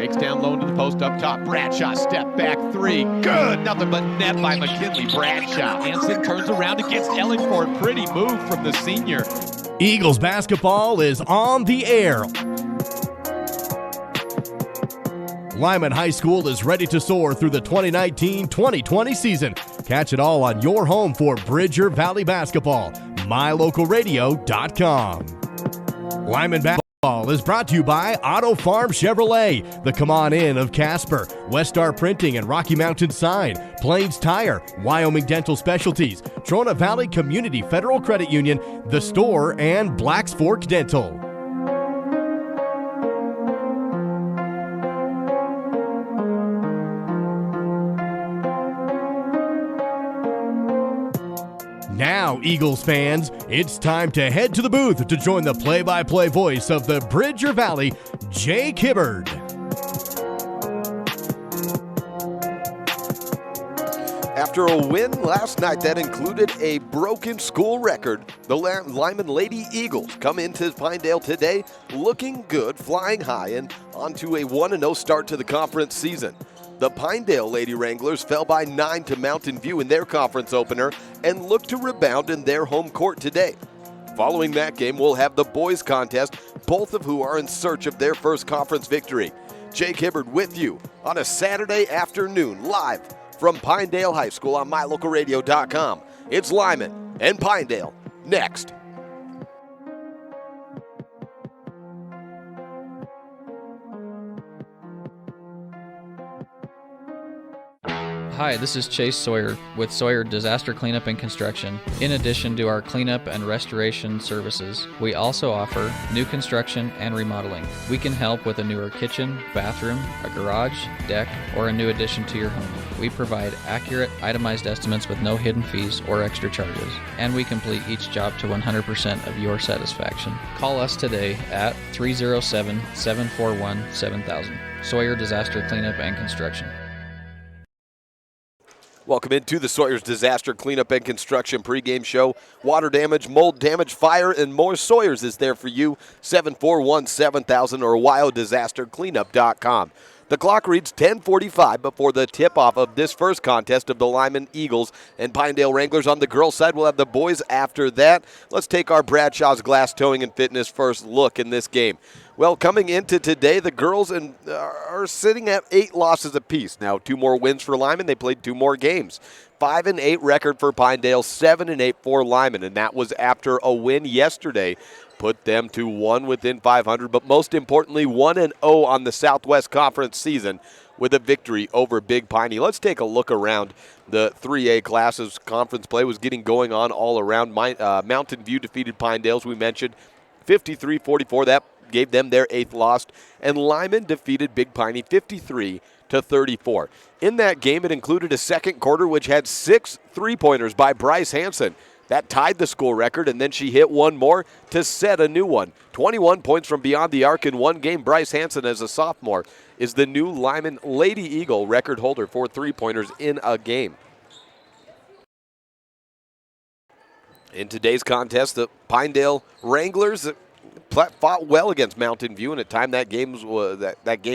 Fakes down low to the post up top. Bradshaw step back three. Good. Nothing but net by McKinley. Bradshaw. Hansen turns around against Ellingford. Pretty move from the senior. Eagles basketball is on the air. Lyman High School is ready to soar through the 2019-2020 season. Catch it all on your home for Bridger Valley basketball. MyLocalRadio.com. Lyman basketball is brought to you by Auto Farm Chevrolet, the Come On In of Casper, Westar Printing and Rocky Mountain Sign, Plains Tire, Wyoming Dental Specialties, Trona Valley Community Federal Credit Union, The Store, and Blacks Fork Dental. Now, Eagles fans, it's time to head to the booth to join the play-by-play voice of the Bridger Valley, Jake Hibbard. After a win last night that included a broken school record, the Lyman Lady Eagles come into Pinedale today looking good, flying high, and onto a 1-0 start to the conference season. The Pinedale Lady Wranglers fell by 9 to Mountain View in their conference opener and look to rebound in their home court today. Following that game, we'll have the boys contest, both of who are in search of their first conference victory. Jake Hibbard with you on a Saturday afternoon, live from Pinedale High School on MyLocalRadio.com. It's Lyman and Pinedale next. Hi, this is Chase Sawyer with Sawyer Disaster Cleanup and Construction. In addition to our cleanup and restoration services, we also offer new construction and remodeling. We can help with a newer kitchen, bathroom, a garage, deck, or a new addition to your home. We provide accurate, itemized estimates with no hidden fees or extra charges, and we complete each job to 100% of your satisfaction. Call us today at 307-741-7000. Sawyer Disaster Cleanup and Construction. Welcome into the Sawyer's Disaster Cleanup and Construction pregame show. Water damage, mold damage, fire, and more. Sawyer's is there for you. 741-7000 or WildDisasterCleanup.com. The clock reads 10:45 before the tip-off of this first contest of the Lyman Eagles and Pinedale Wranglers. On the girls' side, we'll have the boys after that. Let's take our Bradshaw's Glass Towing and Fitness first look in this game. Well, coming into today, the girls are sitting at 8 losses apiece. Now, 2 more wins for Lyman. They played 2 more games. 5-8 record for Pinedale, 7-8 for Lyman, and that was after a win yesterday. Put them to 1 within 500, but most importantly, 1-0 on the Southwest Conference season with a victory over Big Piney. Let's take a look around the 3A classes. Conference play was getting going on all around. Mountain View defeated Pinedale, as we mentioned, 53-44. That gave them their 8th loss. And Lyman defeated Big Piney 53-34. In that game, it included a second quarter which had 6 3-pointers by Bryce Hansen. That tied the school record, and then she hit one more to set a new one. 21 points from beyond the arc in one game. Bryce Hansen, as a sophomore, is the new Lyman Lady Eagle record holder for 3-pointers in a game. In today's contest, the Pinedale Wranglers fought well against Mountain View, and at time that game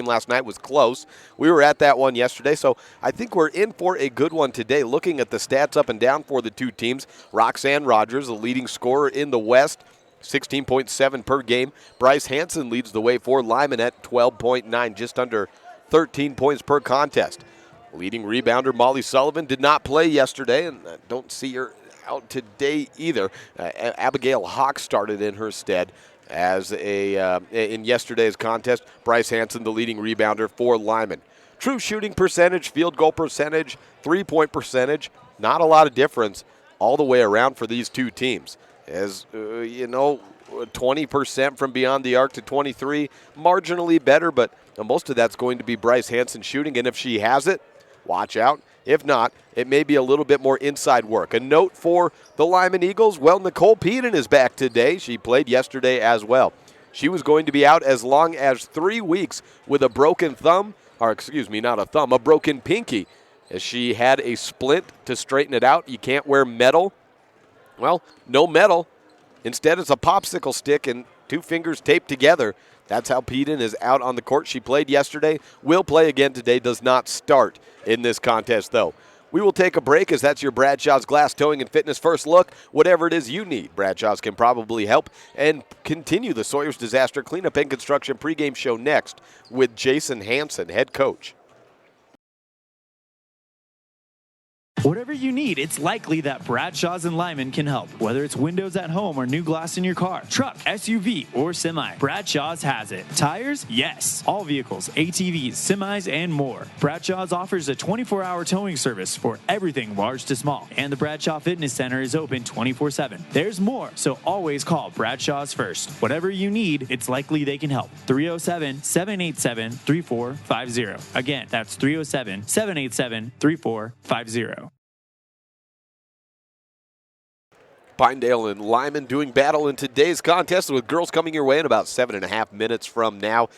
last night was close. We were at that one yesterday, so I think we're in for a good one today. Looking at the stats up and down for the two teams, Roxanne Rogers, the leading scorer in the West, 16.7 per game. Bryce Hansen leads the way for Lyman at 12.9, just under 13 points per contest. Leading rebounder Molly Sullivan did not play yesterday, and I don't see her out today either. Abigail Hawk started in her stead. In yesterday's contest, Bryce Hansen, the leading rebounder for Lyman. True shooting percentage, field goal percentage, 3-point percentage, not a lot of difference all the way around for these two teams. As 20% from beyond the arc to 23, marginally better, but most of that's going to be Bryce Hansen shooting, and if she has it, watch out. If not, it may be a little bit more inside work. A note for the Lyman Eagles, well, Nicole Peden is back today. She played yesterday as well. She was going to be out as long as 3 weeks with a broken thumb, a broken pinky, as she had a splint to straighten it out. You can't wear metal. Well, no metal. Instead, it's a popsicle stick and 2 fingers taped together. That's how Peden is out on the court. She played yesterday, will play again today, does not start in this contest, though. We will take a break as that's your Bradshaw's Glass Towing and Fitness First Look. Whatever it is you need, Bradshaw's can probably help. And continue the Sawyer's Disaster Cleanup and Construction pregame show next with Jason Hansen, head coach. Whatever you need, it's likely that Bradshaw's and Lyman can help. Whether it's windows at home or new glass in your car, truck, SUV, or semi, Bradshaw's has it. Tires? Yes. All vehicles, ATVs, semis, and more. Bradshaw's offers a 24-hour towing service for everything large to small. And the Bradshaw Fitness Center is open 24/7. There's more, so always call Bradshaw's first. Whatever you need, it's likely they can help. 307-787-3450. Again, that's 307-787-3450. Pinedale and Lyman doing battle in today's contest with girls coming your way in about 7.5 minutes from now.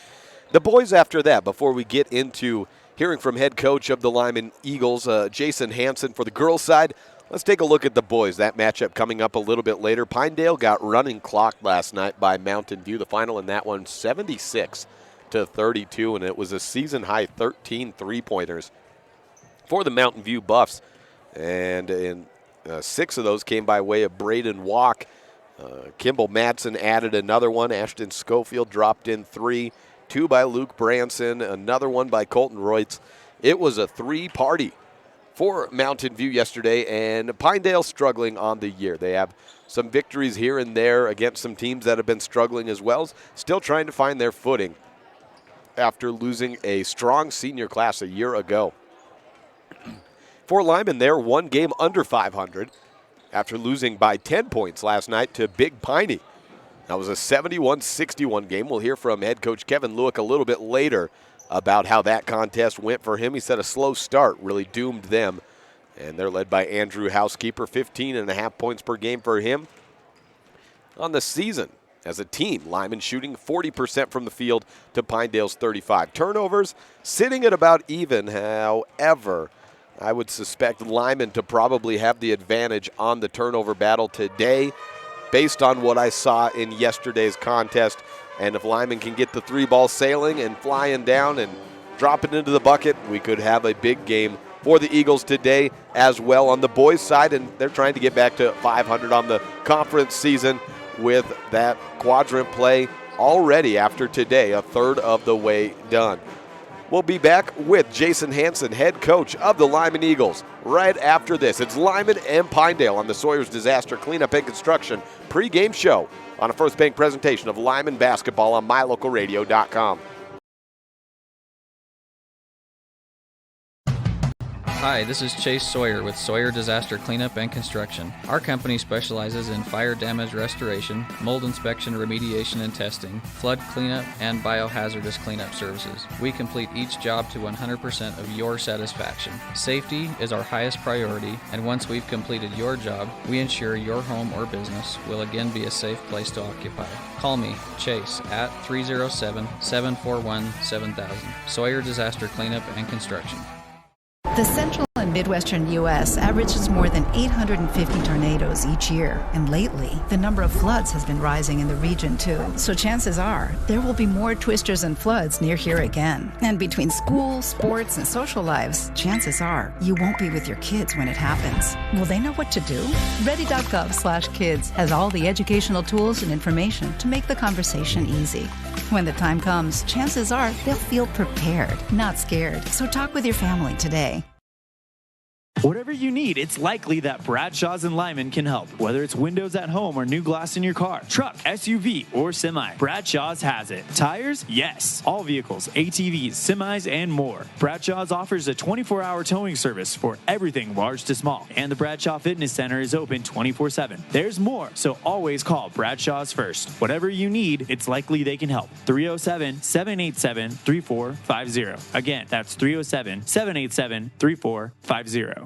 The boys after that, before we get into hearing from head coach of the Lyman Eagles, Jason Hansen for the girls' side, let's take a look at the boys. That matchup coming up a little bit later. Pinedale got running clocked last night by Mountain View. The final in that one, 76-32, and it was a season-high 13 three-pointers for the Mountain View Buffs. And in 6 of those came by way of Braden Walk. Kimball Madsen added another one. Ashton Schofield dropped in 3. 2 by Luke Branson. Another one by Colton Reutz. It was a 3-party for Mountain View yesterday, and Pinedale struggling on the year. They have some victories here and there against some teams that have been struggling as well. Still trying to find their footing after losing a strong senior class a year ago. For Lyman, they're 1 game under 500 after losing by 10 points last night to Big Piney. That was a 71-61 game. We'll hear from head coach Kevin Lewick a little bit later about how that contest went for him. He said a slow start really doomed them, and they're led by Andrew Housekeeper, 15.5 points per game for him. On the season, as a team, Lyman shooting 40% from the field to Pinedale's 35. Turnovers sitting at about even, however, I would suspect Lyman to probably have the advantage on the turnover battle today based on what I saw in yesterday's contest. And if Lyman can get the 3 ball sailing and flying down and dropping into the bucket, we could have a big game for the Eagles today as well on the boys' side. And they're trying to get back to 500 on the conference season with that quadrant play already after today, a third of the way done. We'll be back with Jason Hansen, head coach of the Lyman Eagles, right after this. It's Lyman and Pinedale on the Sawyer's Disaster Cleanup and Construction pregame show on a First Bank presentation of Lyman basketball on mylocalradio.com. Hi, this is Chase Sawyer with Sawyer Disaster Cleanup and Construction. Our company specializes in fire damage restoration, mold inspection, remediation and testing, flood cleanup, and biohazardous cleanup services. We complete each job to 100% of your satisfaction. Safety is our highest priority, and once we've completed your job, we ensure your home or business will again be a safe place to occupy. Call me, Chase, at 307-741-7000. Sawyer Disaster Cleanup and Construction. The central and midwestern U.S. averages more than 850 tornadoes each year, and lately, the number of floods has been rising in the region too. So chances are, there will be more twisters and floods near here again. And between school, sports, and social lives, chances are, you won't be with your kids when it happens. Will they know what to do? Ready.gov/kids has all the educational tools and information to make the conversation easy. When the time comes, chances are they'll feel prepared, not scared. So talk with your family today. Whatever you need, it's likely that Bradshaw's and Lyman can help. Whether it's windows at home or new glass in your car, truck, SUV, or semi, Bradshaw's has it. Tires? Yes. All vehicles, ATVs, semis, and more. Bradshaw's offers a 24-hour towing service for everything large to small. And the Bradshaw Fitness Center is open 24/7. There's more, so always call Bradshaw's first. Whatever you need, it's likely they can help. 307-787-3450. Again, that's 307-787-3450.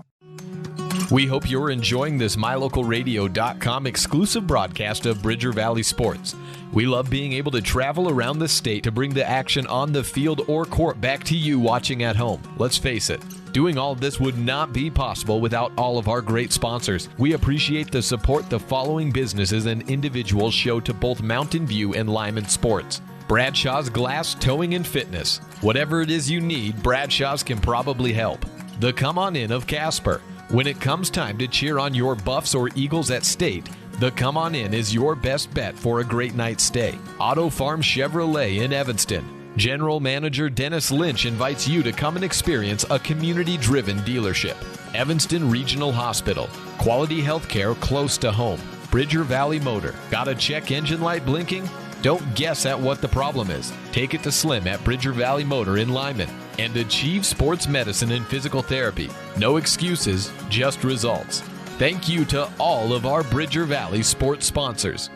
We hope you're enjoying this mylocalradio.com exclusive broadcast of Bridger Valley Sports. We love being able to travel around the state to bring the action on the field or court back to you watching at home. Let's face it, doing all of this would not be possible without all of our great sponsors. We appreciate the support the following businesses and individuals show to both Mountain View and Lyman Sports. Bradshaw's Glass Towing and Fitness. Whatever it is you need, Bradshaw's can probably help. The Come On In of Casper. When it comes time to cheer on your Buffs or Eagles at state, the Come On In is your best bet for a great night's stay. Auto Farm Chevrolet in Evanston. General Manager Dennis Lynch invites you to come and experience a community-driven dealership. Evanston Regional Hospital. Quality health care close to home. Bridger Valley Motor. Got a check engine light blinking? Don't guess at what the problem is. Take it to Slim at Bridger Valley Motor in Lyman. And Achieve Sports Medicine and Physical Therapy. No excuses, just results. Thank you to all of our Bridger Valley sports sponsors.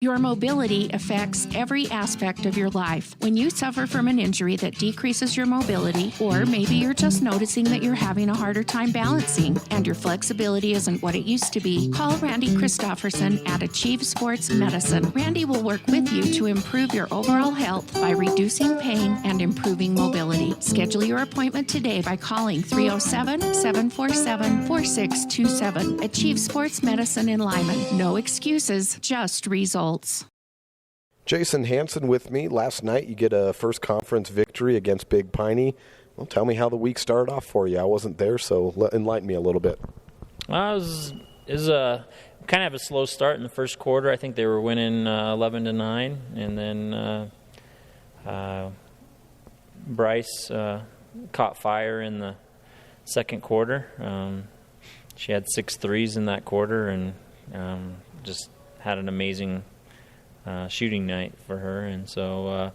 Your mobility affects every aspect of your life. When you suffer from an injury that decreases your mobility, or maybe you're just noticing that you're having a harder time balancing and your flexibility isn't what it used to be, call Randy Christofferson at Achieve Sports Medicine. Randy will work with you to improve your overall health by reducing pain and improving mobility. Schedule your appointment today by calling 307-747-4627. Achieve Sports Medicine in Lyman. No excuses, just results. Jason Hansen with me. Last night you get a first conference victory against Big Piney. Well, tell me how the week started off for you. I wasn't there, so enlighten me a little bit. It was kind of a slow start in the first quarter. I think they were winning 11-9, and then Bryce caught fire in the second quarter. She had 6 threes in that quarter and just had an amazing shooting night for her, and so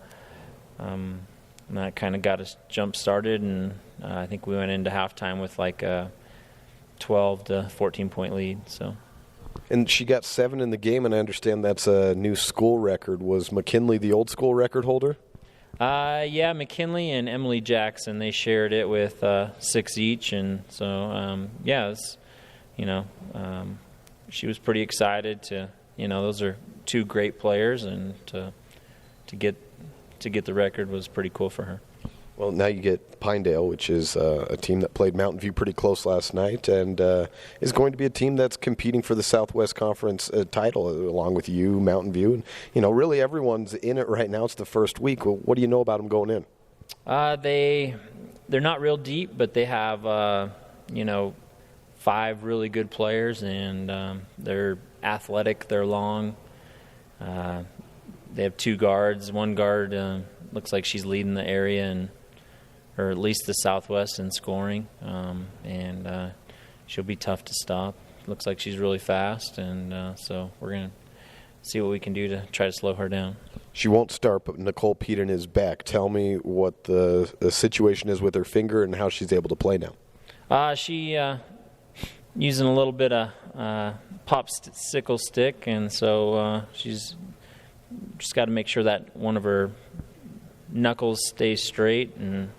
that kind of got us jump started, and I think we went into halftime with like a 12 to 14 point lead. So, and she got 7 in the game, and I understand that's a new school record. Was McKinley the old school record holder? Yeah, McKinley and Emily Jackson, they shared it with 6 each, and so yeah, it was, she was pretty excited to. Those are 2 great players, and to get the record was pretty cool for her. Well, now you get Pinedale, which is a team that played Mountain View pretty close last night, and is going to be a team that's competing for the Southwest Conference title, along with you, Mountain View, and really everyone's in it right now. It's the first week. Well, what do you know about them going in? They're not real deep, but they have 5 really good players, and they're athletic, they're long. They have 2 guards. One guard looks like she's leading the area, or at least the Southwest in scoring, and she'll be tough to stop. Looks like she's really fast, and so we're going to see what we can do to try to slow her down. She won't start, but Nicole Peden is back. Tell me what the situation is with her finger and how she's able to play now. She using a little bit of popsicle stick, and so she's just got to make sure that one of her knuckles stays straight, and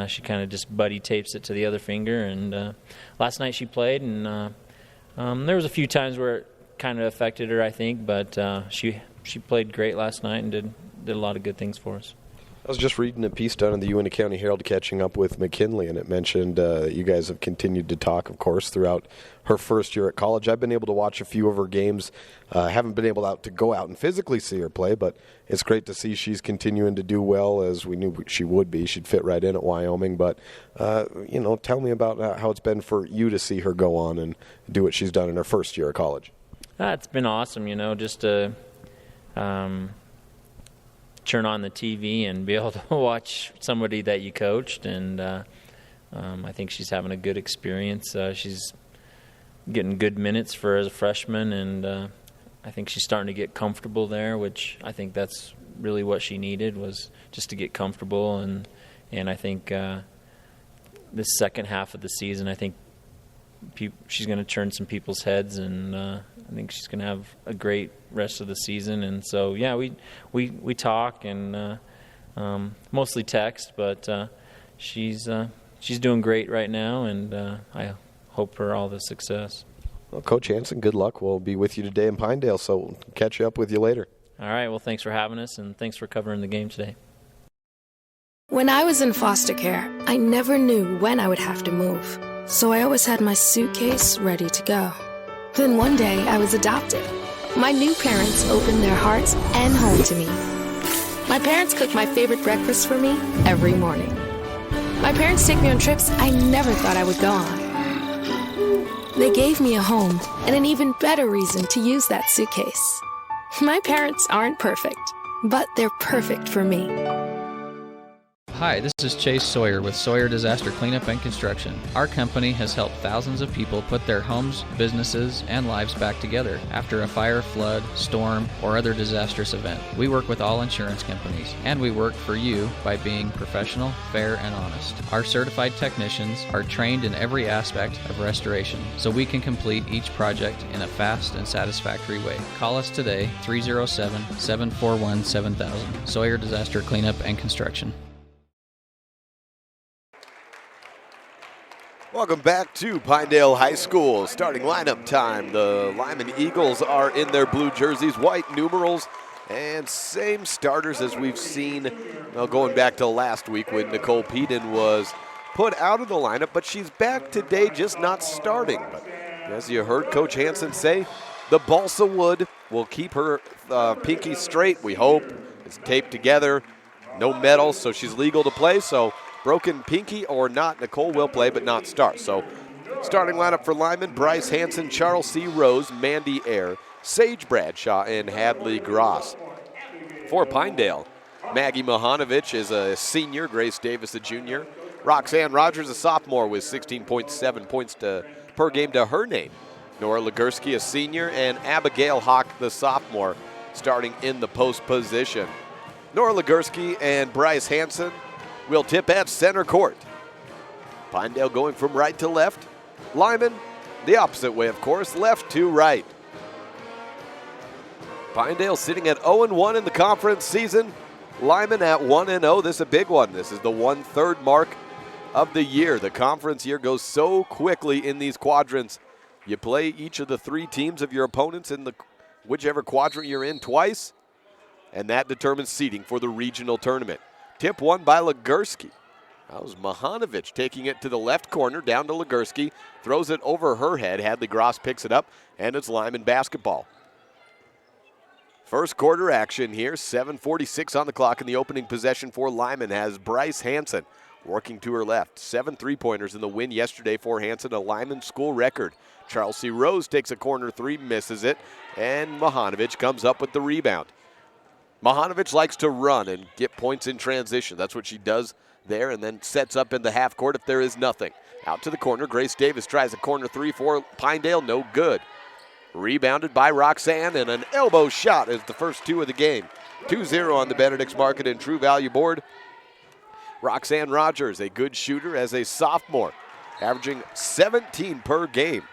she kind of just buddy tapes it to the other finger. And last night she played, and there was a few times where it kind of affected her, I think, but she played great last night and did a lot of good things for us. I was just reading a piece done in the Uintah County Herald catching up with McKinley, and it mentioned you guys have continued to talk, of course, throughout her first year at college. I've been able to watch a few of her games. Haven't been able to go out and physically see her play, but it's great to see she's continuing to do well, as we knew she would be. She'd fit right in at Wyoming. But, tell me about how it's been for you to see her go on and do what she's done in her first year at college. It's been awesome, just to turn on the TV and be able to watch somebody that you coached, and I think she's having a good experience. She's getting good minutes for as a freshman, and I think she's starting to get comfortable there, which I think that's really what she needed, was just to get comfortable. And I think this second half of the season, I think she's going to turn some people's heads, and I think she's going to have a great rest of the season. And so, yeah, we talk and mostly text, but she's doing great right now, and I hope for all the success. Well, Coach Hansen, good luck. We'll be with you today in Pinedale, so we'll catch up with you later. All right. Well, thanks for having us, and thanks for covering the game today. When I was in foster care, I never knew when I would have to move, so I always had my suitcase ready to go. Then one day, I was adopted. My new parents opened their hearts and home to me. My parents cook my favorite breakfast for me every morning. My parents take me on trips I never thought I would go on. They gave me a home and an even better reason to use that suitcase. My parents aren't perfect, but they're perfect for me. Hi, this is Chase Sawyer with Sawyer Disaster Cleanup and Construction. Our company has helped thousands of people put their homes, businesses, and lives back together after a fire, flood, storm, or other disastrous event. We work with all insurance companies, and we work for you by being professional, fair, and honest. Our certified technicians are trained in every aspect of restoration, so we can complete each project in a fast and satisfactory way. Call us today, 307-741-7000. Sawyer Disaster Cleanup and Construction. Welcome back to Pinedale High School. Starting lineup time. The Lyman Eagles are in their blue jerseys, white numerals, and same starters as we've seen going back to last week when Nicole Peden was put out of the lineup, but she's back today, just not starting. But as you heard Coach Hansen say, the balsa wood will keep her pinky straight, we hope. It's taped together, no metal, so she's legal to play. So broken pinky or not, Nicole will play but not start. So starting lineup for Lyman: Bryce Hansen, Charles C. Rose, Mandy Ayer, Sage Bradshaw, and Hadley Gross. For Pinedale, Maggie Mahanovich is a senior, Grace Davis a junior, Roxanne Rogers a sophomore with 16.7 points per game to her name, Nora Legursky a senior, and Abigail Hawk the sophomore starting in the post position. Nora Legursky and Bryce Hansen will tip at center court. Pinedale going from right to left. Lyman the opposite way, of course, left to right. Pinedale sitting at 0-1 in the conference season. Lyman at 1-0. This is a big one. This is the 1/3 mark of the year. The conference year goes so quickly in these quadrants. You play each of the three teams of your opponents in the whichever quadrant you're in twice, and that determines seeding for the regional tournament. Tip won by Legursky. That was Mahanovich taking it to the left corner, down to Legursky, throws it over her head. Hadley Gross picks it up, and it's Lyman basketball. First quarter action here, 7:46 on the clock, in the opening possession for Lyman has Bryce Hansen working to her left. 7 3-pointers in the win yesterday for Hansen, a Lyman school record. Charles C. Rose takes a corner three, misses it, and Mahanovich comes up with the rebound. Mahanovich likes to run and get points in transition. That's what she does there, and then sets up in the half court if there is nothing. Out to the corner, Grace Davis tries a corner three for Pinedale, no good. Rebounded by Roxanne, and an elbow shot is the first two of the game. 2-0 on the Benedict's Market and True Value board. Roxanne Rogers, a good shooter as a sophomore, averaging 17 per game.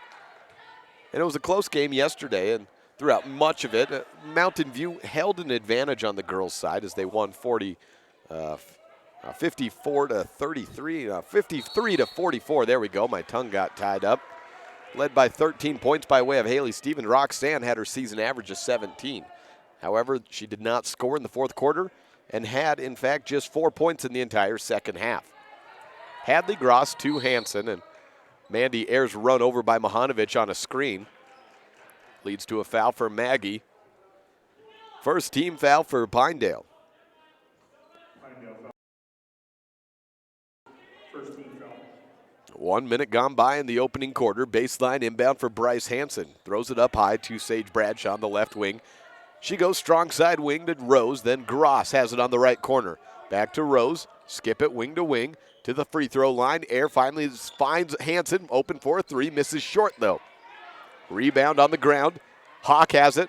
And it was a close game yesterday, and throughout much of it, Mountain View held an advantage on the girls' side as they won 54 to 33, 53 to 44. There we go. My tongue got tied up. Led by 13 points by way of Haley Stevens. Roxanne had her season average of 17. However, she did not score in the fourth quarter and had, in fact, just 4 points in the entire second half. Hadley Gross to Hansen, and Mandy Ayer's run over by Mahanovich on a screen leads to a foul for Maggie. First team foul for Pinedale. First team foul. 1 minute gone by in the opening quarter. Baseline inbound for Bryce Hansen. Throws it up high to Sage Bradshaw on the left wing. She goes strong side wing to Rose, then Gross has it on the right corner. Back to Rose, skip it wing to wing to the free throw line. Ayer finally finds Hansen, open for a three, misses short though. Rebound on the ground. Hawk has it.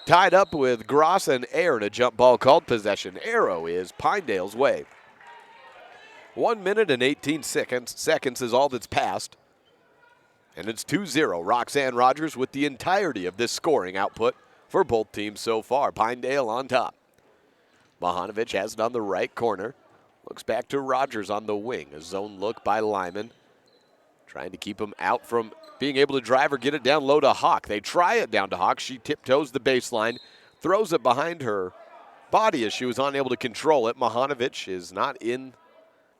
Tied up with Gross and Ayer in a jump ball called possession. Arrow is Pinedale's way. 1 minute and 18 seconds is all that's passed. And it's 2-0. Roxanne Rogers with the entirety of this scoring output for both teams so far. Pinedale on top. Mahanovich has it on the right corner. Looks back to Rogers on the wing. A zone look by Lyman. Trying to keep him out from being able to drive or get it down low to Hawk. They try it down to Hawk. She tiptoes the baseline, throws it behind her body as she was unable to control it. Mahanovich is not in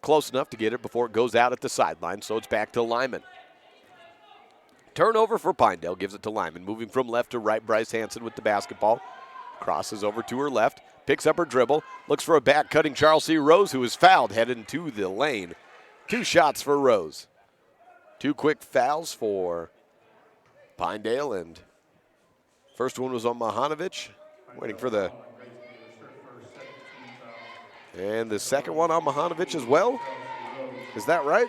close enough to get it before it goes out at the sideline, so it's back to Lyman. Turnover for Pinedale, gives it to Lyman. Moving from left to right, Bryce Hansen with the basketball. Crosses over to her left, picks up her dribble, looks for a back-cutting Charles C. Rose, who is fouled, headed into the lane. 2 shots for Rose. 2 quick fouls for Pinedale, and first one was on Mahanovic, waiting for the... And the second one on Mahanovic as well. Is that right?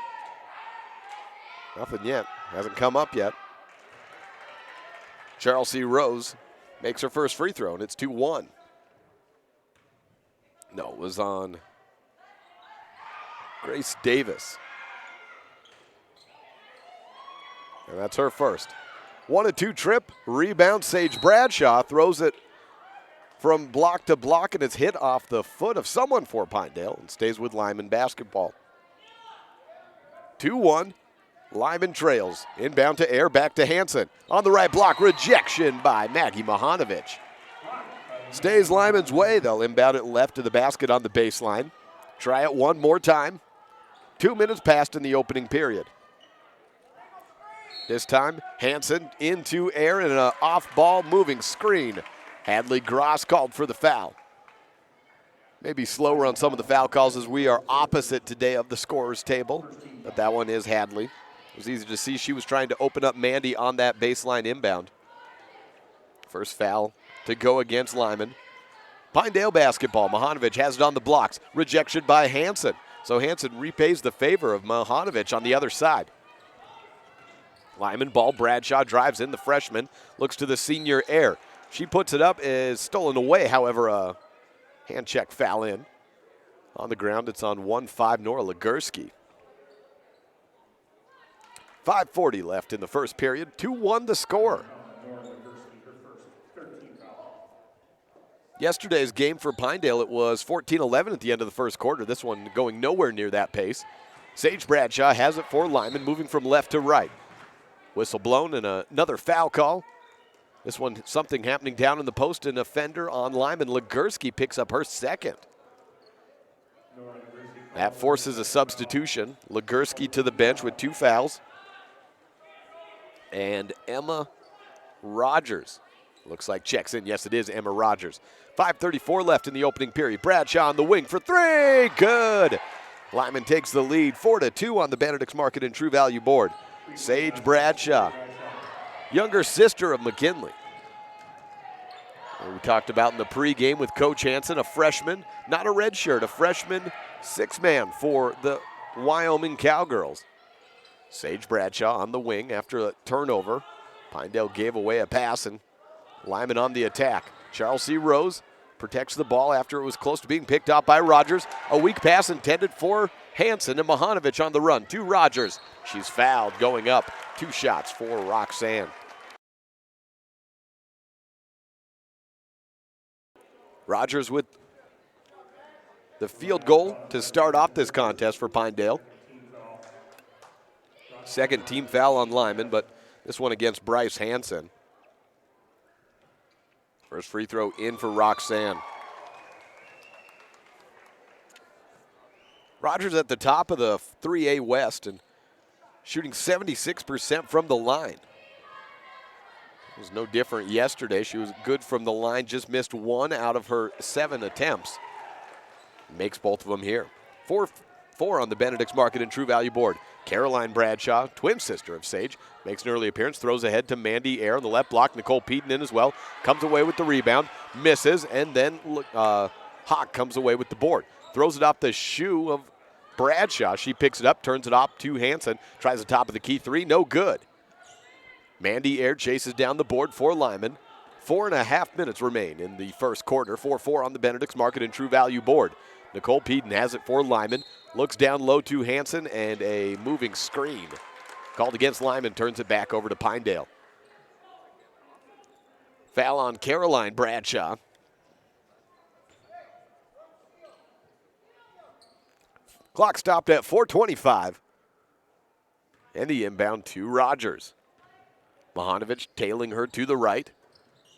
Nothing yet. Hasn't come up yet. Charles C. Rose makes her first free throw, and it's 2-1. No, it was on Grace Davis. And that's her first. 1-2 trip, rebound. Sage Bradshaw throws it from block to block, and it's hit off the foot of someone for Pinedale and stays with Lyman basketball. 2-1. Lyman trails. Inbound to Air, back to Hansen. On the right block, rejection by Maggie Mahanovic. Stays Lyman's way. They'll inbound it left to the basket on the baseline. Try it one more time. 2 minutes passed in the opening period. This time, Hansen into Air and an off-ball moving screen. Hadley Gross called for the foul. Maybe slower on some of the foul calls as we are opposite today of the scorer's table, but that one is Hadley. It was easy to see she was trying to open up Mandy on that baseline inbound. First foul to go against Lyman. Pinedale basketball. Mahanovic has it on the blocks. Rejection by Hansen. So Hansen repays the favor of Mahanovic on the other side. Lyman ball. Bradshaw drives in. The freshman looks to the senior Air. She puts it up, is stolen away. However, a hand check foul in. On the ground, it's on 1-5 Nora Legursky. 5:40 left in the first period. 2-1 the score. Yesterday's game for Pinedale, it was 14-11 at the end of the first quarter. This one going nowhere near that pace. Sage Bradshaw has it for Lyman, moving from left to right. Whistle blown and another foul call. This one, something happening down in the post, and offender on Lyman. Legursky picks up her second. That forces a substitution. Legursky to the bench with 2 fouls. And Emma Rogers, looks like checks in. Yes, it is Emma Rogers. 5:34 left in the opening period. Bradshaw on the wing for 3. Good. Lyman takes the lead. 4-2 on the Benedict's Market and True Value board. Sage Bradshaw, younger sister of McKinley. We talked about in the pregame with Coach Hansen, a freshman, not a redshirt, a freshman 6-man for the Wyoming Cowgirls. Sage Bradshaw on the wing after a turnover. Pinedale gave away a pass, and Lyman on the attack. Charles C. Rose protects the ball after it was close to being picked up by Rogers. A weak pass intended for Hansen, and Mahanovic on the run to Rogers. She's fouled going up. 2 shots for Roxanne. Rogers with the field goal to start off this contest for Pinedale. Second team foul on Lyman, but this one against Bryce Hansen. First free throw in for Roxanne. Rogers at the top of the 3A West and shooting 76% from the line. It was no different yesterday. She was good from the line, just missed 1 out of her 7 attempts. Makes both of them here. 4-4 on the Benedict's Market and True Value board. Caroline Bradshaw, twin sister of Sage, makes an early appearance, throws ahead to Mandy Air on the left block. Nicole Peden in as well. Comes away with the rebound, misses, and then Hawk comes away with the board. Throws it off the shoe of Bradshaw. She picks it up, turns it off to Hansen. Tries the top of the key 3, no good. Mandy Air chases down the board for Lyman. 4.5 minutes remain in the first quarter. 4-4 on the Benedict's Market and True Value board. Nicole Peden has it for Lyman. Looks down low to Hansen, and a moving screen called against Lyman, turns it back over to Pinedale. Foul on Caroline Bradshaw. Clock stopped at 4:25. And the inbound to Rogers. Mahanovic tailing her to the right.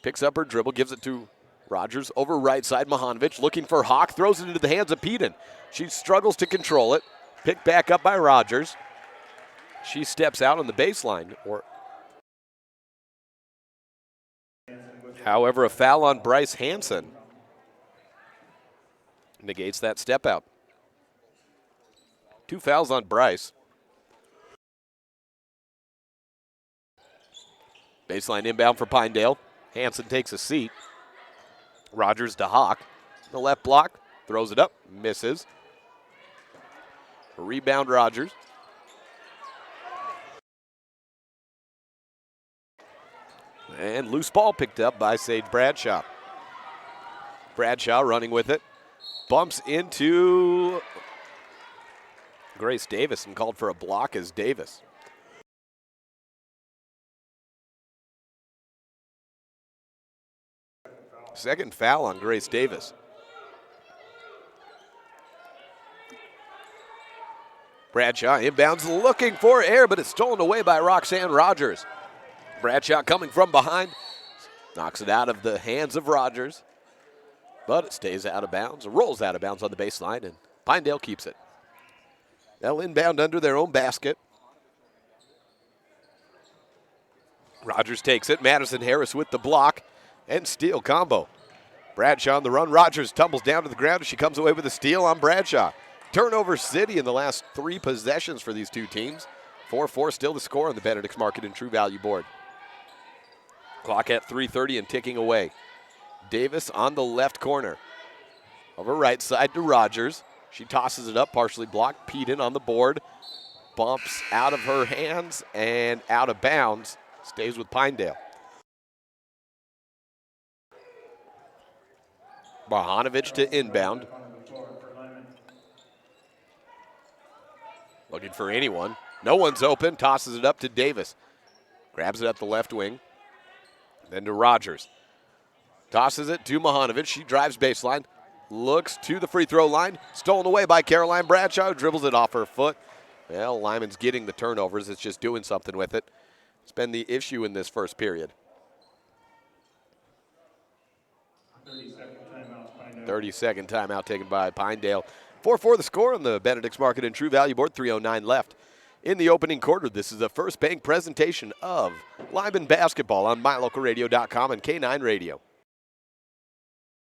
Picks up her dribble, gives it to Rogers over right side. Mahanovic looking for Hawk, throws it into the hands of Peden. She struggles to control it. Picked back up by Rogers. She steps out on the baseline. However, a foul on Bryce Hansen negates that step out. 2 fouls on Bryce. Baseline inbound for Pinedale. Hansen takes a seat. Rogers to Hawk. The left block, throws it up, misses. Rebound Rogers. And loose ball picked up by Sage Bradshaw. Bradshaw running with it. Bumps into Grace Davis and called for a block as Davis. Second foul on Grace Davis. Bradshaw inbounds looking for air, but it's stolen away by Roxanne Rogers. Bradshaw coming from behind, knocks it out of the hands of Rogers, but it stays out of bounds, rolls out of bounds on the baseline, and Pinedale keeps it. They'll inbound under their own basket. Rogers takes it. Madison Harris with the block and steal combo. Bradshaw on the run. Rogers tumbles down to the ground as she comes away with a steal on Bradshaw. Turnover city in the last 3 possessions for these two teams. 4-4 still the score on the Benedict's Market and True Value board. Clock at 3:30 and ticking away. Davis on the left corner. Over right side to Rogers. She tosses it up, partially blocked. Peden on the board. Bumps out of her hands and out of bounds. Stays with Pinedale. Bohanovich to inbound. Looking for anyone. No one's open. Tosses it up to Davis. Grabs it up the left wing. Then to Rogers. Tosses it to Bohanovich. She drives baseline. Looks to the free throw line. Stolen away by Caroline Bradshaw. Dribbles it off her foot. Well, Lyman's getting the turnovers. It's just doing something with it. It's been the issue in this first period. 30-second timeout taken by Pinedale. 4-4 the score on the Benedict's Market and True Value board. 3:09 left in the opening quarter. This is the First Bank presentation of Lyman basketball on MyLocalRadio.com and K9 Radio.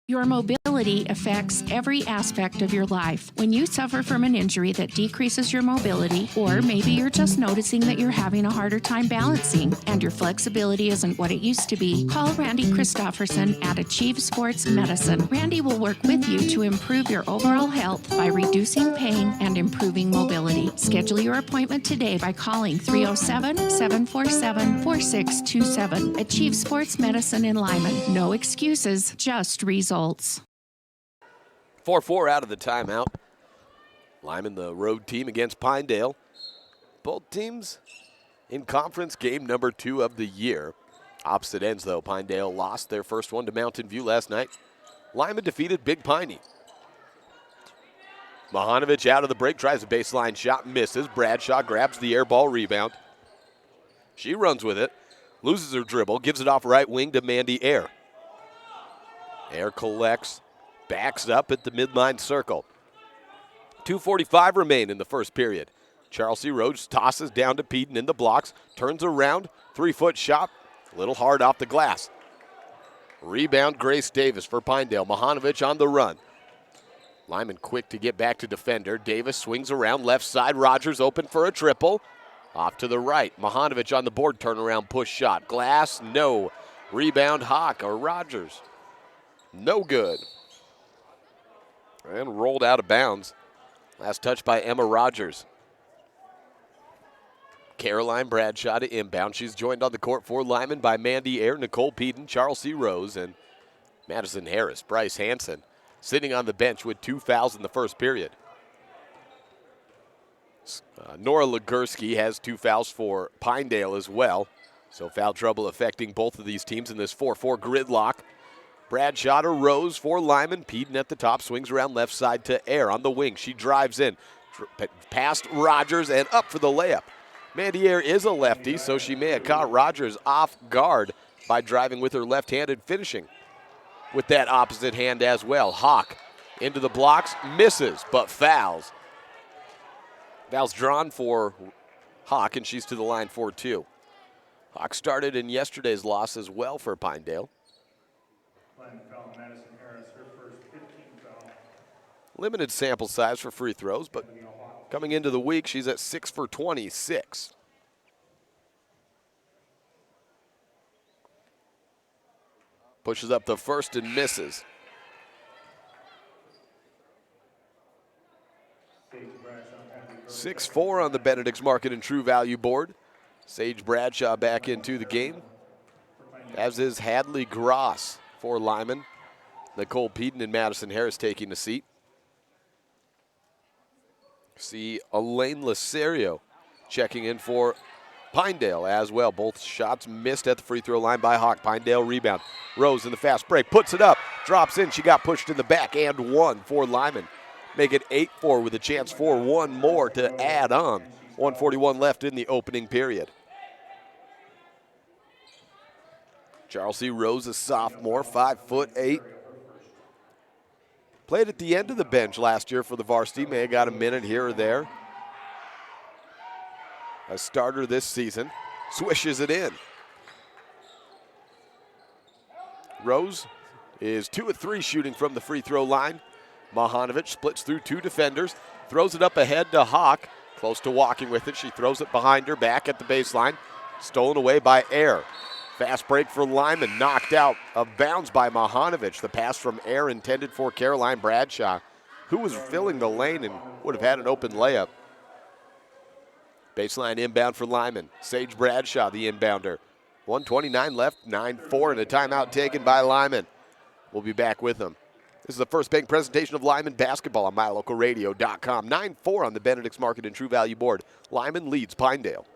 Your mobility affects every aspect of your life. When you suffer from an injury that decreases your mobility, or maybe you're just noticing that you're having a harder time balancing and your flexibility isn't what it used to be, call Randy Christofferson at Achieve Sports Medicine. Randy will work with you to improve your overall health by reducing pain and improving mobility. Schedule your appointment today by calling 307-747-4627. Achieve Sports Medicine in Lyman. No excuses, just results. 4-4 out of the timeout. Lyman, the road team against Pinedale. Both teams in conference game number 2 of the year. Opposite ends, though. Pinedale lost their first one to Mountain View last night. Lyman defeated Big Piney. Bohanovich out of the break, tries a baseline shot, misses. Bradshaw grabs the air ball rebound. She runs with it, loses her dribble, gives it off right wing to Mandy Air. Air collects, backs up at the midline circle. 2:45 remain in the first period. Chelsea Rhodes tosses down to Peden in the blocks, turns around, 3-foot shot, a little hard off the glass. Rebound Grace Davis for Pinedale. Bohanovich on the run. Lyman quick to get back to defender. Davis swings around left side. Rogers open for a triple. Off to the right. Bohanovich on the board, turnaround push shot. Glass, no. Rebound Hawk or Rogers. No good. And rolled out of bounds. Last touch by Emma Rogers. Caroline Bradshaw to inbound. She's joined on the court for Lyman by Mandy Air, Nicole Peden, Charles C. Rose, and Madison Harris. Bryce Hansen sitting on the bench with 2 fouls in the first period. Nora Legursky has 2 fouls for Pinedale as well. So foul trouble affecting both of these teams in this 4-4 gridlock. Bradshaw to Rose for Lyman. Peden at the top, swings around left side to Air on the wing. She drives in, past Rogers and up for the layup. Mandy Air is a lefty, so she may have caught Rogers off guard by driving with her left hand and finishing with that opposite hand as well. Hawk into the blocks, misses, but fouls. Fouls drawn for Hawk, and she's to the line for 2. Hawk started in yesterday's loss as well for Pinedale. Limited sample size for free throws, but coming into the week, she's at 6 for 26. Pushes up the first and misses. .64 on the Benedict's Market and True Value board. Sage Bradshaw back into the game, as is Hadley Gross for Lyman. Nicole Peden and Madison Harris taking the seat. See Elaine Lacerio checking in for Pinedale as well. Both shots missed at the free throw line by Hawk. Pinedale rebound. Rose in the fast break, puts it up, drops in. She got pushed in the back and one for Lyman. Make it 8-4 with a chance for one more to add on. 1:41 left in the opening period. Charles C. Rose, a sophomore, 5'8". Played at the end of the bench last year for the varsity. May have got a minute here or there. A starter this season. Swishes it in. Rose is 2 of 3 shooting from the free throw line. Mahanovic splits through 2 defenders. Throws it up ahead to Hawk. Close to walking with it. She throws it behind her, back at the baseline. Stolen away by Air. Fast break for Lyman, knocked out of bounds by Mahanovic. The pass from Air intended for Caroline Bradshaw, who was filling the lane and would have had an open layup. Baseline inbound for Lyman. Sage Bradshaw, the inbounder. 1:29 left, 9-4, and a timeout taken by Lyman. We'll be back with them. This is the first bank presentation of Lyman basketball on MyLocalRadio.com. 9-4 on the Benedict's Market and True Value board. Lyman leads Pinedale.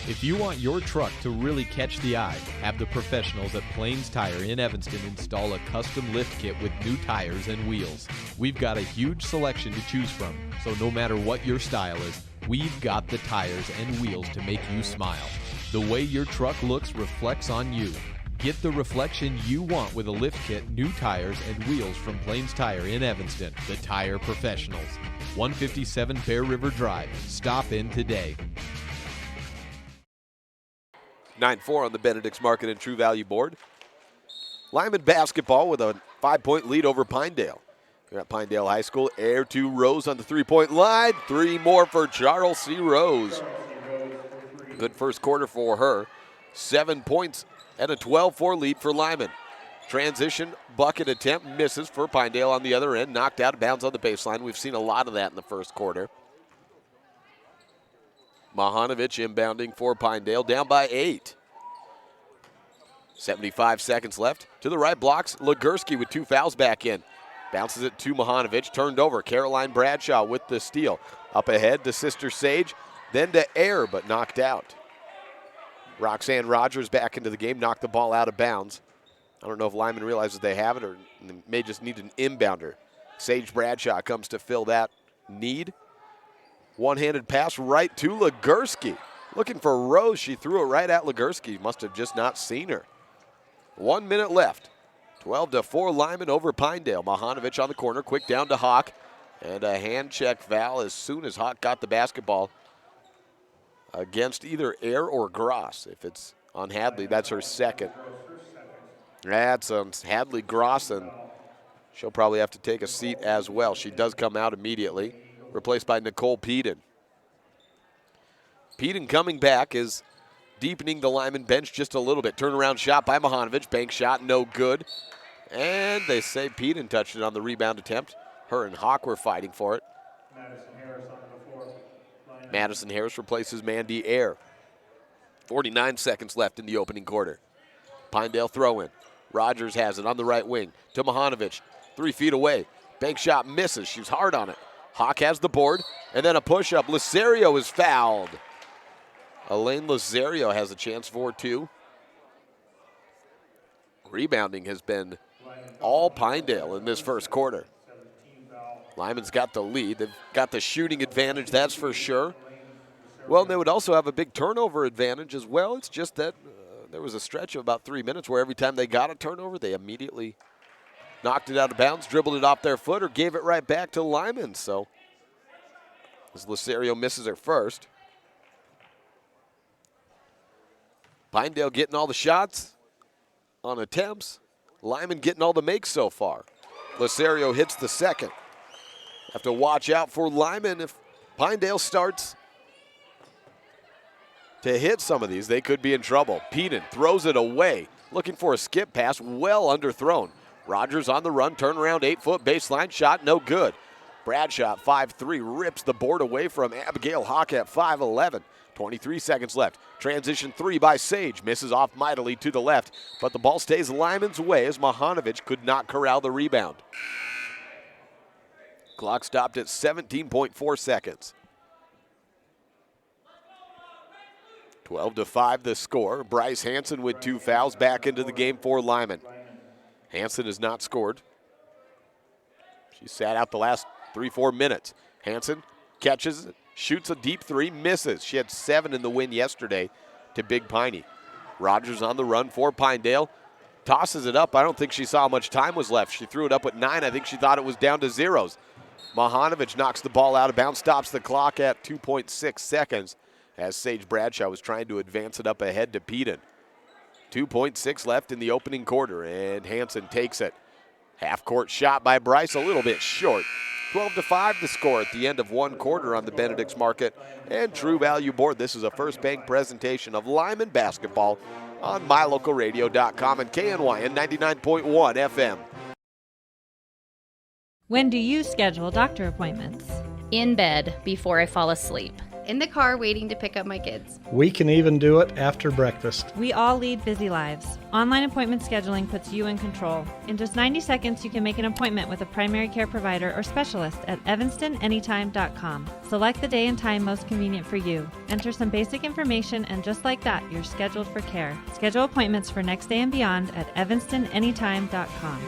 If you want your truck to really catch the eye, have the professionals at Plains Tire in Evanston install a custom lift kit with new tires and wheels. We've got a huge selection to choose from, so no matter what your style is, we've got the tires and wheels to make you smile. The way your truck looks reflects on you. Get the reflection you want with a lift kit, new tires, and wheels from Plains Tire in Evanston, the tire professionals. 157 Bear River Drive. Stop in today. 9-4 on the Benedict's Market and True Value board. Lyman basketball with a 5-point lead over Pinedale. Here at Pinedale High School, Air to Rose on the three-point line. 3 more for Charles C. Rose. Good first quarter for her. 7 points and a 12-4 lead for Lyman. Transition bucket attempt misses for Pinedale on the other end. Knocked out of bounds on the baseline. We've seen a lot of that in the first quarter. Mahanovic inbounding for Pinedale, down by 8. 75 seconds left. To the right blocks, Legursky with 2 fouls back in. Bounces it to Mahanovic, turned over. Caroline Bradshaw with the steal. Up ahead to Sister Sage, then to Air, but knocked out. Roxanne Rogers back into the game, knocked the ball out of bounds. I don't know if Lyman realizes they have it or may just need an inbounder. Sage Bradshaw comes to fill that need. One-handed pass right to Legursky. Looking for Rose. She threw it right at Legursky. Must have just not seen her. 1 minute left. 12-4 Lyman over Pinedale. Mahanovic on the corner. Quick down to Hawk. And a hand check foul as soon as Hawk got the basketball against either Air or Gross. If it's on Hadley, that's her second. That's Hadley Gross, and she'll probably have to take a seat as well. She does come out immediately. Replaced by Nicole Peden. Peden coming back is deepening the Lyman bench just a little bit. Turnaround shot by Mahanovic. Bank shot, no good. And they say Peden touched it on the rebound attempt. Her and Hawk were fighting for it. Madison Harris replaces Mandy Air. 49 seconds left in the opening quarter. Pinedale throw in. Rogers has it on the right wing to Mahanovic. 3 feet away. Bank shot misses. She was hard on it. Hawk has the board, and then a push-up. Lacerio is fouled. Elaine Lacerio has a chance for 2. Rebounding has been all Pinedale in this first quarter. Lyman's got the lead. They've got the shooting advantage, that's for sure. Well, they would also have a big turnover advantage as well. It's just that there was a stretch of about 3 minutes where every time they got a turnover, they immediately knocked it out of bounds, dribbled it off their foot, or gave it right back to Lyman. So as Lucerio misses her first. Pinedale getting all the shots on attempts. Lyman getting all the makes so far. Lucerio hits the second. Have to watch out for Lyman. If Pinedale starts to hit some of these, they could be in trouble. Peden throws it away, looking for a skip pass, well underthrown. Rogers on the run, turnaround 8-foot baseline shot, no good. Bradshaw, 5'3", rips the board away from Abigail Hawk at 5'11". 23 seconds left. Transition 3 by Sage. Misses off mightily to the left, but the ball stays Lyman's way as Mahanovic could not corral the rebound. Clock stopped at 17.4 seconds. 12-5 the score. Bryce Hansen with 2 fouls back into the game for Lyman. Hansen has not scored. She sat out the last 3-4 minutes. Hansen catches it. Shoots a deep 3, misses. She had 7 in the win yesterday to Big Piney. Rogers on the run for Pinedale. Tosses it up. I don't think she saw how much time was left. She threw it up at 9. I think she thought it was down to zeros. Mahanovic knocks the ball out of bounds, stops the clock at 2.6 seconds as Sage Bradshaw was trying to advance it up ahead to Peden. 2.6 left in the opening quarter, and Hansen takes it. Half-court shot by Bryce, a little bit short. 12-5 the score at the end of one quarter on the Benedict's Market and True Value Board. This is a First Bank presentation of Lyman basketball on mylocalradio.com and KNYN 99.1 FM. When do you schedule doctor appointments? In bed before I fall asleep. In the car waiting to pick up my kids. We can even do it after breakfast. We all lead busy lives. Online appointment scheduling puts you in control. In just 90 seconds, you can make an appointment with a primary care provider or specialist at evanstonanytime.com. Select the day and time most convenient for you. Enter some basic information, and just like that, you're scheduled for care. Schedule appointments for next day and beyond at evanstonanytime.com.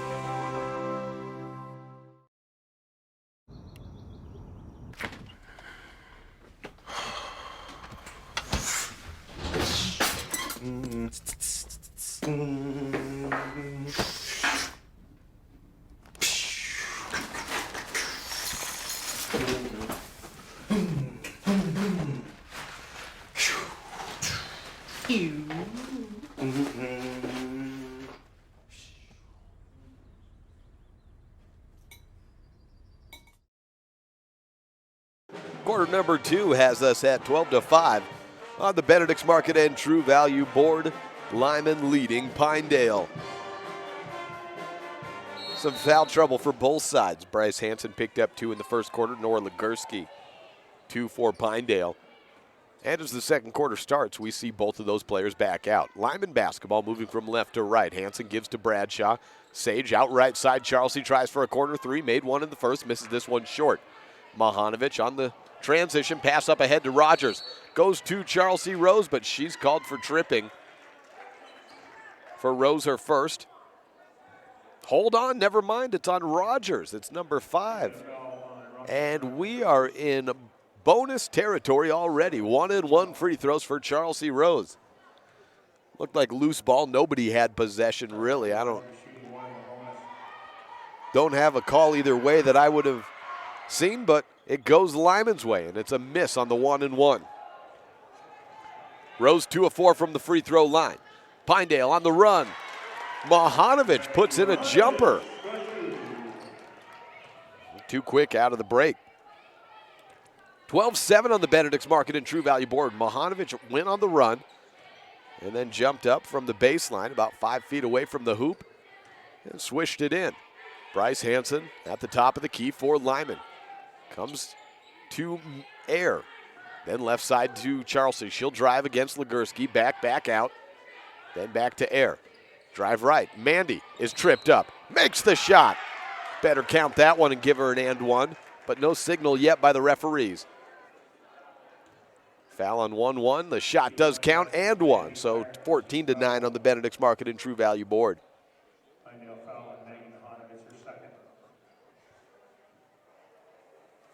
Quarter number 2 has us at 12-5 on the Benedict's Market and True Value Board. Lyman leading Pinedale. Some foul trouble for both sides. Bryce Hansen picked up 2 in the first quarter. Nora Legursky, 2 for Pinedale. And as the second quarter starts, we see both of those players back out. Lyman basketball moving from left to right. Hansen gives to Bradshaw. Sage out right side. Charlesy tries for a corner 3. Made one in the first. Misses this one short. Mahanovic on the transition. Pass up ahead to Rogers. Goes to Charlesy Rose, but she's called for tripping. For Rose, her first. Hold on, never mind. It's on Rogers. It's number 5. And we are in bonus territory already. 1-and-1 free throws for Charlesy Rose. Looked like loose ball. Nobody had possession, really. I don't have a call either way that I would have seen, but it goes Lyman's way, and it's a miss on the 1-and-1. Rose 2 of 4 from the free throw line. Pinedale on the run. Mahanovic puts in a jumper. Too quick out of the break. 12-7 on the Benedict's Market and True Value Board. Mahanovic went on the run and then jumped up from the baseline about 5 feet away from the hoop and swished it in. Bryce Hansen at the top of the key for Lyman. Comes to air. Then left side to Charlesy. She'll drive against Legursky. Back out. Then back to air. Drive right. Mandy is tripped up. Makes the shot. Better count that one and give her an and one. But no signal yet by the referees. Foul on 1-1. The shot does count and one. So 14-9 on the Benedict's Market and True Value Board.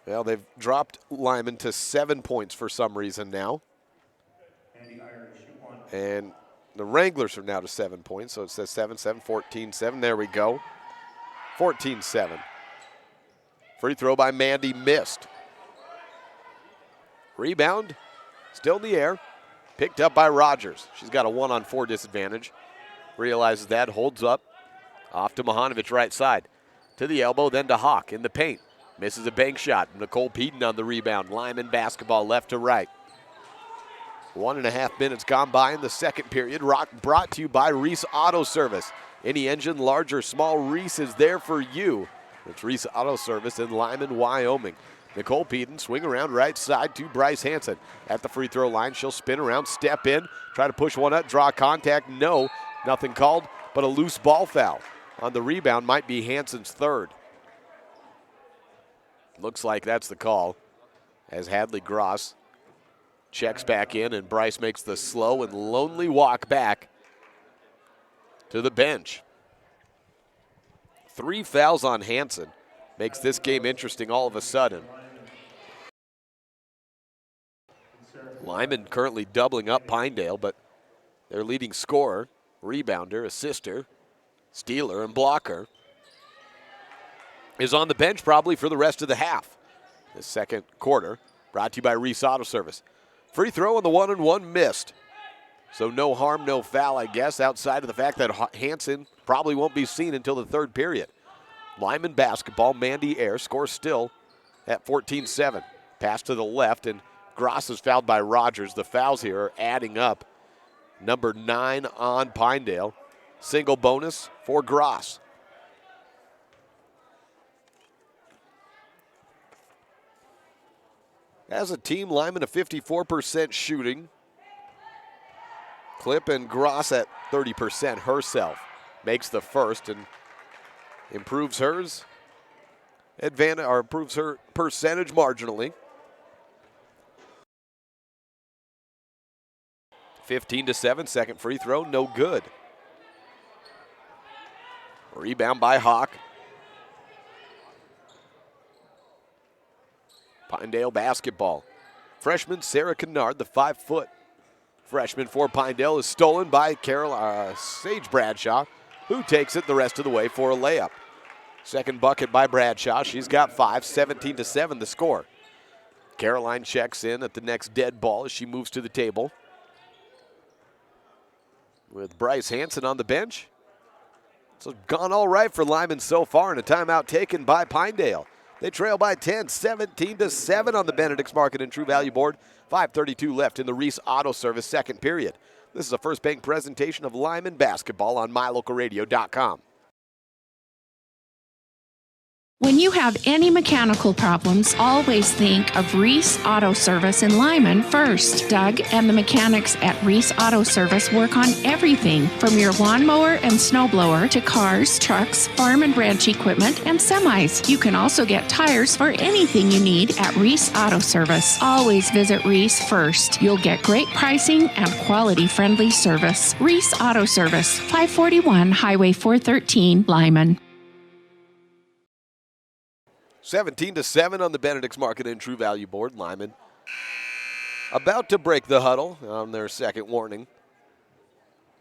Well, they've dropped Lyman to 7 points for some reason now. And the Wranglers are now to 7 points, so it says 7-7, 14-7. There we go. 14-7. Free throw by Mandy missed. Rebound, still in the air. Picked up by Rogers. She's got a 1-on-4 disadvantage. Realizes that, holds up. Off to Mahanovic, right side. To the elbow, then to Hawk in the paint. Misses a bank shot. Nicole Peden on the rebound. Lyman basketball left to right. 1.5 minutes gone by in the second period. Rock brought to you by Reese Auto Service. Any engine, large or small, Reese is there for you. It's Reese Auto Service in Lyman, Wyoming. Nicole Peden swing around right side to Bryce Hansen. At the free throw line, she'll spin around, step in, try to push one up, draw contact. No, nothing called, but a loose ball foul. On the rebound might be Hansen's third. Looks like that's the call as Hadley Gross checks back in and Bryce makes the slow and lonely walk back to the bench. 3 fouls on Hansen makes this game interesting all of a sudden. Lyman currently doubling up Pinedale, but their leading scorer, rebounder, assister, stealer, and blocker is on the bench probably for the rest of the half. The second quarter brought to you by Reese Auto Service. Free throw on the 1-and-1 missed. So no harm, no foul, I guess, outside of the fact that Hansen probably won't be seen until the third period. Lyman basketball, Mandy Ayre scores still at 14-7. Pass to the left, and Gross is fouled by Rogers. The fouls here are adding up. Number 9 on Pinedale. Single bonus for Gross. As a team, Lyman a 54% shooting. Clip and Gross at 30% herself. Makes the first and improves hers advantage, or improves her percentage marginally. 15-7, second free throw, no good. Rebound by Hawk. Pinedale basketball. Freshman Sarah Kennard, the 5-foot freshman for Pinedale, is stolen by Sage Bradshaw, who takes it the rest of the way for a layup. Second bucket by Bradshaw. She's got 5, 17-7 the score. Caroline checks in at the next dead ball as she moves to the table. With Bryce Hansen on the bench. So gone all right for Lyman so far, and a timeout taken by Pinedale. They trail by 10, 17-7 on the Benedict's Market and True Value board. 5:32 left in the Reese Auto Service second period. This is a First Bank presentation of Lyman basketball on mylocalradio.com. When you have any mechanical problems, always think of Reese Auto Service in Lyman first. Doug and the mechanics at Reese Auto Service work on everything from your lawnmower and snowblower to cars, trucks, farm and ranch equipment, and semis. You can also get tires for anything you need at Reese Auto Service. Always visit Reese first. You'll get great pricing and quality-friendly service. Reese Auto Service, 541 Highway 413, Lyman. 17-7 on the Benedict's Market and True Value board. Lyman about to break the huddle on their second warning.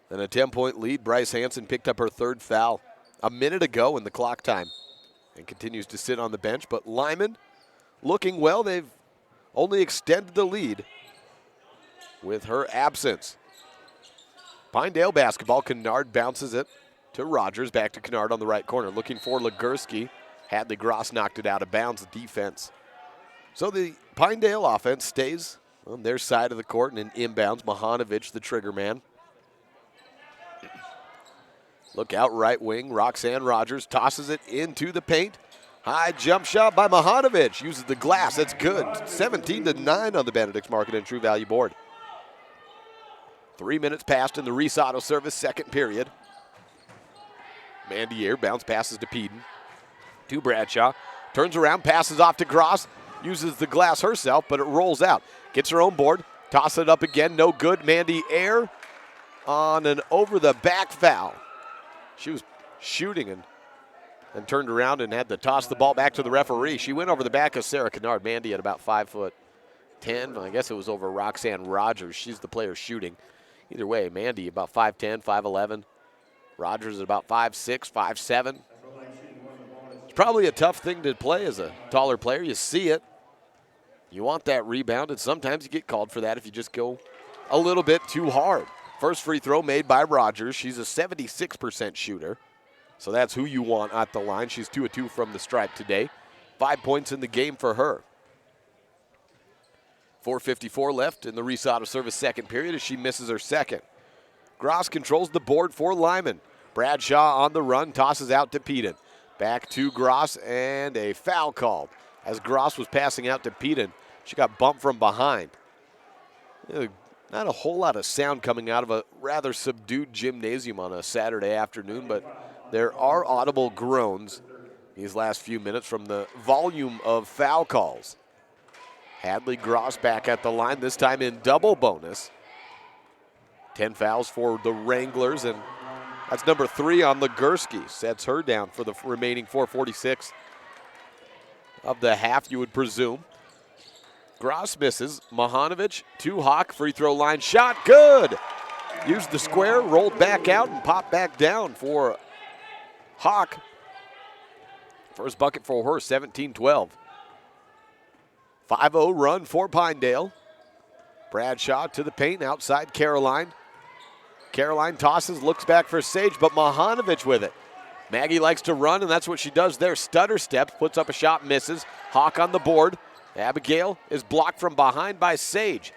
And a 10-point lead. Bryce Hansen picked up her third foul a minute ago in the clock time and continues to sit on the bench. But Lyman looking well. They've only extended the lead with her absence. Pinedale basketball. Kennard bounces it to Rogers. Back to Kennard on the right corner. Looking for Legursky. Hadley Gross knocked it out of bounds, the defense. So the Pinedale offense stays on their side of the court and in inbounds. Mahanovic, the trigger man. Look out right wing. Roxanne Rogers tosses it into the paint. High jump shot by Mahanovic. Uses the glass. That's good. 17-9 on the Benedict's Market and True Value board. 3 minutes passed in the Reese Auto Service second period. Mandy Ayre bounce passes to Peden. To Bradshaw, turns around, passes off to Gross, uses the glass herself, but it rolls out. Gets her own board, toss it up again, no good. Mandy Ayre on an over-the-back foul. She was shooting and turned around and had to toss the ball back to the referee. She went over the back of Sarah Kennard. Mandy at about 5'10". I guess it was over Roxanne Rogers. She's the player shooting. Either way, Mandy about 5'10", 5'11". Rogers at about 5'6", 5'7". Probably a tough thing to play as a taller player. You see it. You want that rebound, and sometimes you get called for that if you just go a little bit too hard. First free throw made by Rogers. She's a 76% shooter, so that's who you want at the line. She's 2 of 2 from the stripe today. 5 points in the game for her. 4:54 left in the Reese Auto Service second period as she misses her second. Gross controls the board for Lyman. Bradshaw on the run, tosses out to Peden. Back to Gross, and a foul called. As Gross was passing out to Peden, she got bumped from behind. Not a whole lot of sound coming out of a rather subdued gymnasium on a Saturday afternoon, but there are audible groans these last few minutes from the volume of foul calls. Hadley Gross back at the line, this time in double bonus. 10 fouls for the Wranglers, and that's number 3 on Legursky. Sets her down for the remaining 4:46 of the half, you would presume. Gross misses. Mahanovic to Hawk, free throw line shot, good! Used the square, rolled back out, and popped back down for Hawk. First bucket for her, 17-12. 5-0 run for Pinedale. Bradshaw to the paint, outside Caroline. Caroline tosses, looks back for Sage, but Mahanovic with it. Maggie likes to run, and that's what she does there. Stutter steps, puts up a shot, misses. Hawk on the board. Abigail is blocked from behind by Sage.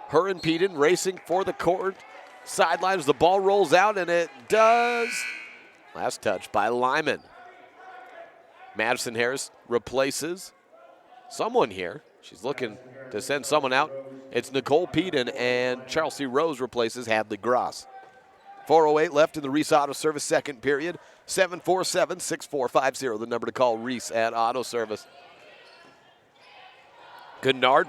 Her and Peden racing for the court sidelines. The ball rolls out, and it does. Last touch by Lyman. Madison Harris replaces someone here. She's looking to send someone out. It's Nicole Peden, and Chelsea Rose replaces Hadley Gross. 4:08 left in the Reese Auto Service second period. 747-6450, the number to call Reese at Auto Service. Kennard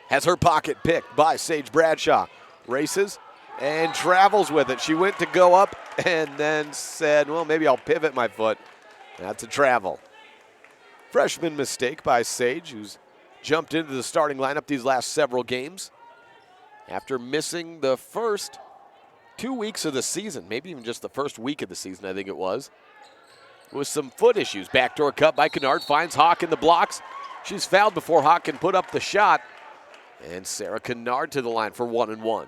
has her pocket picked by Sage Bradshaw. Races and travels with it. She went to go up and then said, well, maybe I'll pivot my foot. That's a travel. Freshman mistake by Sage, who's jumped into the starting lineup these last several games after missing the first 2 weeks of the season, maybe even just the first week of the season, I think it was, with some foot issues. Backdoor cut by Kennard, finds Hawk in the blocks. She's fouled before Hawk can put up the shot. And Sarah Kennard to the line for 1-1.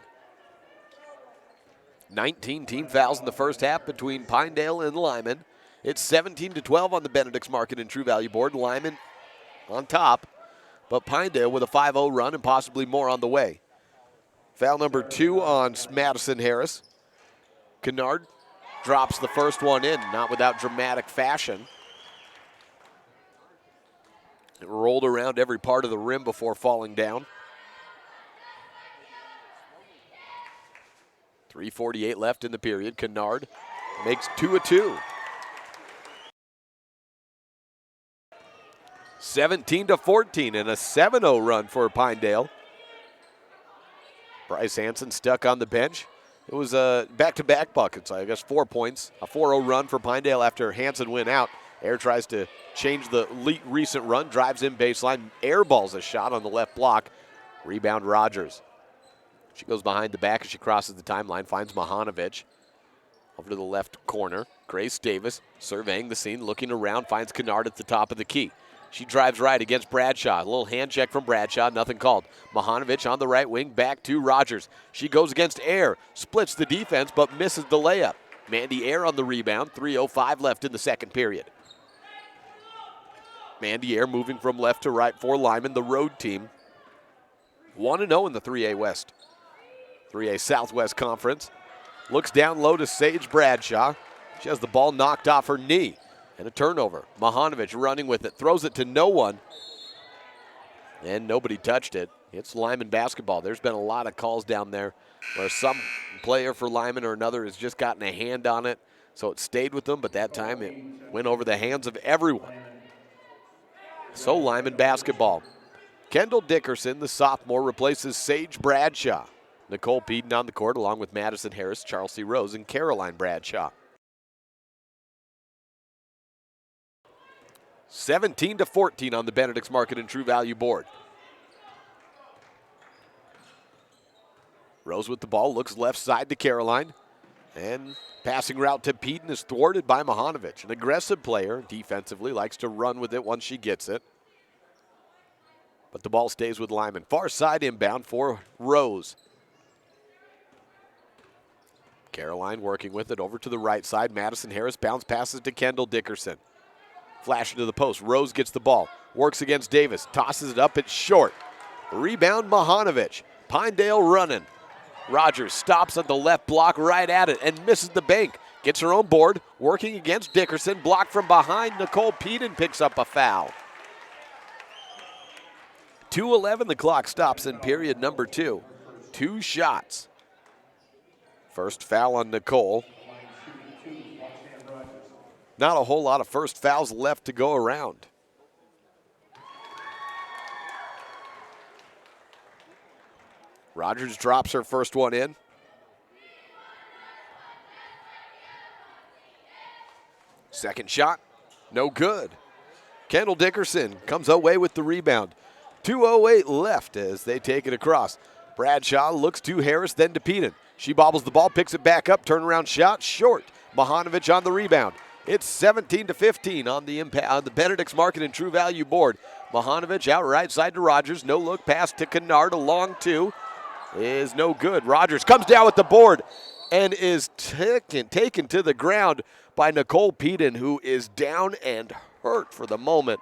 19 team fouls in the first half between Pinedale and Lyman. It's 17-12 on the Benedict's Market and True Value board. Lyman on top, but Pinedale with a 5-0 run and possibly more on the way. Foul number 2 on Madison Harris. Kennard drops the first one in, not without dramatic fashion. It rolled around every part of the rim before falling down. 3:48 left in the period. Kennard makes 2 of 2. 17-14 and a 7-0 run for Pinedale. Bryce Hansen stuck on the bench. It was a back-to-back buckets, I guess 4 points. A 4-0 run for Pinedale after Hansen went out. Air tries to change the recent run, drives in baseline, airballs a shot on the left block. Rebound Rogers. She goes behind the back as she crosses the timeline, finds Mahanovic. Over to the left corner, Grace Davis surveying the scene, looking around, finds Kennard at the top of the key. She drives right against Bradshaw. A little hand check from Bradshaw, nothing called. Mahanovic on the right wing, back to Rogers. She goes against Air, splits the defense, but misses the layup. Mandy Air on the rebound, 3:05 left in the second period. Mandy Air moving from left to right for Lyman, the road team. 1-0 in the 3A West. 3A Southwest Conference. Looks down low to Sage Bradshaw. She has the ball knocked off her knee. And a turnover. Mahanovic running with it, throws it to no one. And nobody touched it. It's Lyman basketball. There's been a lot of calls down there where some player for Lyman or another has just gotten a hand on it. So it stayed with them, but that time it went over the hands of everyone. So Lyman basketball. Kendall Dickerson, the sophomore, replaces Sage Bradshaw. Nicole Peden on the court along with Madison Harris, Chelsea Rose, and Caroline Bradshaw. 17-14 on the Benedict's Market and True Value board. Rose with the ball, looks left side to Caroline. And passing route to Peden is thwarted by Mahanovic. An aggressive player, defensively, likes to run with it once she gets it. but the ball stays with Lyman. Far side inbound for Rose. Caroline working with it over to the right side. Madison Harris bounce passes to Kendall Dickerson. Flash into the post. Rose gets the ball. Works against Davis. Tosses it up. It's short. Rebound Mahanovic. Pinedale running. Rogers stops at the left block right at it and misses the bank. Gets her own board. Working against Dickerson. Blocked from behind. Nicole Peden picks up a foul. 2:11 the clock stops in period number 2. 2 shots. First foul on Nicole. Not a whole lot of first fouls left to go around. Rogers drops her first one in. Second shot, no good. Kendall Dickerson comes away with the rebound. 2:08 left as they take it across. Bradshaw looks to Harris, then to Peden. She bobbles the ball, picks it back up, turnaround shot, short. Mahanovic on the rebound. It's 17-15 on the Benedict's Market and True Value board. Mahanovic out right side to Rogers. No look pass to Kennard. A long 2 is no good. Rogers comes down with the board and is taken to the ground by Nicole Peden, who is down and hurt for the moment.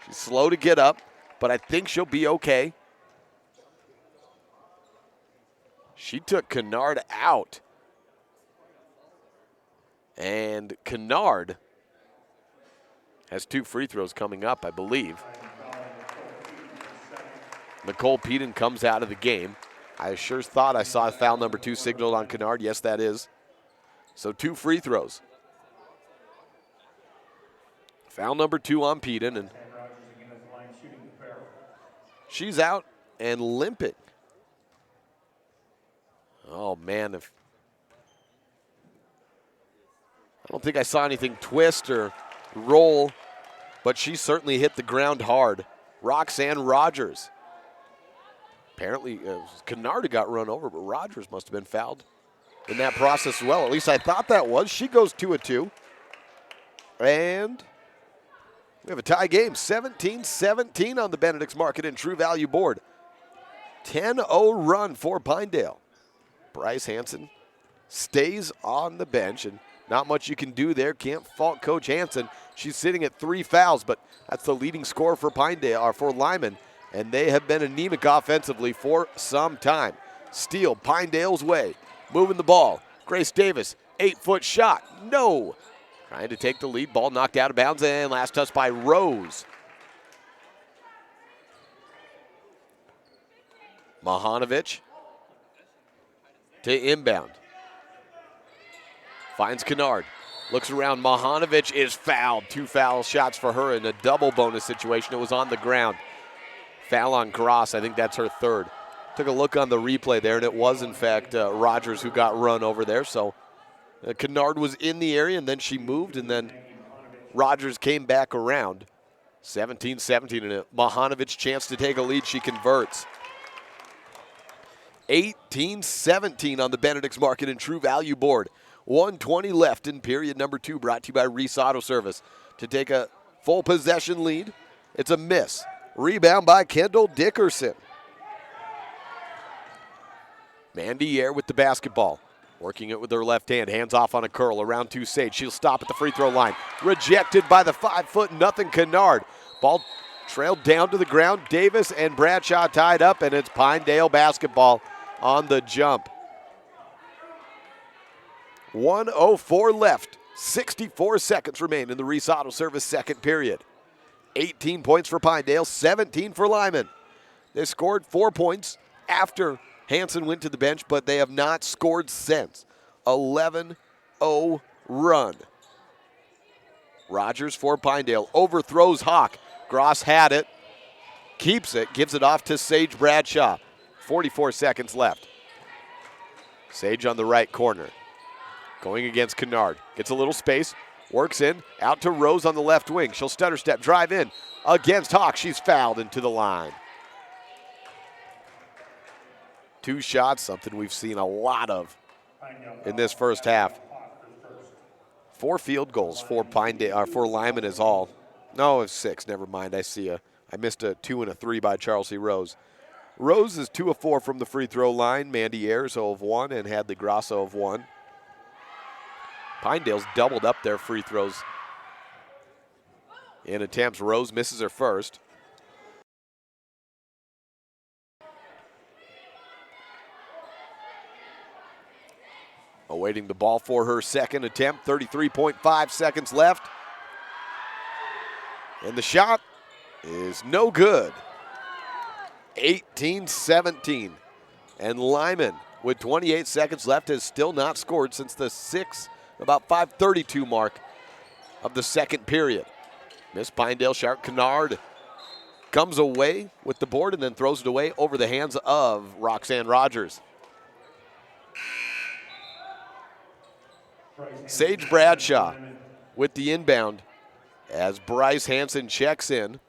She's slow to get up, but I think she'll be okay. She took Kennard out. And Kennard has 2 free throws coming up, I believe. Nicole Peden comes out of the game. I sure thought I saw foul number 2 signaled on Kennard. Yes, that is. So 2 free throws. Foul number 2 on Peden, and she's out and limping. Oh, man. I don't think I saw anything twist or roll, but she certainly hit the ground hard. Roxanne Rogers. Apparently, Kennard got run over, but Rogers must have been fouled in that process as well. At least I thought that was. She goes 2 of 2. And we have a tie game, 17-17 on the Benedict's Market and True Value board. 10-0 run for Pinedale. Bryce Hansen stays on the bench, and not much you can do there. Can't fault Coach Hansen. She's sitting at 3 fouls, but that's the leading scorer for Pinedale, or for Lyman, and they have been anemic offensively for some time. Steal Pinedale's way. Moving the ball. Grace Davis, 8-foot shot. No. Trying to take the lead. Ball knocked out of bounds, and last touch by Rose. Mahanovic to inbound. Finds Kennard. Looks around. Mahanovic is fouled. 2 foul shots for her in a double bonus situation. It was on the ground. Foul on Gross. I think that's her 3rd. Took a look on the replay there, and it was, in fact, Rogers who got run over there. So Kennard was in the area, and then she moved, and then Rogers came back around. 17-17, and a Mahanovic chance to take a lead. She converts. 18-17 on the Benedict's Market and True Value board. 1:20 left in period number 2, brought to you by Reese Auto Service. To take a full possession lead, it's a miss. Rebound by Kendall Dickerson. Mandy Air with the basketball. Working it with her left hand. Hands off on a curl around to Sage. She'll stop at the free throw line. Rejected by the 5'0" Kennard. Ball trailed down to the ground. Davis and Bradshaw tied up, and it's Pinedale basketball on the jump. 1:04 left. 64 seconds remain in the Reese Auto Service second period. 18 points for Pinedale, 17 for Lyman. They scored 4 points after Hansen went to the bench, but they have not scored since. 11-0 run. Rogers for Pinedale. Overthrows Hawk. Gross had it. Keeps it. Gives it off to Sage Bradshaw. 44 seconds left. Sage on the right corner. Going against Kennard. Gets a little space. Works in. Out to Rose on the left wing. She'll stutter step. Drive in. Against Hawk. She's fouled into the line. 2 shots. Something we've seen a lot of in this first half. 4 field goals for Pinedale, for Lyman is all. No, it's 6. Never mind. I see a I missed a 2 and a 3 by Charles C. Rose. Rose is 2 of 4 from the free throw line. Mandy Ayers 0 of 1 and Hadley Grosso of 1. Pinedale's doubled up their free throws in attempts. Rose misses her first. Awaiting the ball for her second attempt. 33.5 seconds left. And the shot is no good. 18-17. And Lyman, with 28 seconds left, has still not scored since the about 5:32 mark of the second period. Miss Pinedale Sharp Kennard comes away with the board and then throws it away over the hands of Roxanne Rogers. Sage Bradshaw with the inbound as Bryce Hansen checks in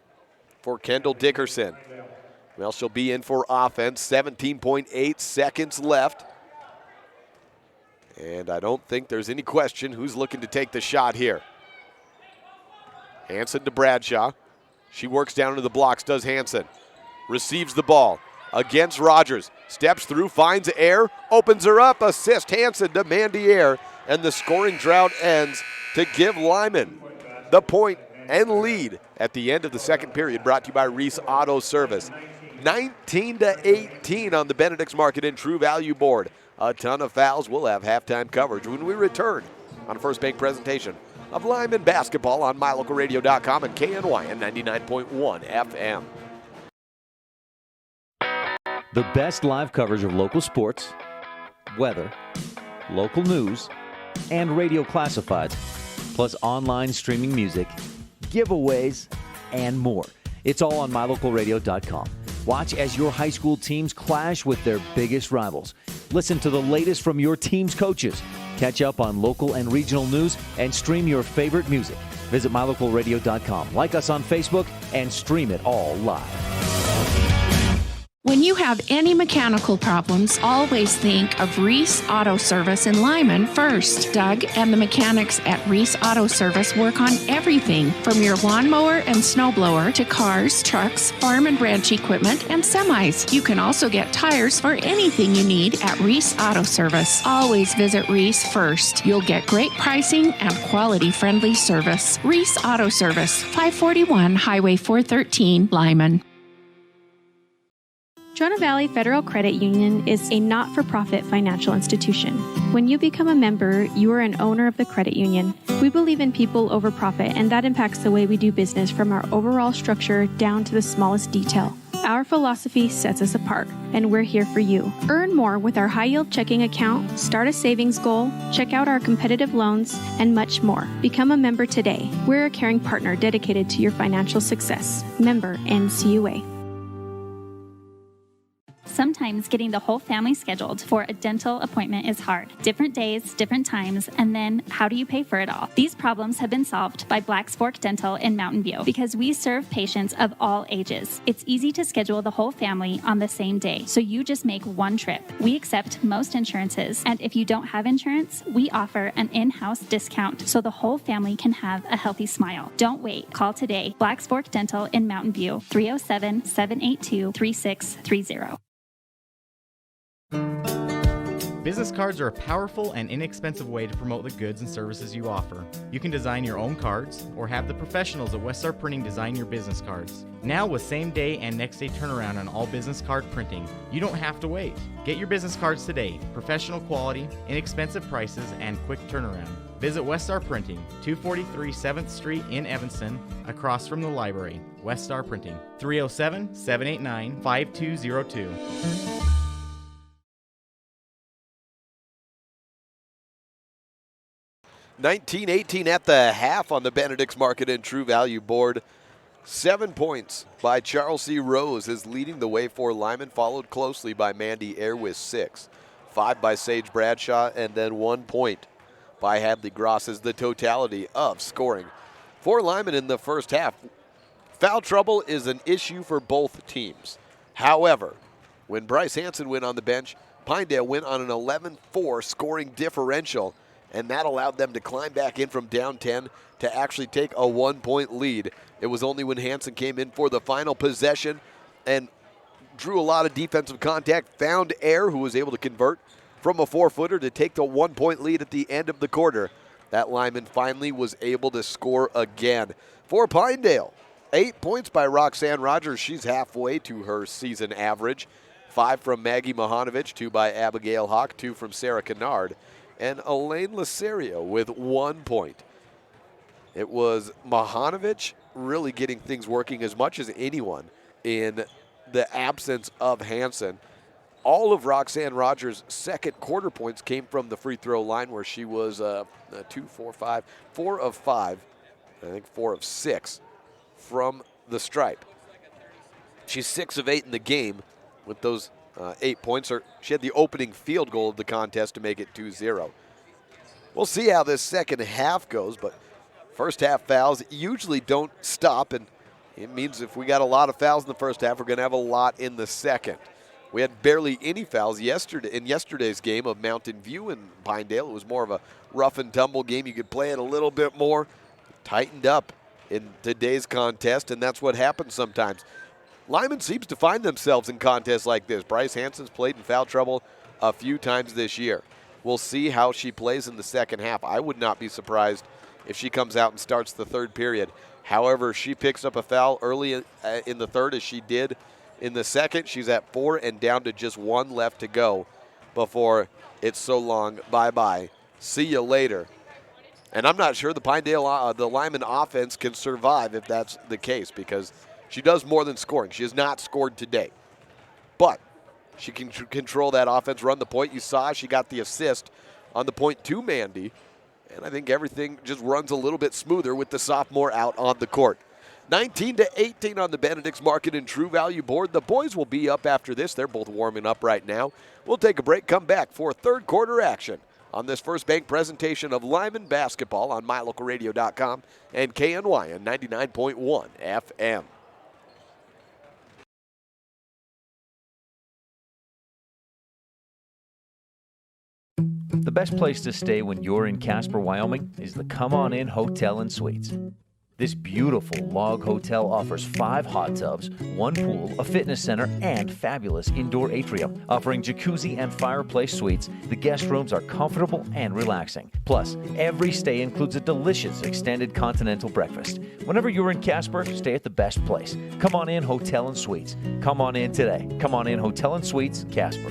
for Kendall Dickerson. Well, she'll be in for offense. 17.8 seconds left. And I don't think there's any question who's looking to take the shot here. Hansen to Bradshaw. She works down into the blocks, does Hansen. Receives the ball against Rogers. Steps through, finds Air, opens her up. Assist Hansen to Mandy Air. And the scoring drought ends to give Lyman the point and lead at the end of the second period, brought to you by Reese Auto Service. 19-18 on the Benedict's Market and True Value board. A ton of fouls. We'll have halftime coverage when we return on a First Bank presentation of Lyman basketball on MyLocalRadio.com and KNYN 99.1 FM. The best live coverage of local sports, weather, local news, and radio classifieds, plus online streaming music, giveaways, and more. It's all on MyLocalRadio.com. Watch as your high school teams clash with their biggest rivals. Listen to the latest from your team's coaches. Catch up on local and regional news and stream your favorite music. Visit MyLocalRadio.com. Like us on Facebook and stream it all live. When you have any mechanical problems, always think of Reese Auto Service in Lyman first. Doug and the mechanics at Reese Auto Service work on everything from your lawnmower and snowblower to cars, trucks, farm and ranch equipment, and semis. You can also get tires for anything you need at Reese Auto Service. Always visit Reese first. You'll get great pricing and quality-friendly service. Reese Auto Service, 541 Highway 413, Lyman. Trona Valley Federal Credit Union is a not-for-profit financial institution. When you become a member, you are an owner of the credit union. We believe in people over profit, and that impacts the way we do business from our overall structure down to the smallest detail. Our philosophy sets us apart, and we're here for you. Earn more with our high-yield checking account, start a savings goal, check out our competitive loans, and much more. Become a member today. We're a caring partner dedicated to your financial success. Member NCUA. Sometimes getting the whole family scheduled for a dental appointment is hard. Different days, different times, and then how do you pay for it all? These problems have been solved by Black's Fork Dental in Mountain View because we serve patients of all ages. It's easy to schedule the whole family on the same day, so you just make one trip. We accept most insurances, and if you don't have insurance, we offer an in-house discount so the whole family can have a healthy smile. Don't wait. Call today. Black's Fork Dental in Mountain View, 307-782-3630. Business cards are a powerful and inexpensive way to promote the goods and services you offer. You can design your own cards or have the professionals at Weststar Printing design your business cards. Now with same-day and next-day turnaround on all business card printing, you don't have to wait. Get your business cards today. Professional quality, inexpensive prices, and quick turnaround. Visit Weststar Printing, 243 7th Street in Evanston, across from the library. Weststar Printing, 307-789-5202. 19-18 at the half on the Benedict's Market and True Value board. 7 points by Charles C. Rose is leading the way for Lyman, followed closely by Mandy Air with 6. 5 by Sage Bradshaw, and then 1 point by Hadley Gross is the totality of scoring for Lyman in the first half. Foul trouble is an issue for both teams. However, when Bryce Hansen went on the bench, Pinedale went on an 11-4 scoring differential and that allowed them to climb back in from down 10 to actually take a 1-point lead. It was only when Hansen came in for the final possession and drew a lot of defensive contact, found Air, who was able to convert from a 4-footer to take the 1-point lead at the end of the quarter, that Lyman finally was able to score again. For Pinedale, 8 points by Roxanne Rogers. She's halfway to her season average. 5 from Maggie Mahanovich, 2 by Abigail Hawk, 2 from Sarah Kennard, and Elaine Lacerio with 1 point. It was Mahanovich really getting things working as much as anyone in the absence of Hansen. All of Roxanne Rogers' second quarter points came from the free throw line, where she was 4 of 5, I think 4 of 6 from the stripe. She's 6 of 8 in the game with those 8 points. She had the opening field goal of the contest to make it 2-0. We'll see how this second half goes, but first half fouls usually don't stop, and it means if we got a lot of fouls in the first half, we're going to have a lot in the second. We had barely any fouls in yesterday's game of Mountain View and Pinedale. It was more of a rough and tumble game. You could play it a little bit more. Tightened up in today's contest, and that's what happens sometimes. Lyman seems to find themselves in contests like this. Bryce Hansen's played in foul trouble a few times this year. We'll see how she plays in the second half. I would not be surprised if she comes out and starts the third period. However, she picks up a foul early in the third, as she did in the second. She's at 4 and down to just 1 left to go before it's so long. Bye-bye. See you later. And I'm not sure the Lyman offense can survive if that's the case, because she does more than scoring. She has not scored today. But she can control that offense, run the point. You saw she got the assist on the point to Mandy. And I think everything just runs a little bit smoother with the sophomore out on the court. 19-18 on the Benedict's Market and True Value board. The boys will be up after this. They're both warming up right now. We'll take a break, come back for third quarter action on this First Bank presentation of Lyman basketball on MyLocalRadio.com and KNYN 99.1 FM. The best place to stay when you're in Casper, Wyoming is the Come On In Hotel and Suites. This beautiful log hotel offers 5 hot tubs, 1 pool, a fitness center, and fabulous indoor atrium. Offering jacuzzi and fireplace suites, the guest rooms are comfortable and relaxing. Plus, every stay includes a delicious extended continental breakfast. Whenever you're in Casper, stay at the best place. Come On In Hotel and Suites. Come on in today. Come On In Hotel and Suites, Casper.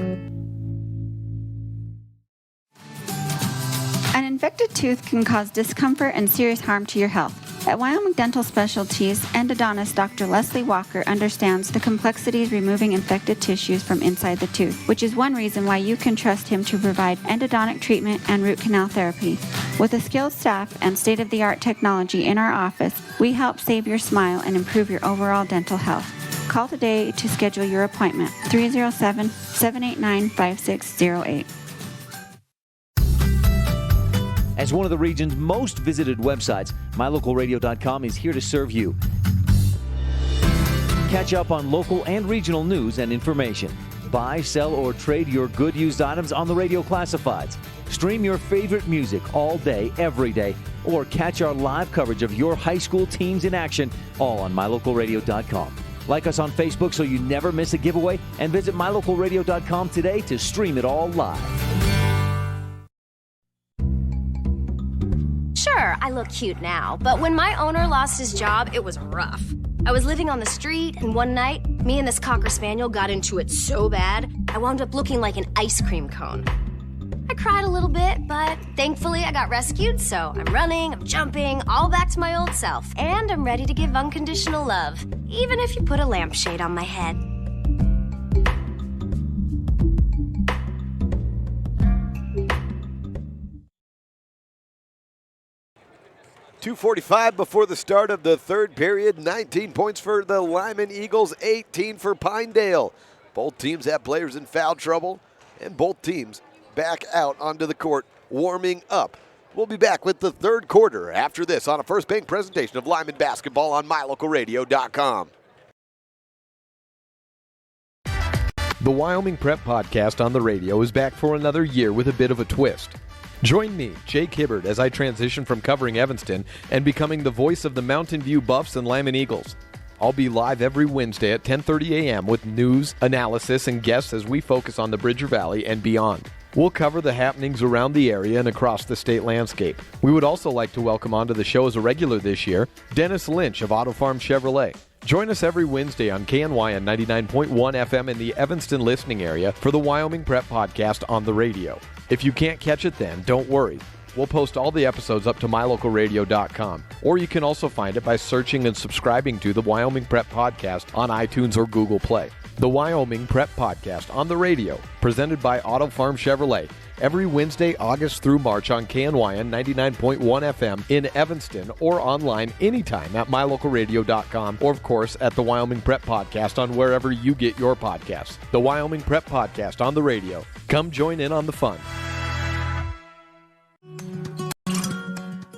An infected tooth can cause discomfort and serious harm to your health. At Wyoming Dental Specialties, endodontist Dr. Leslie Walker understands the complexities removing infected tissues from inside the tooth, which is one reason why you can trust him to provide endodontic treatment and root canal therapy. With a skilled staff and state-of-the-art technology in our office, we help save your smile and improve your overall dental health. Call today to schedule your appointment, 307-789-5608. As one of the region's most visited websites, MyLocalRadio.com is here to serve you. Catch up on local and regional news and information. Buy, sell, or trade your good used items on the radio classifieds. Stream your favorite music all day, every day, or catch our live coverage of your high school teams in action, all on MyLocalRadio.com. Like us on Facebook so you never miss a giveaway, and visit MyLocalRadio.com today to stream it all live. Sure, I look cute now, but when my owner lost his job, it was rough. I was living on the street, and one night, me and this Cocker Spaniel got into it so bad, I wound up looking like an ice cream cone. I cried a little bit, but thankfully I got rescued, so I'm running, I'm jumping, all back to my old self, and I'm ready to give unconditional love, even if you put a lampshade on my head. .245 before the start of the third period. 19 points for the Lyman Eagles, 18 for Pinedale. Both teams have players in foul trouble, and both teams back out onto the court warming up. We'll be back with the third quarter after this on a First Bank presentation of Lyman basketball on MyLocalRadio.com. The Wyoming Prep Podcast on the radio is back for another year with a bit of a twist. Join me, Jake Hibbard, as I transition from covering Evanston and becoming the voice of the Mountain View Buffs and Lyman Eagles. I'll be live every Wednesday at 10:30 a.m. with news, analysis, and guests as we focus on the Bridger Valley and beyond. We'll cover the happenings around the area and across the state landscape. We would also like to welcome onto the show as a regular this year, Dennis Lynch of Auto Farm Chevrolet. Join us every Wednesday on KNYN 99.1 FM in the Evanston listening area for the Wyoming Prep Podcast on the radio. If you can't catch it then, don't worry. We'll post all the episodes up to mylocalradio.com, or you can also find it by searching and subscribing to the Wyoming Prep Podcast on iTunes or Google Play. The Wyoming Prep Podcast on the radio, presented by Auto Farm Chevrolet, every Wednesday, August through March on KNYN 99.1 FM in Evanston, or online anytime at mylocalradio.com, or of course at the Wyoming Prep Podcast on wherever you get your podcasts. The Wyoming Prep Podcast on the radio. Come join in on the fun.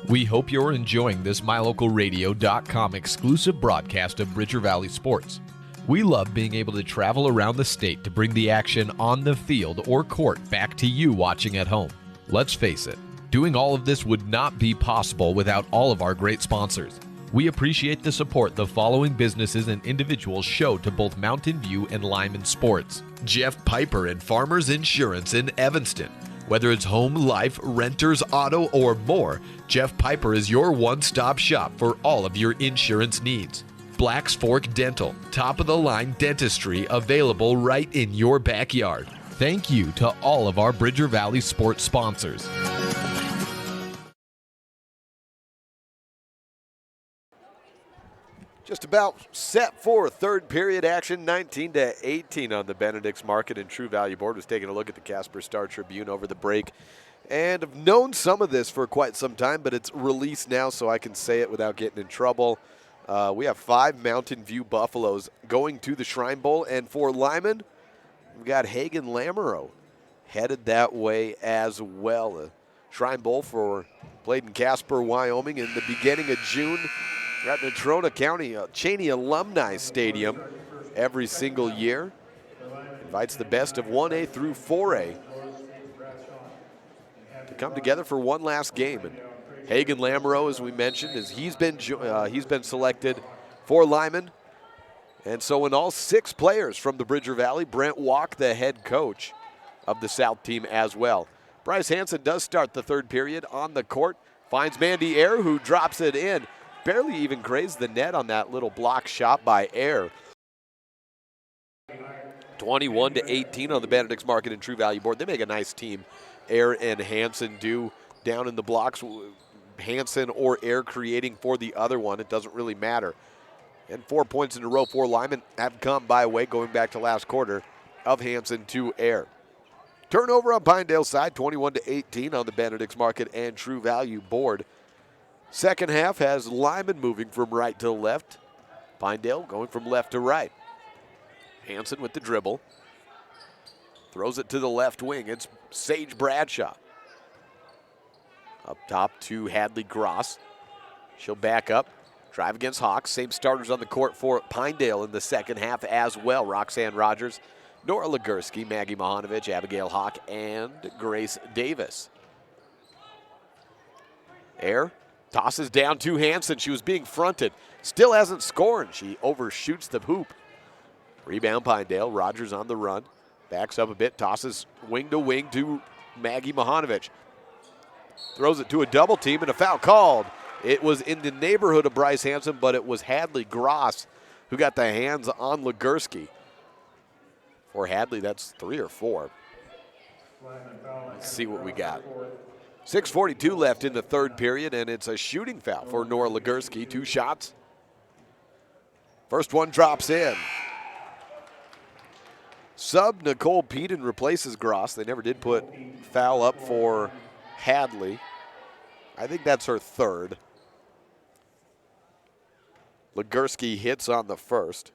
We hope you're enjoying this mylocalradio.com exclusive broadcast of Bridger Valley Sports. We love being able to travel around the state to bring the action on the field or court back to you watching at home. Let's face it, doing all of this would not be possible without all of our great sponsors. We appreciate the support the following businesses and individuals show to both Mountain View and Lyman Sports. Jeff Piper and Farmers Insurance in Evanston. Whether it's home, life, renters, auto, or more, Jeff Piper is your one-stop shop for all of your insurance needs. Black's Fork Dental, top-of-the-line dentistry available right in your backyard. Thank you to all of our Bridger Valley sports sponsors. Just about set for third period action, 19-18 on the Benedict's Market and True Value Board. Was taking a look at the Casper Star Tribune over the break. And I've known some of this for quite some time, but it's released now so I can say it without getting in trouble. We have 5 Mountain View Buffaloes going to the Shrine Bowl. And for Lyman, we've got Hagen Lamoureux headed that way as well. The Shrine Bowl played in Casper, Wyoming in the beginning of June. We're at Natrona County Cheney Alumni Stadium every single year. Invites the best of 1A through 4A to come together for one last game. And Hagen Lamoureux, as we mentioned, he's been selected for Lyman. And so in all, 6 players from the Bridger Valley. Brent Walk, the head coach of the South team as well. Bryce Hansen does start the third period on the court. Finds Mandy Ayer, who drops it in. Barely even grazed the net on that little block shot by Ayer. 21-18 on the Benedict's Market and True Value Board. They make a nice team. Ayer and Hansen do down in the blocks. Hansen or Ayer creating for the other one. It doesn't really matter. And 4 points in a row for Lyman have come by way, going back to last quarter, of Hansen to Ayer. Turnover on Pinedale side, 21-18 on the Benedict's Market and True Value Board. Second half has Lyman moving from right to left. Pinedale going from left to right. Hansen with the dribble. Throws it to the left wing. It's Sage Bradshaw. Up top to Hadley Gross. She'll back up. Drive against Hawks. Same starters on the court for Pinedale in the second half as well. Roxanne Rogers, Nora Legursky, Maggie Mahanovich, Abigail Hawk, and Grace Davis. Ayer tosses down to Hansen. She was being fronted. Still hasn't scored. She overshoots the hoop. Rebound Pinedale. Rogers on the run. Backs up a bit. Tosses wing to Maggie Mahanovich. Throws it to a double team and a foul called. It was in the neighborhood of Bryce Hansen, but it was Hadley Gross who got the hands on Legursky. For Hadley, that's 3 or 4. Let's see what we got. 6:42 left in the third period, and it's a shooting foul for Nora Legursky. 2 shots. First one drops in. Sub Nicole Peden replaces Gross. They never did put foul up for Hadley. I think that's her third. Legursky hits on the first.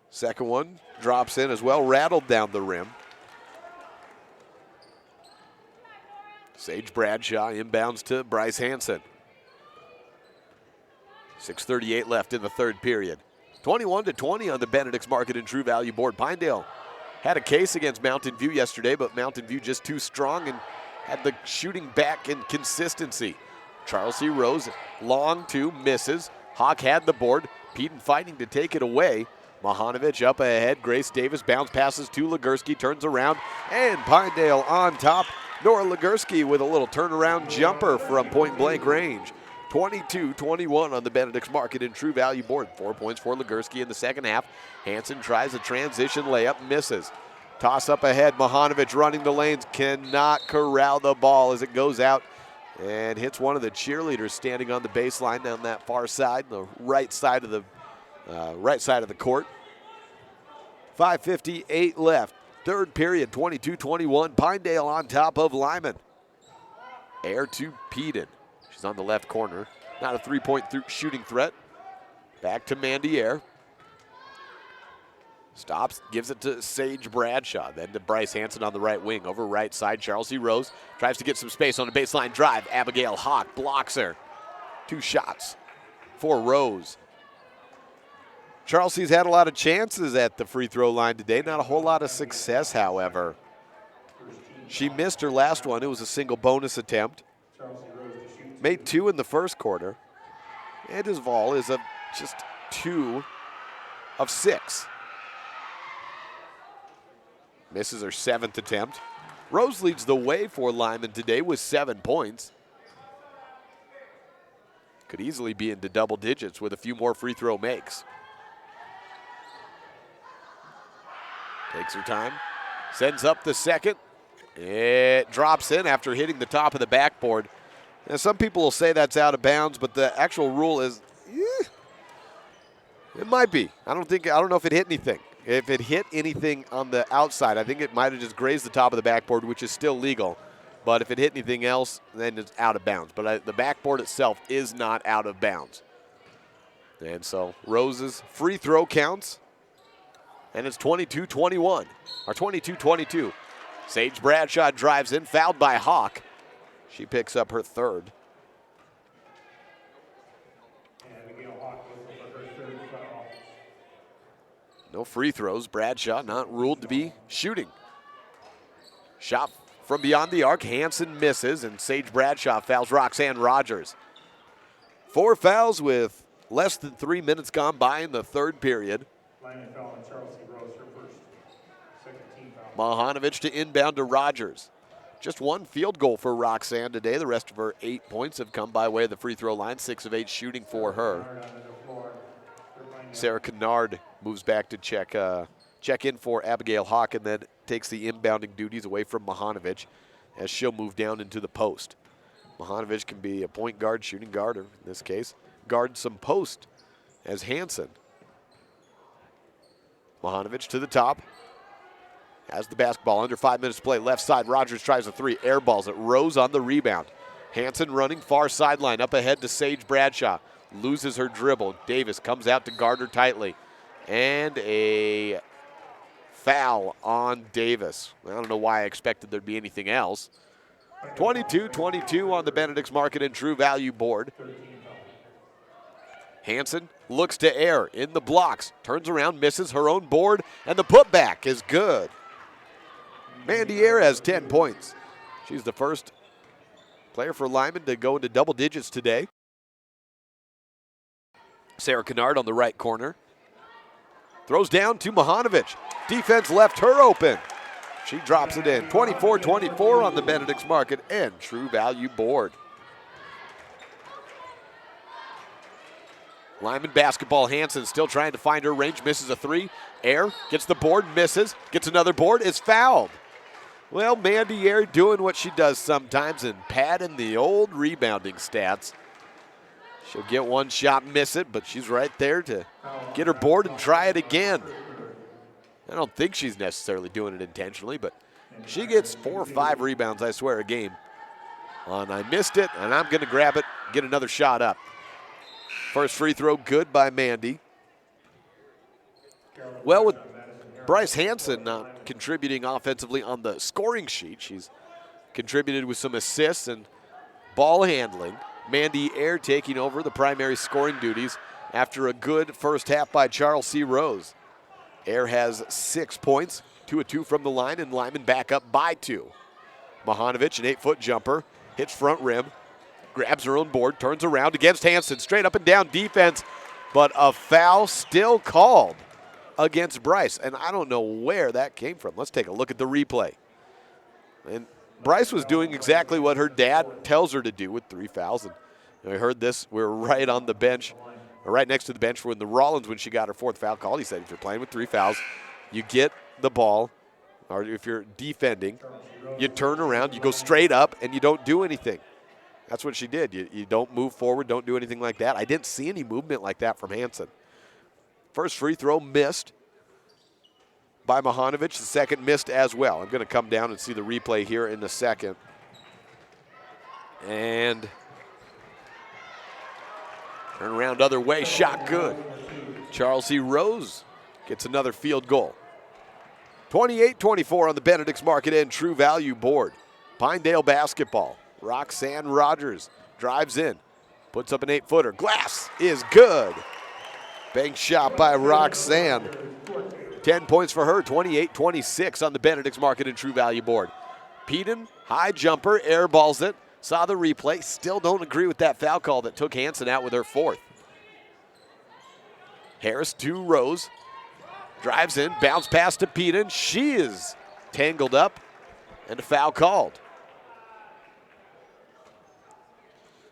Second one drops in as well, rattled down the rim. Sage Bradshaw inbounds to Bryce Hansen. 6:38 left in the third period. 21-20 on the Benedict's Market and True Value Board. Pinedale had a case against Mountain View yesterday, but Mountain View just too strong and had the shooting back and consistency. Charles C. Rose, long two, misses. Hawk had the board. Peden fighting to take it away. Mahanovic up ahead. Grace Davis bounce passes to Legursky, turns around, and Pinedale on top. Nora Legursky with a little turnaround jumper from point-blank range. 22-21 on the Benedict's Market and True Value board. 4 points for Legursky in the second half. Hansen tries a transition layup, misses. Toss up ahead. Mahanovic running the lanes, cannot corral the ball as it goes out and hits one of the cheerleaders standing on the baseline down that far side, the right side of the court. 5:58 left. Third period, 22-21. Pinedale on top of Lyman. Air to Peden. She's on the left corner. Not a three-point shooting threat. Back to Mandy Air. Stops, gives it to Sage Bradshaw. Then to Bryce Hansen on the right wing. Over right side, Charles C. Rose tries to get some space on a baseline drive. Abigail Hawk blocks her. 2 shots for Rose. Charles C's had a lot of chances at the free throw line today. Not a whole lot of success, however. She missed her last one. It was a single bonus attempt. Made 2 in the first quarter. And his vol is just 2 of 6. Misses her 7th attempt. Rose leads the way for Lyman today with 7 points. Could easily be into double digits with a few more free throw makes. Takes her time, sends up the second. It drops in after hitting the top of the backboard. Now, some people will say that's out of bounds, but the actual rule is, it might be. I don't know if it hit anything. If it hit anything on the outside, I think it might have just grazed the top of the backboard, which is still legal. But if it hit anything else, then it's out of bounds. But the backboard itself is not out of bounds. And so Rose's free throw counts. And it's 22-21, or 22-22. Sage Bradshaw drives in, fouled by Hawk. She picks up her 3rd. No free throws. Bradshaw not ruled to be shooting. Shot from beyond the arc. Hansen misses, and Sage Bradshaw fouls Roxanne Rogers. 4 fouls with less than 3 minutes gone by in the third period. Mahanovic to inbound to Rogers. Just 1 field goal for Roxanne today. The rest of her 8 points have come by way of the free throw line. 6 of 8 shooting for her. Sarah Kennard moves back to check in for Abigail Hawk, and then takes the inbounding duties away from Mahanovic as she'll move down into the post. Mahanovic can be a point guard, shooting guard, or in this case, guard some post as Hansen. Mahanovic to the top. Has the basketball, under 5 minutes to play. Left side, Rogers tries a 3, airballs it. Rose on the rebound. Hansen running far sideline, up ahead to Sage Bradshaw. Loses her dribble. Davis comes out to guard her tightly. And a foul on Davis. I don't know why I expected there'd be anything else. 22-22 on the Benedict's Market and True Value board. Hansen looks to Air in the blocks. Turns around, misses her own board, and the putback is good. Mandy Air has 10 points. She's the first player for Lyman to go into double digits today. Sarah Kennard on the right corner. Throws down to Mahanovic. Defense left her open. She drops it in. 24-24 on the Benedict's Market and True Value board. Lyman basketball. Hansen still trying to find her range. Misses a 3. Air gets the board, misses. Gets another board, is fouled. Well, Mandy Air doing what she does sometimes and padding the old rebounding stats. She'll get one shot, miss it, but she's right there to get her board and try it again. I don't think she's necessarily doing it intentionally, but she gets 4 or 5 rebounds, I swear, a game. And I missed it, and I'm going to grab it, get another shot up. First free throw good by Mandy. Well, with Bryce Hansen not contributing offensively on the scoring sheet, she's contributed with some assists and ball handling. Mandy Air taking over the primary scoring duties after a good first half by Charles C. Rose. Air has 6 points, 2 of 2 from the line, and Lyman back up by 2. Mahanovic, an 8-foot jumper, hits front rim, grabs her own board, turns around against Hansen, straight up and down defense, but a foul still called against Bryce, and I don't know where that came from. Let's take a look at the replay. And Bryce was doing exactly what her dad tells her to do with 3 fouls, and we heard this. We were right on the bench, or right next to the bench when when she got her 4th foul called. He said, if you're playing with 3 fouls, you get the ball, or if you're defending, you turn around, you go straight up, and you don't do anything. That's what she did. You don't move forward, don't do anything like that. I didn't see any movement like that from Hansen. First free throw missed by Mahanovic. The second missed as well. I'm going to come down and see the replay here in a second. And turn around other way, shot good. Charles C. Rose gets another field goal. 28-24 on the Benedict's Market End True Value board. Pinedale basketball. Roxanne Rogers drives in, puts up an 8-footer. Glass is good. Bank shot by Roxanne. 10 points for her, 28-26 on the Benedict's Market and True Value board. Peden, high jumper, airballs it. Saw the replay, still don't agree with that foul call that took Hansen out with her 4th. Harris to Rose. Drives in, bounce pass to Peden. She is tangled up, and a foul called.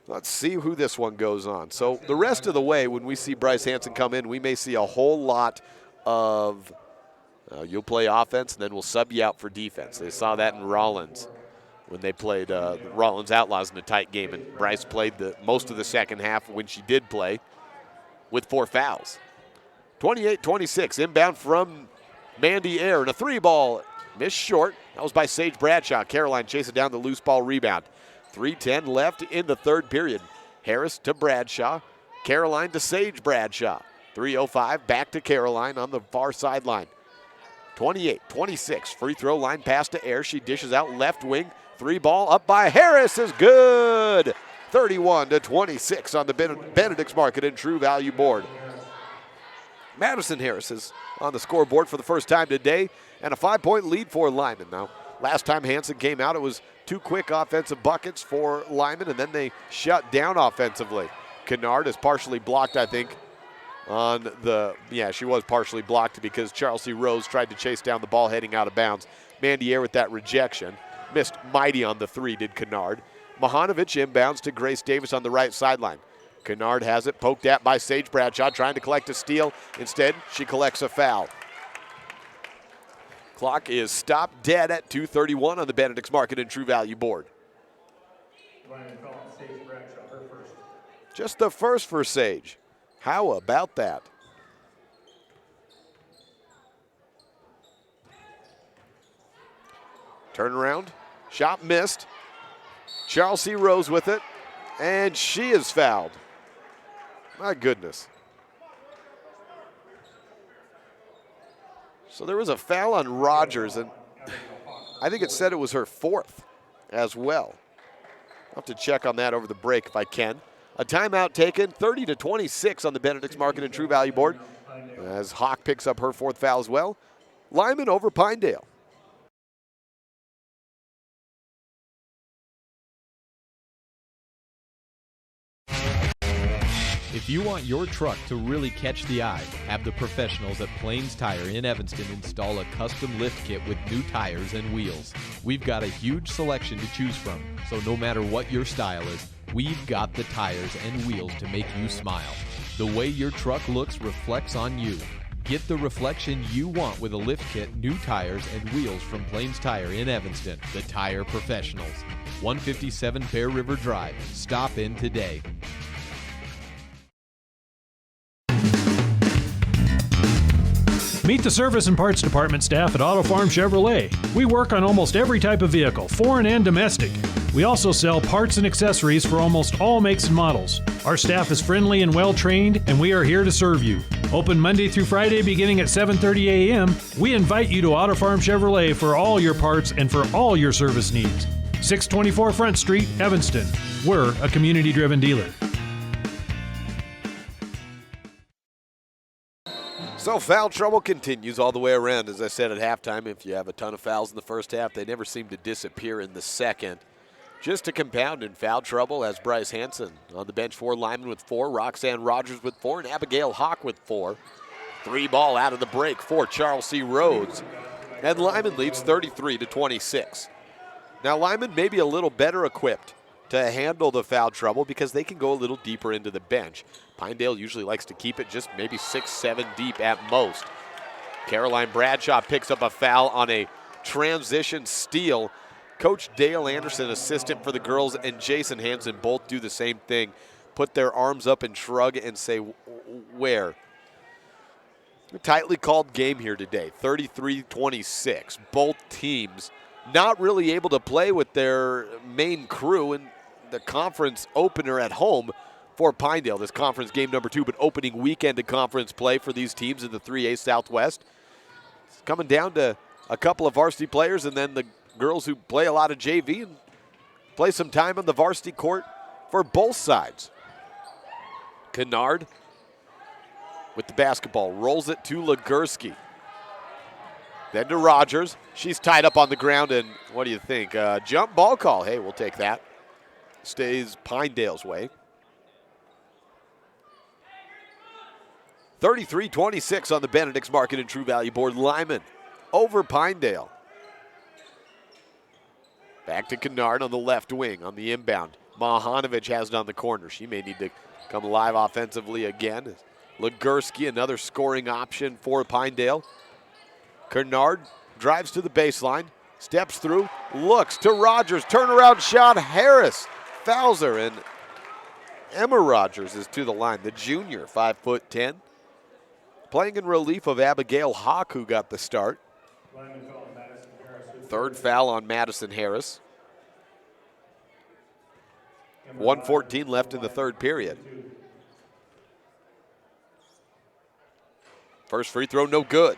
Let's see who this one goes on. So the rest of the way, when we see Bryce Hansen come in, we may see a whole lot of you'll play offense, and then we'll sub you out for defense. They saw that in Rollins when they played Rollins Outlaws in a tight game, and Bryce played most of the second half when she did play with 4 fouls. 28-26, inbound from Mandy Ayer, and a 3-ball missed short. That was by Sage Bradshaw. Caroline chasing down the loose ball rebound. 3:10 left in the 3rd period. Harris to Bradshaw. Caroline to Sage Bradshaw. 3:05 back to Caroline on the far sideline. 28-26. Free throw line pass to Ayer. She dishes out left wing. 3-ball up by Harris is good. 31-26 on the Benedict's Market and True Value board. Madison Harris is on the scoreboard for the first time today, and a 5-point lead for Lyman. Now, last time Hansen came out, it was 2 quick offensive buckets for Lyman, and then they shut down offensively. Kennard is partially blocked, I think, on the, she was partially blocked because Charles C. Rose tried to chase down the ball heading out of bounds. Mandy Ayer with that rejection. Missed mighty on the 3, did Kennard. Mahanovic inbounds to Grace Davis on the right sideline. Kennard has it, poked at by Sage Bradshaw, trying to collect a steal. Instead, she collects a foul. Clock is stopped dead at 2:31 on the Benedict's Market and True Value board. Just the first for Sage. How about that? Turnaround, shot missed. Charles C. Rose with it, and she is fouled. My goodness. So there was a foul on Rogers, and I think it said it was her 4th as well. I'll have to check on that over the break if I can. A timeout taken, 30-26 on the Benedict's Market and True Value board, as Hawk picks up her 4th foul as well. Lyman over Pinedale. If you want your truck to really catch the eye, have the professionals at Plains Tire in Evanston install a custom lift kit with new tires and wheels. We've got a huge selection to choose from, so no matter what your style is, we've got the tires and wheels to make you smile. The way your truck looks reflects on you. Get the reflection you want with a lift kit, new tires, and wheels from Plains Tire in Evanston, the tire professionals. 157 Bear River Drive. Stop in today. Meet the service and parts department staff at Auto Farm Chevrolet. We work on almost every type of vehicle, foreign and domestic. We also sell parts and accessories for almost all makes and models. Our staff is friendly and well-trained, and we are here to serve you. Open Monday through Friday beginning at 7:30 a.m., we invite you to Auto Farm Chevrolet for all your parts and for all your service needs. 624 Front Street, Evanston. We're a community-driven dealer. So foul trouble continues all the way around. As I said at halftime, if you have a ton of fouls in the first half, they never seem to disappear in the second. Just to compound in foul trouble as Bryce Hansen on the bench for Lyman with 4, Roxanne Rogers with 4, and Abigail Hawk with 4. 3 ball out of the break for Charles C. Rhodes. And Lyman leads 33-26. Now Lyman may be a little better equipped to handle the foul trouble because they can go a little deeper into the bench. Pinedale usually likes to keep it just maybe 6-7 deep at most. Caroline Bradshaw picks up a foul on a transition steal. Coach Dale Anderson, assistant for the girls, and Jason Hansen both do the same thing. Put their arms up and shrug and say, where? A tightly called game here today, 33-26. Both teams not really able to play with their main crew in the conference opener at home for Pinedale. This conference game number 2, but opening weekend of conference play for these teams in the 3A Southwest. It's coming down to a couple of varsity players and then the girls who play a lot of JV and play some time on the varsity court for both sides. Kennard with the basketball, rolls it to Legursky. Then to Rogers. She's tied up on the ground, and what do you think? Jump ball call. Hey, we'll take that. Stays Pinedale's way. 33-26 on the Benedict's Market and True Value board. Lyman over Pinedale. Back to Kennard on the left wing on the inbound. Mahanovic has it on the corner. She may need to come alive offensively again. Legursky, another scoring option for Pinedale. Kennard drives to the baseline, steps through, looks to Rogers, turnaround shot, Harris fouls her, and Emma Rogers is to the line, the junior, 5'10", playing in relief of Abigail Hawk, who got the start. Third foul on Madison Harris. 1:14 left in the third period. First free throw, no good.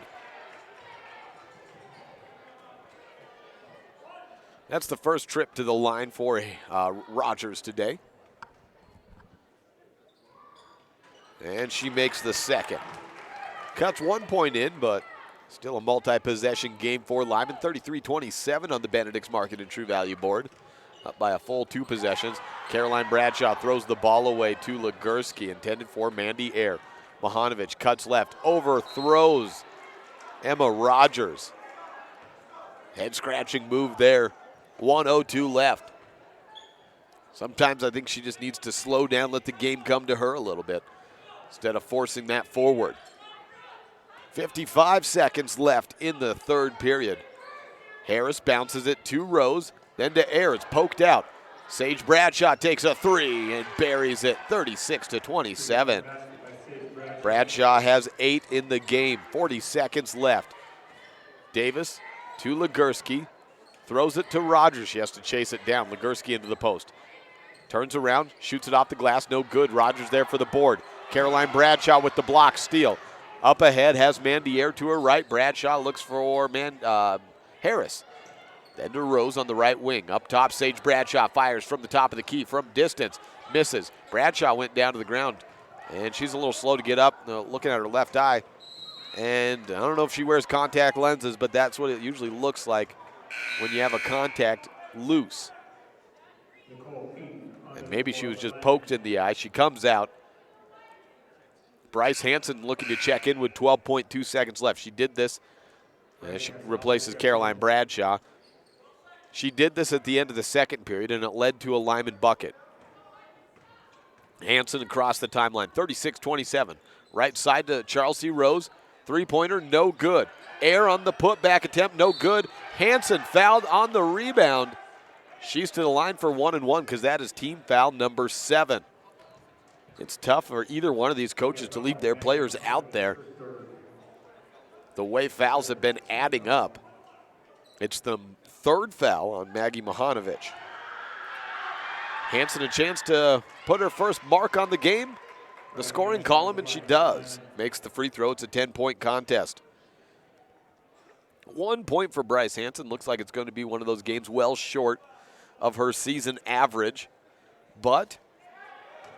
That's the first trip to the line for Rogers today. And she makes the second. Cuts 1 point in, but still a multi-possession game for Lyman. 33-27 on the Benedict's Market and True Value board. Up by a full 2 possessions. Caroline Bradshaw throws the ball away to Legursky, intended for Mandy Ayer. Mahanovic cuts left, overthrows Emma Rogers. Head-scratching move there. 1:02 left. Sometimes I think she just needs to slow down, let the game come to her a little bit, instead of forcing that forward. 55 seconds left in the third period. Harris bounces it to Rose, then to Ayer. It's poked out. Sage Bradshaw takes a 3 and buries it, 36-27. Bradshaw has 8 in the game, 40 seconds left. Davis to Legursky, throws it to Rogers. She has to chase it down. Legursky into the post. Turns around, shoots it off the glass, no good. Rogers there for the board. Caroline Bradshaw with the block, steal. Up ahead has Mandy Ayer to her right. Bradshaw looks for Harris. Then to Rose on the right wing. Up top, Sage Bradshaw fires from the top of the key from distance. Misses. Bradshaw went down to the ground. And she's a little slow to get up, looking at her left eye. And I don't know if she wears contact lenses, but that's what it usually looks like when you have a contact loose. And maybe she was just poked in the eye. She comes out. Bryce Hansen looking to check in with 12.2 seconds left. She did this. She replaces Caroline Bradshaw. She did this at the end of the second period, and it led to a Lyman bucket. Hansen across the timeline, 36-27. Right side to Charles C. Rose. Three-pointer, no good. Ayer on the putback attempt, no good. Hansen fouled on the rebound. She's to the line for 1 and 1 because that is team foul number 7. It's tough for either one of these coaches to leave their players out there. The way fouls have been adding up. It's the third foul on Maggie Mahanovic. Hansen a chance to put her first mark on the game, the scoring column, and she does. Makes the free throw. It's a 10-point contest. 1 point for Bryce Hansen. Looks like it's going to be one of those games well short of her season average, but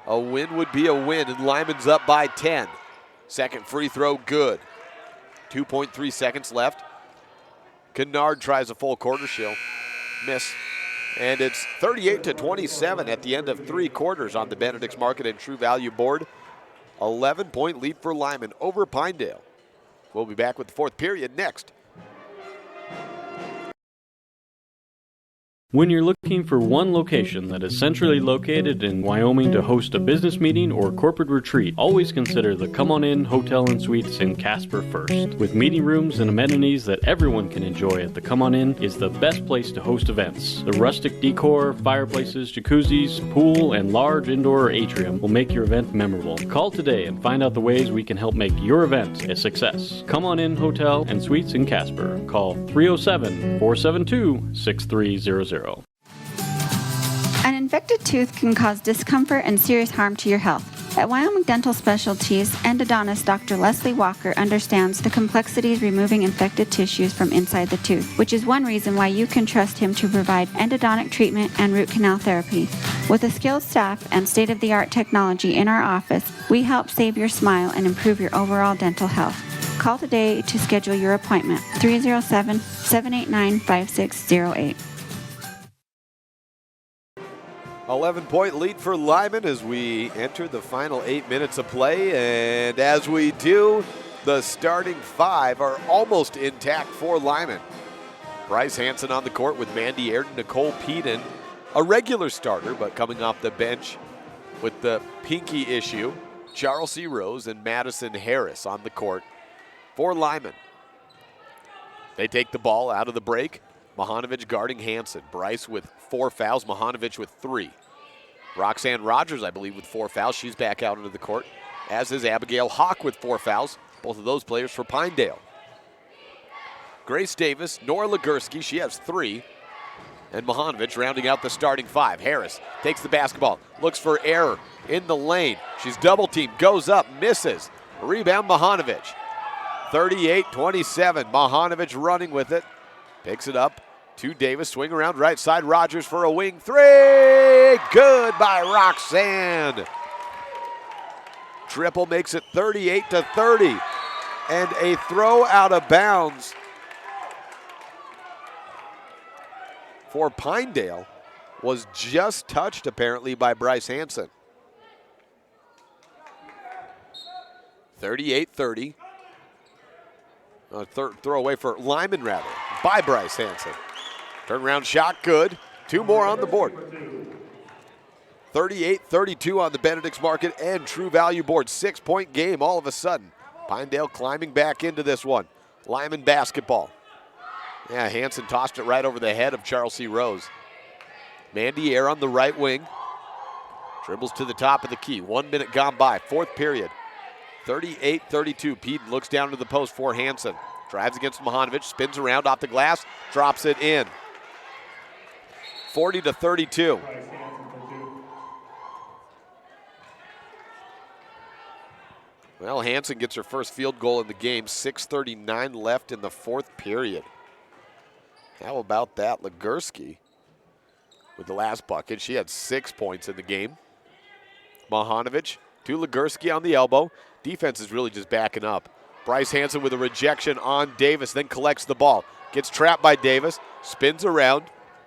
a win would be a win, and Lyman's up by 10. Second free throw, good. 2.3 seconds left. Kennard tries a full quarter. She'll miss. And it's 38-27 at the end of 3 quarters on the Benedict's Market and True Value board. 11-point lead for Lyman over Pinedale. We'll be back with the fourth period next. When you're looking for one location that is centrally located in Wyoming to host a business meeting or corporate retreat, always consider the Come On In Hotel and Suites in Casper first. With meeting rooms and amenities that everyone can enjoy at the Come On In is the best place to host events. The rustic decor, fireplaces, jacuzzis, pool, and large indoor atrium will make your event memorable. Call today and find out the ways we can help make your event a success. Come On In Hotel and Suites in Casper. Call 307-472-6300. An infected tooth can cause discomfort and serious harm to your health. At Wyoming Dental Specialties, endodontist Dr. Leslie Walker understands the complexities removing infected tissues from inside the tooth, which is one reason why you can trust him to provide endodontic treatment and root canal therapy. With a skilled staff and state-of-the-art technology in our office, we help save your smile and improve your overall dental health. Call today to schedule your appointment, 307-789-5608. 11-point lead for Lyman as we enter the final 8 minutes of play. And as we do, the starting 5 are almost intact for Lyman. Bryce Hansen on the court with Mandy Aird, Nicole Peden, a regular starter, but coming off the bench with the pinky issue. Charles C. Rose and Madison Harris on the court for Lyman. They take the ball out of the break. Mahanovic guarding Hansen. Bryce with 4 fouls, Mahanovic with 3. Roxanne Rogers, I believe, with 4 fouls. She's back out into the court, as is Abigail Hawk with 4 fouls. Both of those players for Pinedale. Grace Davis, Nora Legursky, she has 3. And Mahanovic rounding out the starting 5. Harris takes the basketball, looks for error in the lane. She's double teamed, goes up, misses. Rebound Mahanovic. 38-27, Mahanovic running with it. Picks it up to Davis, swing around right side, Rogers for a wing 3, good by Roxanne. Triple makes it 38-30, and a throw out of bounds for Pinedale was just touched apparently by Bryce Hansen. 38-30. Throw away for Lyman, rather, by Bryce Hansen. Turnaround shot, good. 2 more on the board. 38-32 on the Benedict's Market and True Value board. 6-point game all of a sudden. Pinedale climbing back into this one. Lyman basketball. Yeah, Hansen tossed it right over the head of Charles C. Rose. Mandy Air on the right wing. Dribbles to the top of the key. 1 minute gone by, 4th period. 38-32, Peden looks down to the post for Hansen. Drives against Mahanovic, spins around off the glass, drops it in. 40-32. Well, Hansen gets her first field goal in the game. 6:39 left in the 4th period. How about that? Legursky with the last bucket. She had 6 points in the game. Mahanovic to Legursky on the elbow. Defense is really just backing up. Bryce Hansen with a rejection on Davis, then collects the ball. Gets trapped by Davis, spins around,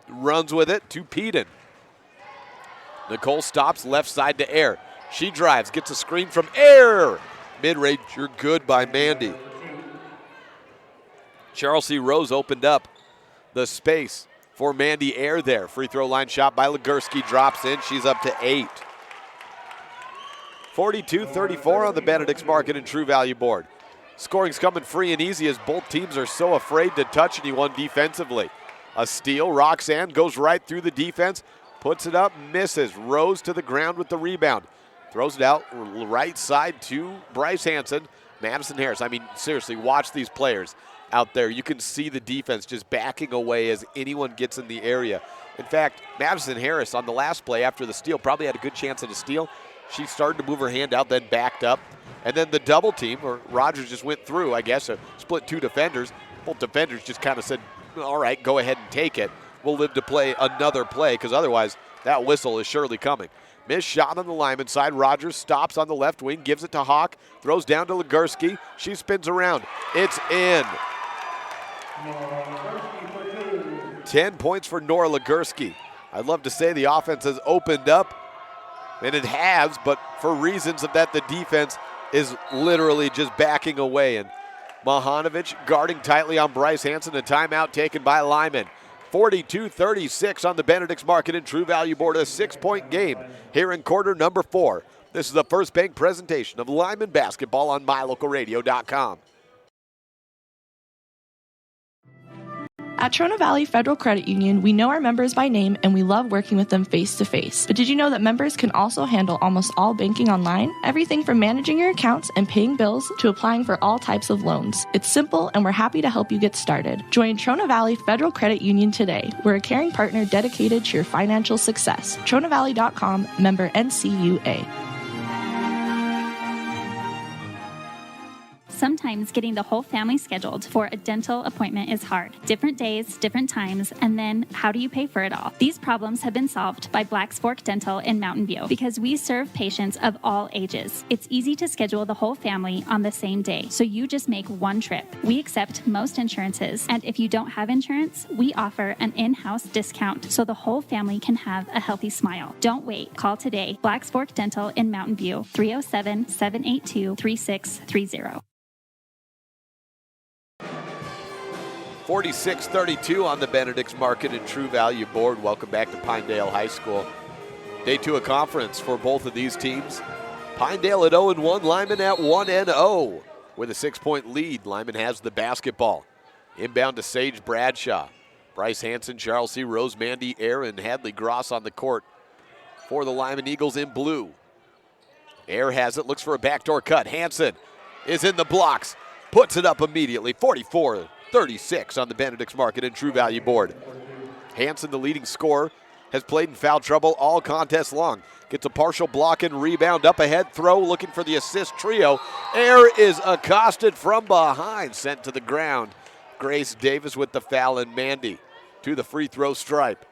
runs with it to Peden. Nicole stops left side to Air. She drives, gets a screen from Air. Mid-ranger good by Mandy. Charles C. Rose opened up the space for Mandy Air there. Free throw line shot by Legursky, drops in. She's up to 8. 42-34 on the Benedict's Market and True Value board. Scoring's coming free and easy as both teams are so afraid to touch anyone defensively. A steal, Roxanne goes right through the defense, puts it up, misses. Rose to the ground with the rebound. Throws it out right side to Bryce Hansen. Madison Harris, I mean, seriously, watch these players out there. You can see the defense just backing away as anyone gets in the area. In fact, Madison Harris on the last play after the steal probably had a good chance at a steal. She started to move her hand out, then backed up. And then the double team, or Rogers just went through, I guess, split 2 defenders. Both defenders just kind of said, all right, go ahead and take it. We'll live to play another play, because otherwise that whistle is surely coming. Missed shot on the Lyman side. Rogers stops on the left wing, gives it to Hawk, throws down to Legursky. She spins around. It's in. 10 points for Nora Legursky. I'd love to say the offense has opened up, and it has, but for reasons of that, the defense is literally just backing away. And Mahanovic guarding tightly on Bryce Hanson. A timeout taken by Lyman. 42-36 on the Benedict's Market and True Value board. A 6-point game here in quarter number 4. This is the First Bank presentation of Lyman basketball on MyLocalRadio.com. At Trona Valley Federal Credit Union, we know our members by name and we love working with them face-to-face. But did you know that members can also handle almost all banking online? Everything from managing your accounts and paying bills to applying for all types of loans. It's simple and we're happy to help you get started. Join Trona Valley Federal Credit Union today. We're a caring partner dedicated to your financial success. TronaValley.com, member NCUA. Sometimes getting the whole family scheduled for a dental appointment is hard. Different days, different times, and then how do you pay for it all? These problems have been solved by Black's Fork Dental in Mountain View because we serve patients of all ages. It's easy to schedule the whole family on the same day, so you just make one trip. We accept most insurances, and if you don't have insurance, we offer an in-house discount so the whole family can have a healthy smile. Don't wait. Call today. Black's Fork Dental in Mountain View, 307-782-3630. 46-32 on the Benedict's Market and True Value board. Welcome back to Pinedale High School. Day 2 of conference for both of these teams. Pinedale at 0-1, Lyman at 1-0 with a 6-point lead. Lyman has the basketball. Inbound to Sage Bradshaw. Bryce Hanson, Charles C. Rose, Mandy Air, and Hadley Gross on the court for the Lyman Eagles in blue. Air has it, looks for a backdoor cut. Hanson is in the blocks, puts it up immediately. 44-36 on the Benedict's Market and True Value board. Hanson, the leading scorer, has played in foul trouble all contest long. Gets a partial block and rebound, up ahead throw, looking for the assist trio. Air is accosted from behind, sent to the ground. Grace Davis with the foul and Mandy to the free throw stripe.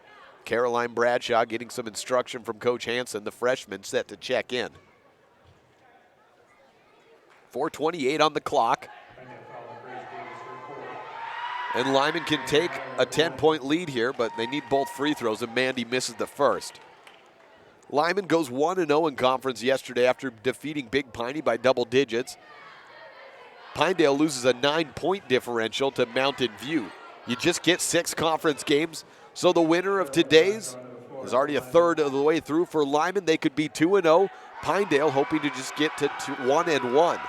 Caroline Bradshaw getting some instruction from Coach Hanson, the freshman set to check in. 4:28 on the clock. And Lyman can take a 10-point lead here, but they need both free throws, and Mandy misses the first. Lyman goes 1-0 in conference yesterday after defeating Big Piney by double digits. Pinedale loses a 9-point differential to Mountain View. You just get 6 conference games, so the winner of today's is already a third of the way through for Lyman. They could be 2-0. Pinedale hoping to just get to 1-1.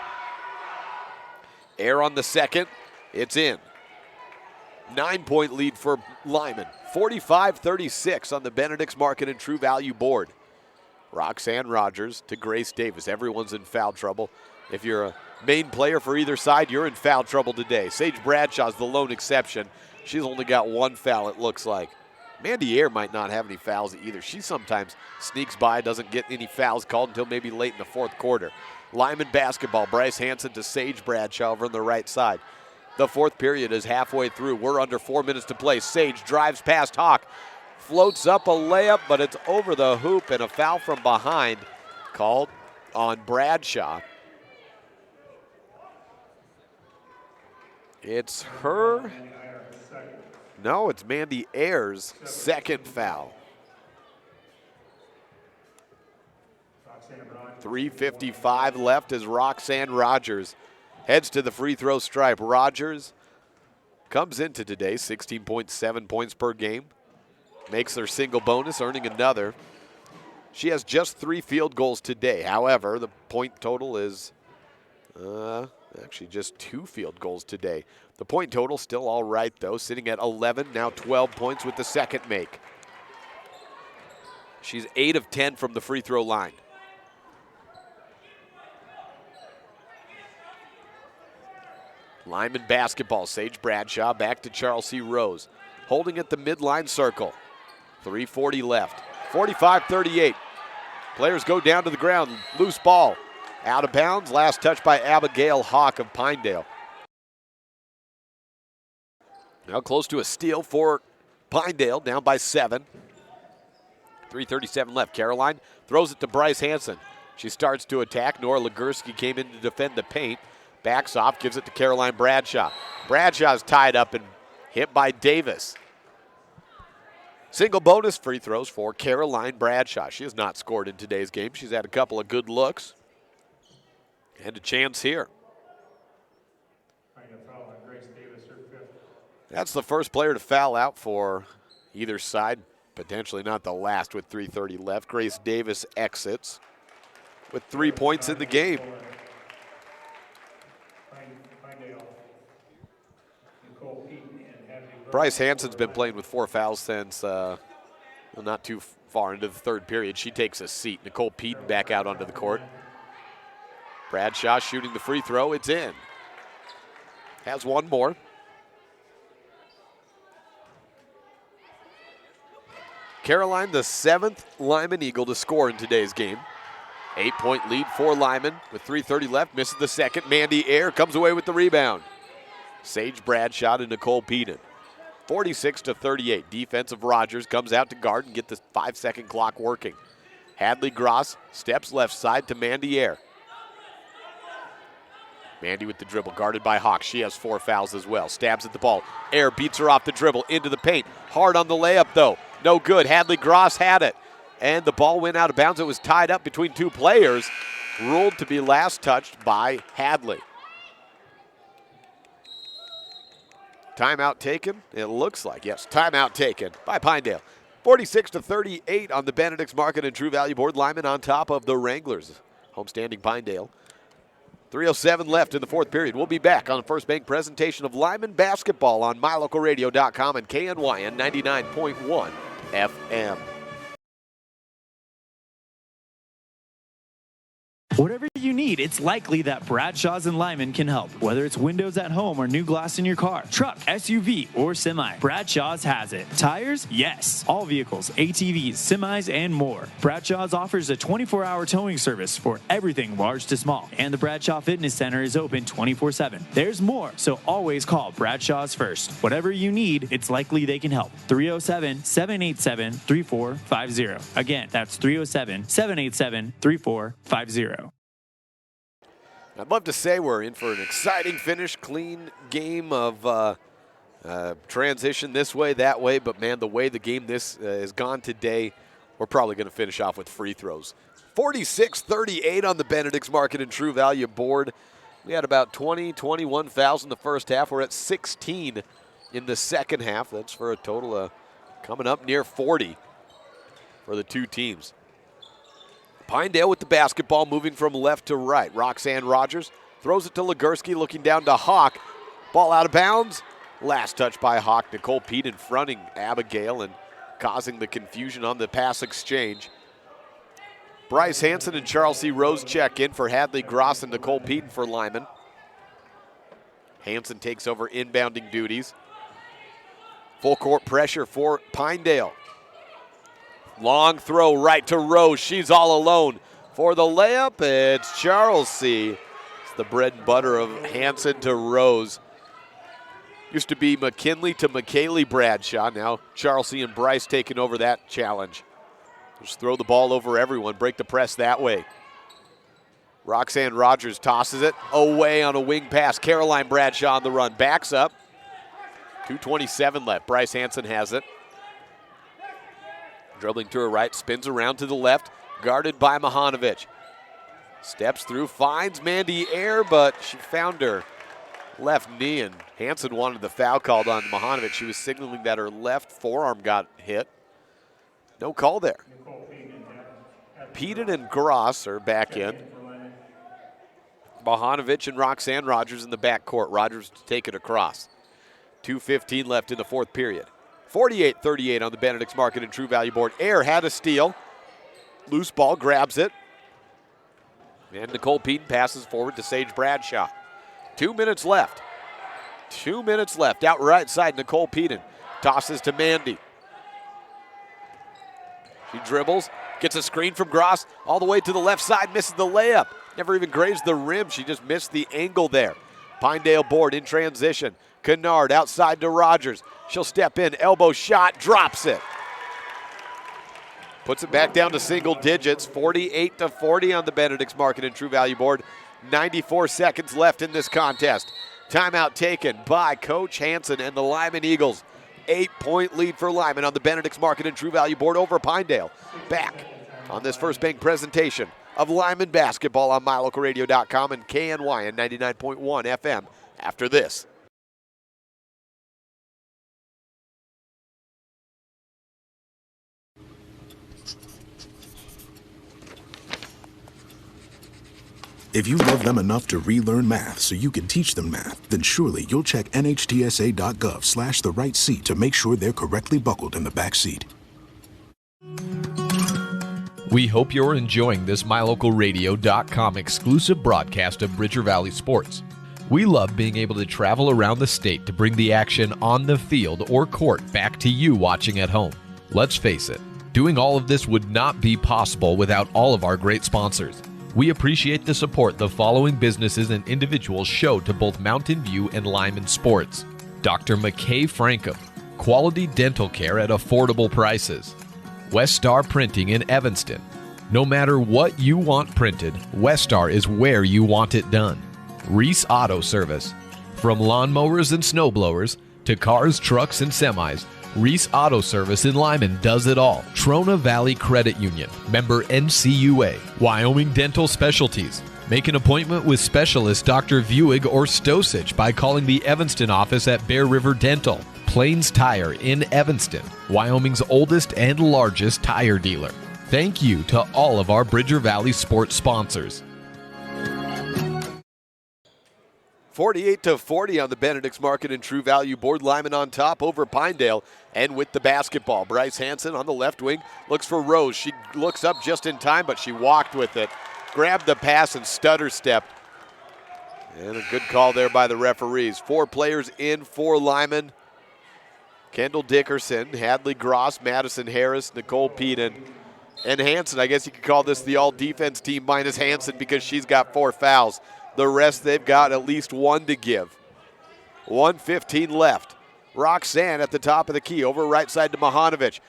Air on the second. It's in. 9-point lead for Lyman. 45-36 on the Benedict's Market and True Value board. Roxanne Rogers to Grace Davis. Everyone's in foul trouble. If you're a main player for either side, you're in foul trouble today. Sage Bradshaw's the lone exception. She's only got 1 foul, it looks like. Mandy Air might not have any fouls either. She sometimes sneaks by, doesn't get any fouls called until maybe late in the fourth quarter. Lyman basketball. Bryce Hanson to Sage Bradshaw over on the right side. The fourth period is halfway through. We're under 4 minutes to play. Sage drives past Hawk. Floats up a layup, but it's over the hoop, and a foul from behind called on Bradshaw. It's her. No, it's Mandy Ayers' second foul. 3:55 left as Roxanne Rogers heads to the free throw stripe. Rogers comes into today 16.7 points per game. Makes her single bonus, earning another. She has just 3 field goals today. However, the point total is actually just 2 field goals today. The point total still all right, though, sitting at 11, now 12 points with the second make. She's 8 of 10 from the free throw line. Lyman basketball. Sage Bradshaw back to Charles C. Rose. Holding at the midline circle. 3:40 left. 45-38. Players go down to the ground. Loose ball. Out of bounds. Last touch by Abigail Hawk of Pinedale. Now close to a steal for Pinedale, down by 7. 3:37 left. Caroline throws it to Bryce Hansen. She starts to attack. Nora Legursky came in to defend the paint. Backs off, gives it to Caroline Bradshaw. Bradshaw's tied up and hit by Davis. Single bonus free throws for Caroline Bradshaw. She has not scored in today's game. She's had a couple of good looks. And a chance here. That's the first player to foul out for either side. Potentially not the last with 3:30 left. Grace Davis exits with 3 points in the game. Bryce Hansen's been playing with 4 fouls since not too far into the third period. She takes a seat. Nicole Peden back out onto the court. Bradshaw shooting the free throw. It's in. Has one more. Caroline, the 7th Lyman Eagle to score in today's game. 8-point lead for Lyman with 3:30 left. Misses the second. Mandy Ayer comes away with the rebound. Sage Bradshaw to Nicole Peden. 46-38. Defensive Rogers comes out to guard and get the 5-second clock working. Hadley Gross steps left side to Mandy Ayer. Mandy with the dribble, guarded by Hawk. She has 4 fouls as well. Stabs at the ball. Ayer beats her off the dribble into the paint. Hard on the layup, though. No good. Hadley Gross had it. And the ball went out of bounds. It was tied up between 2 players. Ruled to be last touched by Hadley. Timeout taken? It looks like, yes, timeout taken by Pinedale. 46-38 on the Benedict's Market and True Value board. Lyman on top of the Wranglers. Homestanding Pinedale. 3:07 left in the fourth period. We'll be back on the First Bank presentation of Lyman basketball on mylocalradio.com and KNYN 99.1 FM. Whatever you need, it's likely that Bradshaw's and Lyman can help. Whether it's windows at home or new glass in your car, truck, SUV, or semi, Bradshaw's has it. Tires? Yes. All vehicles, ATVs, semis, and more. Bradshaw's offers a 24-hour towing service for everything large to small. And the Bradshaw Fitness Center is open 24/7. There's more, so always call Bradshaw's first. Whatever you need, it's likely they can help. 307-787-3450. Again, that's 307-787-3450. I'd love to say we're in for an exciting finish, clean game of transition this way, that way, but man, the way the game this has gone today, we're probably going to finish off with free throws. 46-38 on the Benedict's Market and True Value board. We had about 21 fouls in the first half. We're at 16 in the second half. That's for a total of coming up near 40 for the two teams. Pinedale with the basketball, moving from left to right. Roxanne Rogers throws it to Legursky, looking down to Hawk. Ball out of bounds. Last touch by Hawk. Nicole Peden fronting Abigail and causing the confusion on the pass exchange. Bryce Hansen and Charles C. Rose check in for Hadley Gross and Nicole Peden for Lyman. Hansen takes over inbounding duties. Full court pressure for Pinedale. Long throw right to Rose. She's all alone. For the layup, it's Charles C. It's the bread and butter of Hansen to Rose. Used to be McKinley to McKaylee Bradshaw. Now Charles C. and Bryce taking over that challenge. Just throw the ball over everyone. Break the press that way. Roxanne Rogers tosses it away on a wing pass. Caroline Bradshaw on the run. Backs up. 2:27 left. Bryce Hansen has it. Dribbling to her right, spins around to the left, guarded by Mahanovic. Steps through, finds Mandy Ayer, but she found her left knee, and Hansen wanted the foul called on Mahanovic. She was signaling that her left forearm got hit. No call there. Peden and Gross are back in. Mahanovic and Roxanne Rogers in the backcourt. Rogers to take it across. 2:15 left in the fourth period. 48-38 on the Benedict's Market and True Value board. Ayer had a steal. Loose ball, grabs it. And Nicole Peden passes forward to Sage Bradshaw. 2 minutes left. 2 minutes left. Out right side, Nicole Peden tosses to Mandy. She dribbles, gets a screen from Gross all the way to the left side, misses the layup. Never even grazed the rim. She just missed the angle there. Pinedale board in transition. Kennard outside to Rogers. She'll step in, elbow shot, drops it. Puts it back down to single digits, 48-40 on the Benedict's Market and True Value board. 94 seconds left in this contest. Timeout taken by Coach Hansen and the Lyman Eagles. 8-point lead for Lyman on the Benedict's Market and True Value board over Pinedale. Back on this First Bank presentation of Lyman basketball on MyLocalRadio.com and KNYN 99.1 FM after this. If you love them enough to relearn math so you can teach them math, then surely you'll check nhtsa.gov/the right seat to make sure they're correctly buckled in the back seat. We hope you're enjoying this MyLocalRadio.com exclusive broadcast of Bridger Valley Sports. We love being able to travel around the state to bring the action on the field or court back to you watching at home. Let's face it, doing all of this would not be possible without all of our great sponsors. We appreciate the support the following businesses and individuals show to both Mountain View and Lyman Sports. Dr. McKay Frankham, quality dental care at affordable prices. Westar Printing in Evanston. No matter what you want printed, Westar is where you want it done. Reese Auto Service. From lawnmowers and snowblowers to cars, trucks, and semis, Reese Auto Service in Lyman does it all. Trona Valley Credit Union, member NCUA. Wyoming Dental Specialties. Make an appointment with specialist Dr. Vuig or Stosich by calling the Evanston office at Bear River Dental. Plains Tire in Evanston, Wyoming's oldest and largest tire dealer. Thank you to all of our Bridger Valley sports sponsors. 48-40 on the Benedict's Market and True Value board. Lyman on top over Pinedale and with the basketball. Bryce Hansen on the left wing looks for Rose. She looks up just in time, but she walked with it. Grabbed the pass and stutter stepped. And a good call there by the referees. 4 players in for Lyman. Kendall Dickerson, Hadley Gross, Madison Harris, Nicole Peden, and Hansen. I guess you could call this the all-defense team minus Hansen because she's got 4 fouls. The rest, they've got at least 1 to give. 1:15 left. Roxanne at the top of the key, over right side to Mahanovic.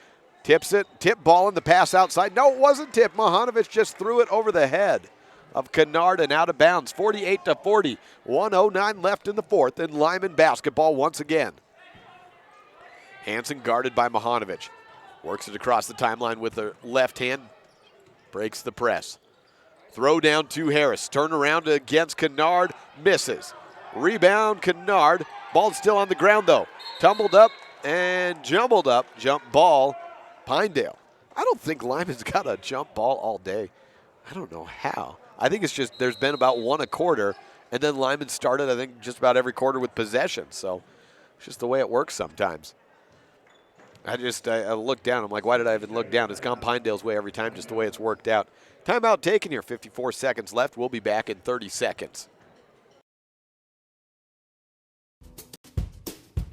Tips it, tip ball in the pass outside. No, it wasn't tipped. Mahanovic just threw it over the head of Kennard and out of bounds. 48-40. 1:09 left in the fourth, and Lyman basketball once again. Hansen guarded by Mahanovic. Works it across the timeline with her left hand. Breaks the press. Throw down to Harris. Turn around against Kennard. Misses. Rebound Kennard. Ball still on the ground though. Tumbled up and jumbled up. Jump ball Pinedale. I don't think Lyman's got a jump ball all day. I don't know how. I think it's just there's been about 1 a quarter, and then Lyman started, I think, just about every quarter with possession. So it's just the way it works sometimes. I looked down. I'm like, why did I even look down? It's gone Pinedale's way every time, just the way it's worked out. Timeout taken here. 54 seconds left. We'll be back in 30 seconds.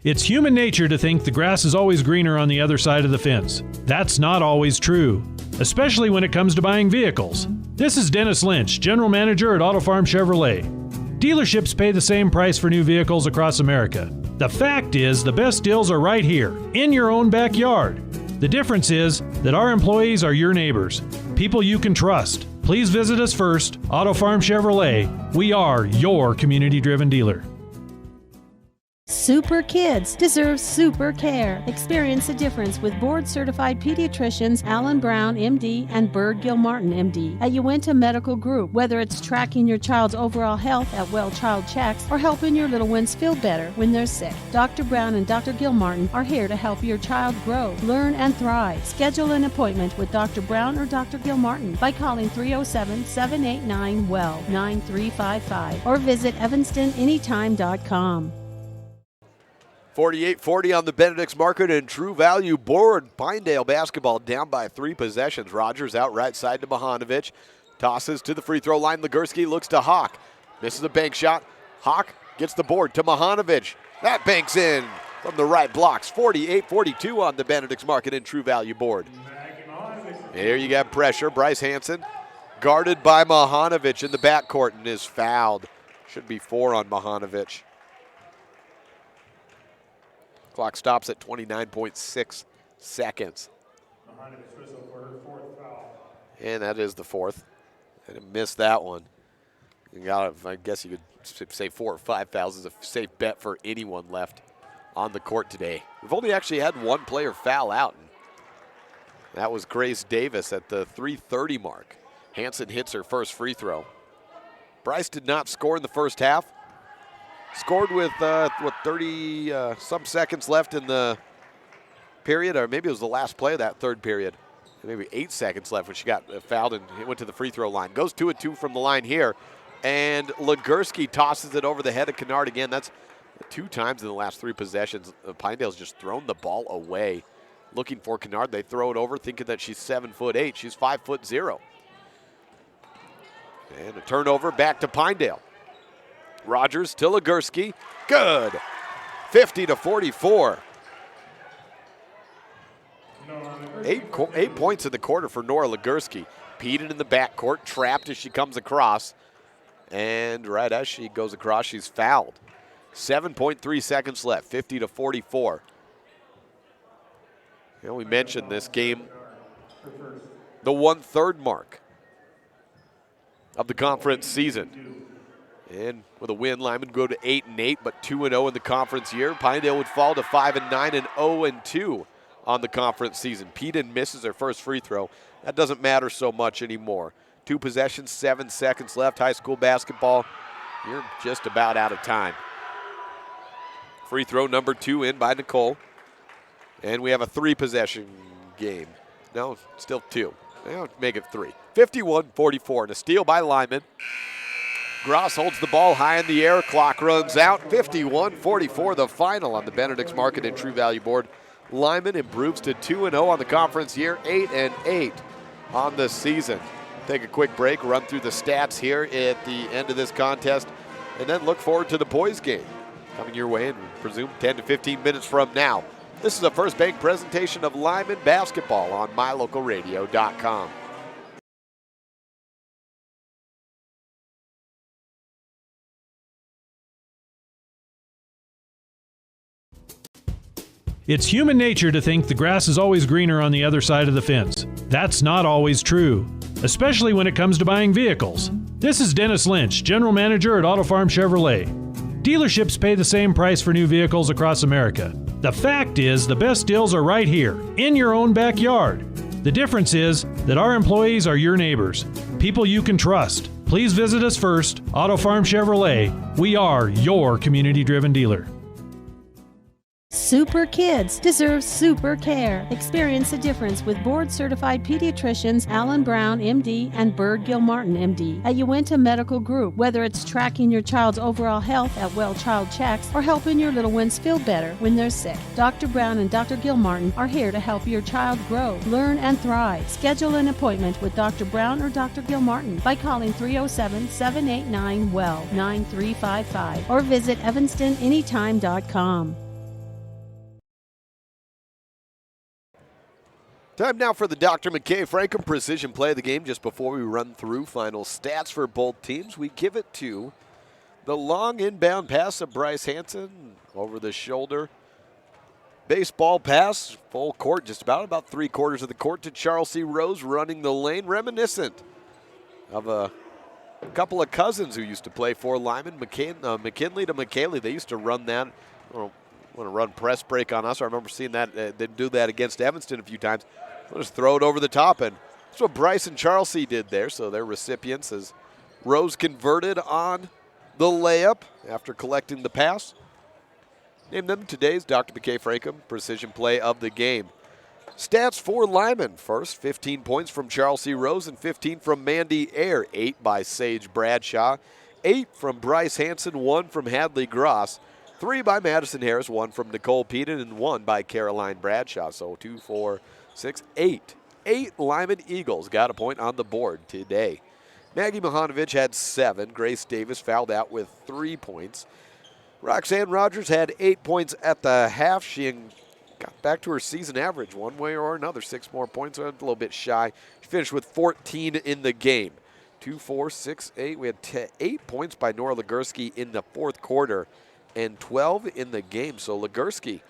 It's human nature to think the grass is always greener on the other side of the fence. That's not always true, especially when it comes to buying vehicles. This is Dennis Lynch, General Manager at Auto Farm Chevrolet. Dealerships pay the same price for new vehicles across America. The fact is, the best deals are right here, in your own backyard. The difference is that our employees are your neighbors, people you can trust. Please visit us first, Auto Farm Chevrolet. We are your community-driven dealer. Super kids deserve super care. Experience the difference with board-certified pediatricians Alan Brown, MD, and Bird Gilmartin, MD, at Uinta Medical Group. Whether it's tracking your child's overall health at Well Child Checks or helping your little ones feel better when they're sick, Dr. Brown and Dr. Gilmartin are here to help your child grow, learn, and thrive. Schedule an appointment with Dr. Brown or Dr. Gilmartin by calling 307-789-WELL 9355 or visit evanstonanytime.com. 48-40 on the Benedict's Market and True Value board. Pinedale basketball down by 3 possessions. Rogers out right side to Mahanovic. Tosses to the free throw line. Legursky looks to Hawk. Misses a bank shot. Hawk gets the board to Mahanovic. That banks in from the right blocks. 48-42 on the Benedict's Market and True Value board. Here you got pressure. Bryce Hansen guarded by Mahanovic in the backcourt and is fouled. Should be 4 on Mahanovic. Clock stops at 29.6 seconds. Mahanovic whistle for her 4th And that is the fourth. And missed that one. You got, I guess you could say 4 or 5 fouls is a safe bet for anyone left on the court today. We've only actually had one player foul out. And that was Grace Davis at the 3:30 mark. Hansen hits her first free throw. Bryce did not score in the first half. Scored with, 30 some seconds left in the period, or maybe it was the last play of that third period. Maybe 8 seconds left when she got fouled and went to the free throw line. Goes 2 of 2 from the line here. And Legursky tosses it over the head of Kennard again. That's 2 times in the last 3 possessions. Pinedale's just thrown the ball away. Looking for Kennard, they throw it over, thinking that she's 7'8". She's 5'0". And a turnover back to Pinedale. Rogers to Legursky. Good. 50-44. 8 points in the quarter for Nora Legursky. Peated in the backcourt, trapped as she comes across. And right as she goes across, she's fouled. 7.3 seconds left, 50-44. You know, we mentioned this game, the 1/3 mark of the conference season. And with a win, Lyman go to 8-8, but 2-0 in the conference year. Pinedale would fall to 5-9 and 0-2 on the conference season. Peden misses her first free throw. That doesn't matter so much anymore. 2 possessions, 7 seconds left. High school basketball, you're just about out of time. Free throw number 2 in by Nicole. And we have a 3-possession game. No, still 2. They'll make it 3. 51-44, and a steal by Lyman. Gross holds the ball high in the air. Clock runs out. 51-44, the final on the Benedict's Market and True Value board. Lyman improves to 2-0 on the conference year, 8-8 on the season. Take a quick break, run through the stats here at the end of this contest, and then look forward to the boys' game coming your way in, presume 10 to 15 minutes from now. This is a First Bank presentation of Lyman basketball on mylocalradio.com. It's human nature to think the grass is always greener on the other side of the fence. That's not always true, especially when it comes to buying vehicles. This is Dennis Lynch, General Manager at Auto Farm Chevrolet. Dealerships pay the same price for new vehicles across America. The fact is, the best deals are right here, in your own backyard. The difference is that our employees are your neighbors, people you can trust. Please visit us first, Auto Farm Chevrolet. We are your community-driven dealer. Super kids deserve super care. Experience the difference with board-certified pediatricians Alan Brown, MD, and Bird Gilmartin, MD, at Uinta Medical Group. Whether it's tracking your child's overall health at Well Child Checks or helping your little ones feel better when they're sick, Dr. Brown and Dr. Gilmartin are here to help your child grow, learn, and thrive. Schedule an appointment with Dr. Brown or Dr. Gilmartin by calling 307-789-WELL 9355 or visit evanstonanytime.com. Time now for the Dr. McKay Frankham Precision Play of the game. Just before we run through final stats for both teams, we give it to the long inbound pass of Bryce Hansen over the shoulder. Baseball pass, full court, just about 3/4 of the court to Charles C. Rose running the lane, reminiscent of a couple of cousins who used to play for Lyman, McKinley to McKaylee. They used to run that. Want to run press break on us. I remember seeing that. They do that against Evanston a few times. They'll just throw it over the top, and that's what Bryce and Charles C. did there. So they're recipients as Rose converted on the layup after collecting the pass. Name them today's Dr. McKay Frankham Precision Play of the game. Stats for Lyman. First, 15 points from Charles C. Rose and 15 from Mandy Ayer. 8 by Sage Bradshaw. 8 from Bryce Hansen, 1 from Hadley Gross. 3 by Madison Harris, 1 from Nicole Peden, and 1 by Caroline Bradshaw. So 2, 4, 6, 8. 8 Lyman Eagles got a point on the board today. Maggie Mihanovic had 7. Grace Davis fouled out with 3 points. Roxanne Rogers had 8 points at the half. She got back to her season average one way or another. 6 more points, a little bit shy. She finished with 14 in the game. 2, 4, 6, 8. We had 8 points by Nora Legursky in the fourth quarter and 12 in the game. So Legursky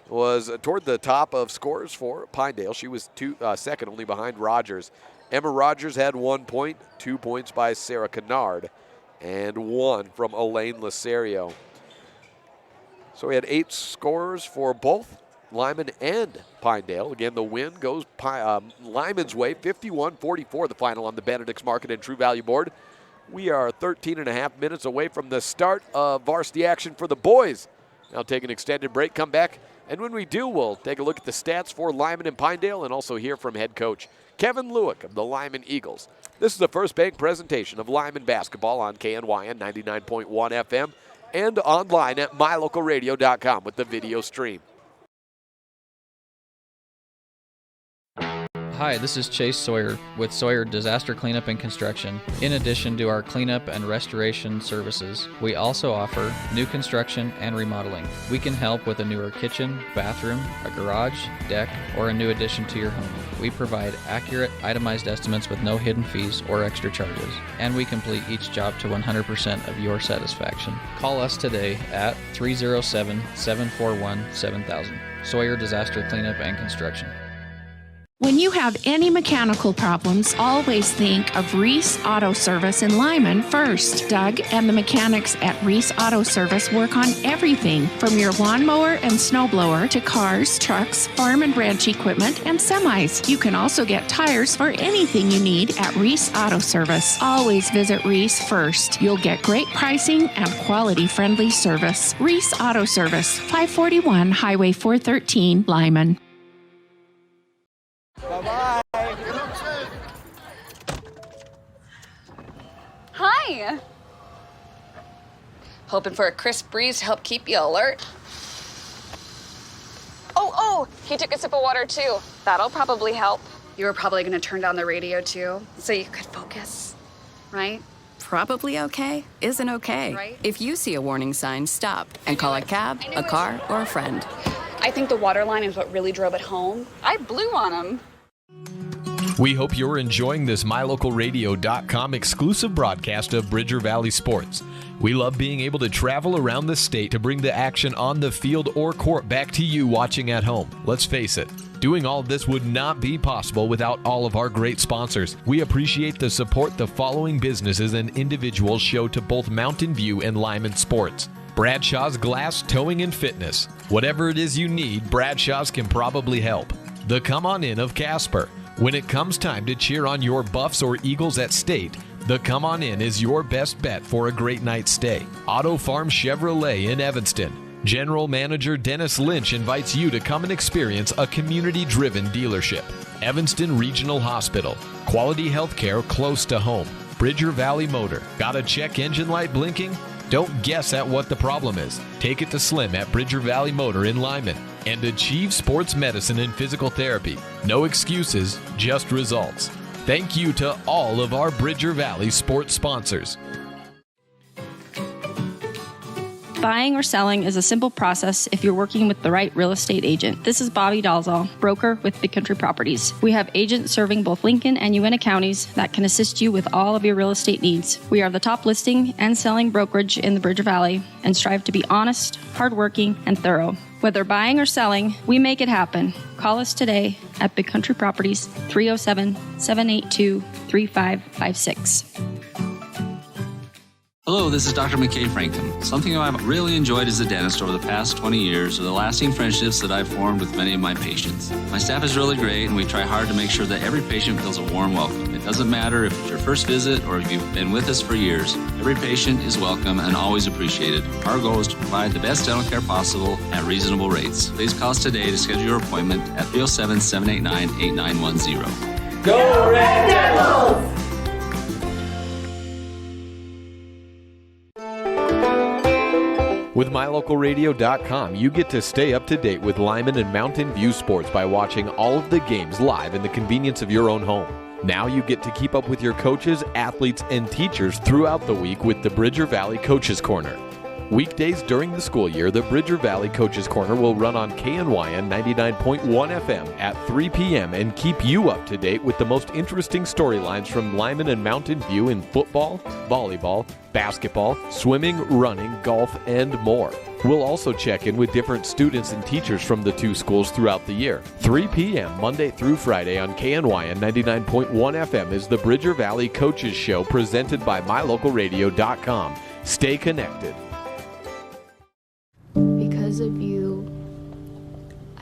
was toward the top of scores for Pinedale. She was second, only behind Rogers. Emma Rogers had 1 point, 2 points by Sarah Kennard, and 1 from Elaine Lasario. So we had 8 scorers for both Lyman and Pinedale. Again, the win goes Lyman's way, 51-44 the final on the Benedict's Market and True Value board. We are 13 and a half minutes away from the start of varsity action for the boys. Now take an extended break, come back, and when we do, we'll take a look at the stats for Lyman and Pinedale and also hear from head coach Kevin Lewick of the Lyman Eagles. This is the First Bank presentation of Lyman basketball on KNYN 99.1 FM and online at mylocalradio.com with the video stream. Hi, this is Chase Sawyer with Sawyer Disaster Cleanup and Construction. In addition to our cleanup and restoration services, we also offer new construction and remodeling. We can help with a newer kitchen, bathroom, a garage, deck, or a new addition to your home. We provide accurate, itemized estimates with no hidden fees or extra charges, and we complete each job to 100% of your satisfaction. Call us today at 307-741-7000. Sawyer Disaster Cleanup and Construction. When you have any mechanical problems, always think of Reese Auto Service in Lyman first. Doug and the mechanics at Reese Auto Service work on everything from your lawnmower and snowblower to cars, trucks, farm and ranch equipment, and semis. You can also get tires for anything you need at Reese Auto Service. Always visit Reese first. You'll get great pricing and quality-friendly service. Reese Auto Service, 541 Highway 413, Lyman. Bye-bye. Hi. Hoping for a crisp breeze to help keep you alert. Oh, he took a sip of water too. That'll probably help. You were probably going to turn down the radio too, so you could focus, right? Probably okay isn't okay. Right? If you see a warning sign, stop and call a cab, a car, or a friend. I think the water line is what really drove it home. I blew on him. We hope you're enjoying this mylocalradio.com exclusive broadcast of Bridger Valley Sports. We love being able to travel around the state to bring the action on the field or court back to you watching at home. Let's face it, doing all of this would not be possible without all of our great sponsors. We appreciate the support the following businesses and individuals show to both Mountain View and Lyman Sports. Bradshaw's Glass Towing and Fitness. Whatever it is you need, Bradshaw's can probably help. The Come On In of Casper. When it comes time to cheer on your Buffs or Eagles at state, the Come On In is your best bet for a great night's stay. Auto Farm Chevrolet in Evanston. General Manager Dennis Lynch invites you to come and experience a community-driven dealership. Evanston Regional Hospital. Quality health care close to home. Bridger Valley Motor. Got a check engine light blinking? Don't guess at what the problem is. Take it to Slim at Bridger Valley Motor in Lyman. And achieve sports medicine and physical therapy. No excuses, just results. Thank you to all of our Bridger Valley sports sponsors. Buying or selling is a simple process if you're working with the right real estate agent. This is Bobby Dalzall, broker with Big Country Properties. We have agents serving both Lincoln and Uinta counties that can assist you with all of your real estate needs. We are the top listing and selling brokerage in the Bridger Valley and strive to be honest, hardworking, and thorough. Whether buying or selling, we make it happen. Call us today at Big Country Properties, 307-782-3556. Hello, this is Dr. McKay Franklin. Something I've really enjoyed as a dentist over the past 20 years are the lasting friendships that I've formed with many of my patients. My staff is really great, and we try hard to make sure that every patient feels a warm welcome. It doesn't matter if it's your first visit or if you've been with us for years. Every patient is welcome and always appreciated. Our goal is to provide the best dental care possible at reasonable rates. Please call us today to schedule your appointment at 307-789-8910. Go Red Devils! With mylocalradio.com, you get to stay up to date with Lyman and Mountain View sports by watching all of the games live in the convenience of your own home. Now you get to keep up with your coaches, athletes, and teachers throughout the week with the Bridger Valley Coaches Corner. Weekdays during the school year, the Bridger Valley Coaches Corner will run on KNYN 99.1 FM at 3 p.m. and keep you up to date with the most interesting storylines from Lyman and Mountain View in football, volleyball, basketball, swimming, running, golf, and more. We'll also check in with different students and teachers from the two schools throughout the year. 3 p.m. Monday through Friday on KNYN 99.1 FM is the Bridger Valley Coaches Show presented by MyLocalRadio.com. Stay connected. Because of you,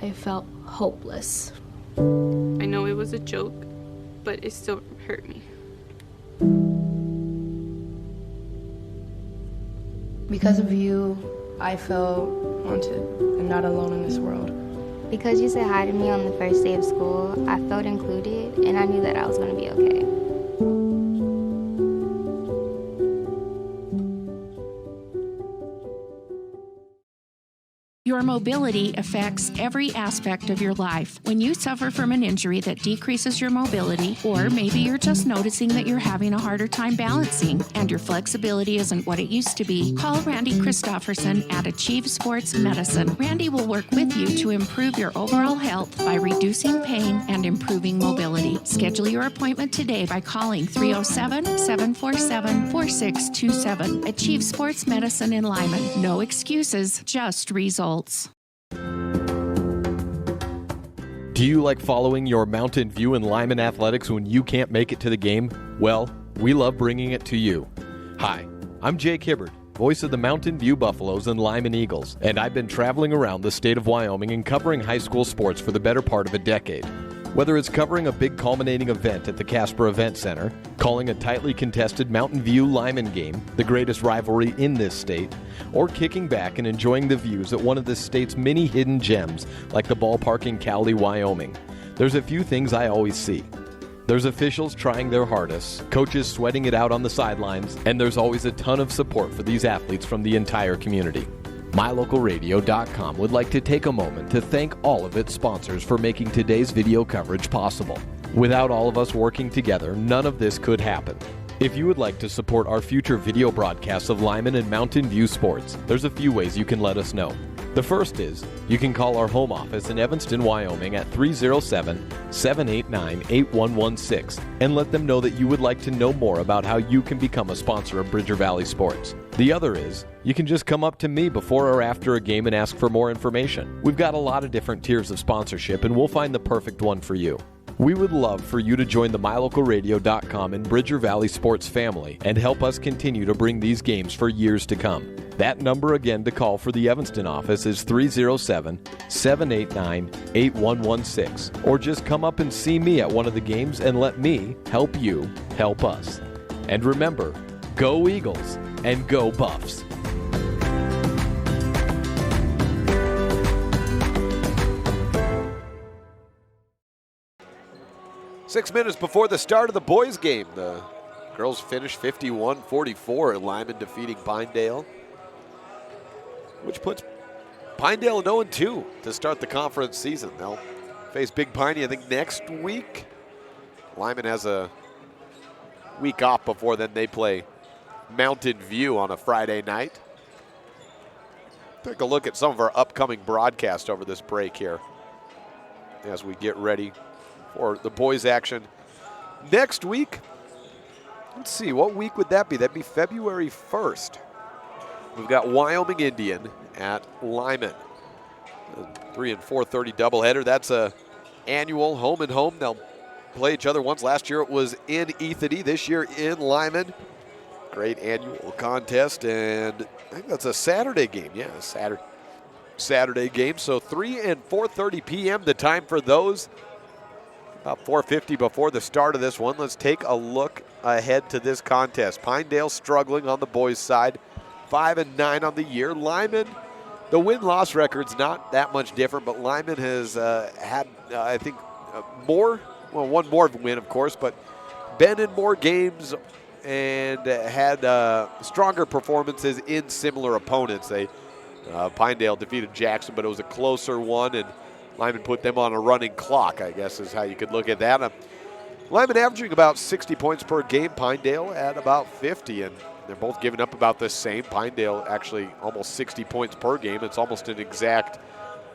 I felt hopeless. I know it was a joke, but it still hurt me. Because of you, I felt wanted and not alone in this world. Because you said hi to me on the first day of school, I felt included and I knew that I was going to be okay. Your mobility affects every aspect of your life. When you suffer from an injury that decreases your mobility, or maybe you're just noticing that you're having a harder time balancing and your flexibility isn't what it used to be, call Randy Christofferson at Achieve Sports Medicine. Randy will work with you to improve your overall health by reducing pain and improving mobility. Schedule your appointment today by calling 307-747-4627. Achieve Sports Medicine in Lyman. No excuses, just results. Do you like following your Mountain View and Lyman athletics when you can't make it to the game? Well, we love bringing it to you. Hi, I'm Jake Hibbard, voice of the Mountain View Buffaloes and Lyman Eagles, and I've been traveling around the state of Wyoming and covering high school sports for the better part of a decade. Whether it's covering a big culminating event at the Casper Event Center, calling a tightly contested Mountain View-Lyman game, the greatest rivalry in this state, or kicking back and enjoying the views at one of the state's many hidden gems like the ballpark in Cowley, Wyoming, there's a few things I always see. There's officials trying their hardest, coaches sweating it out on the sidelines, and there's always a ton of support for these athletes from the entire community. MyLocalRadio.com would like to take a moment to thank all of its sponsors for making today's video coverage possible. Without all of us working together, none of this could happen. If you would like to support our future video broadcasts of Lyman and Mountain View sports, there's a few ways you can let us know. The first is, you can call our home office in Evanston, Wyoming at 307-789-8116 and let them know that you would like to know more about how you can become a sponsor of Bridger Valley Sports. The other is, you can just come up to me before or after a game and ask for more information. We've got a lot of different tiers of sponsorship and we'll find the perfect one for you. We would love for you to join the MyLocalRadio.com and Bridger Valley Sports family and help us continue to bring these games for years to come. That number again to call for the Evanston office is 307-789-8116. Or just come up and see me at one of the games and let me help you help us. And remember, go Eagles and go Buffs. Six minutes before the start of the boys' game, the girls finished 51-44 at Lyman defeating Pinedale, which puts Pinedale at 0-2 to start the conference season. They'll face Big Piney, I think, next week. Lyman has a week off before then they play Mountain View on a Friday night. Take a look at some of our upcoming broadcasts over this break here as we get ready for the boys' action next week. Let's see, what week would that be? That'd be February 1st. We've got Wyoming Indian at Lyman. A 3 and 4:30 doubleheader. That's a annual home and home. They'll play each other once. Last year it was in Ethity. This year in Lyman. Great annual contest, and I think that's a Saturday game. Yeah, Saturday game. So 3 and 4:30 p.m. the time for those. About 4:50 before the start of this one. Let's take a look ahead to this contest. Pinedale struggling on the boys' side, 5-9 on the year. Lyman, the win-loss record's not that much different, but Lyman has had, I think, one more win, of course, but been in more games and had stronger performances in similar opponents. Pinedale defeated Jackson, but it was a closer one, and Lyman put them on a running clock, I guess is how you could look at that. Lyman averaging about 60 points per game, Pinedale at about 50. And They're both giving up about the same. Pinedale actually almost 60 points per game. It's almost an exact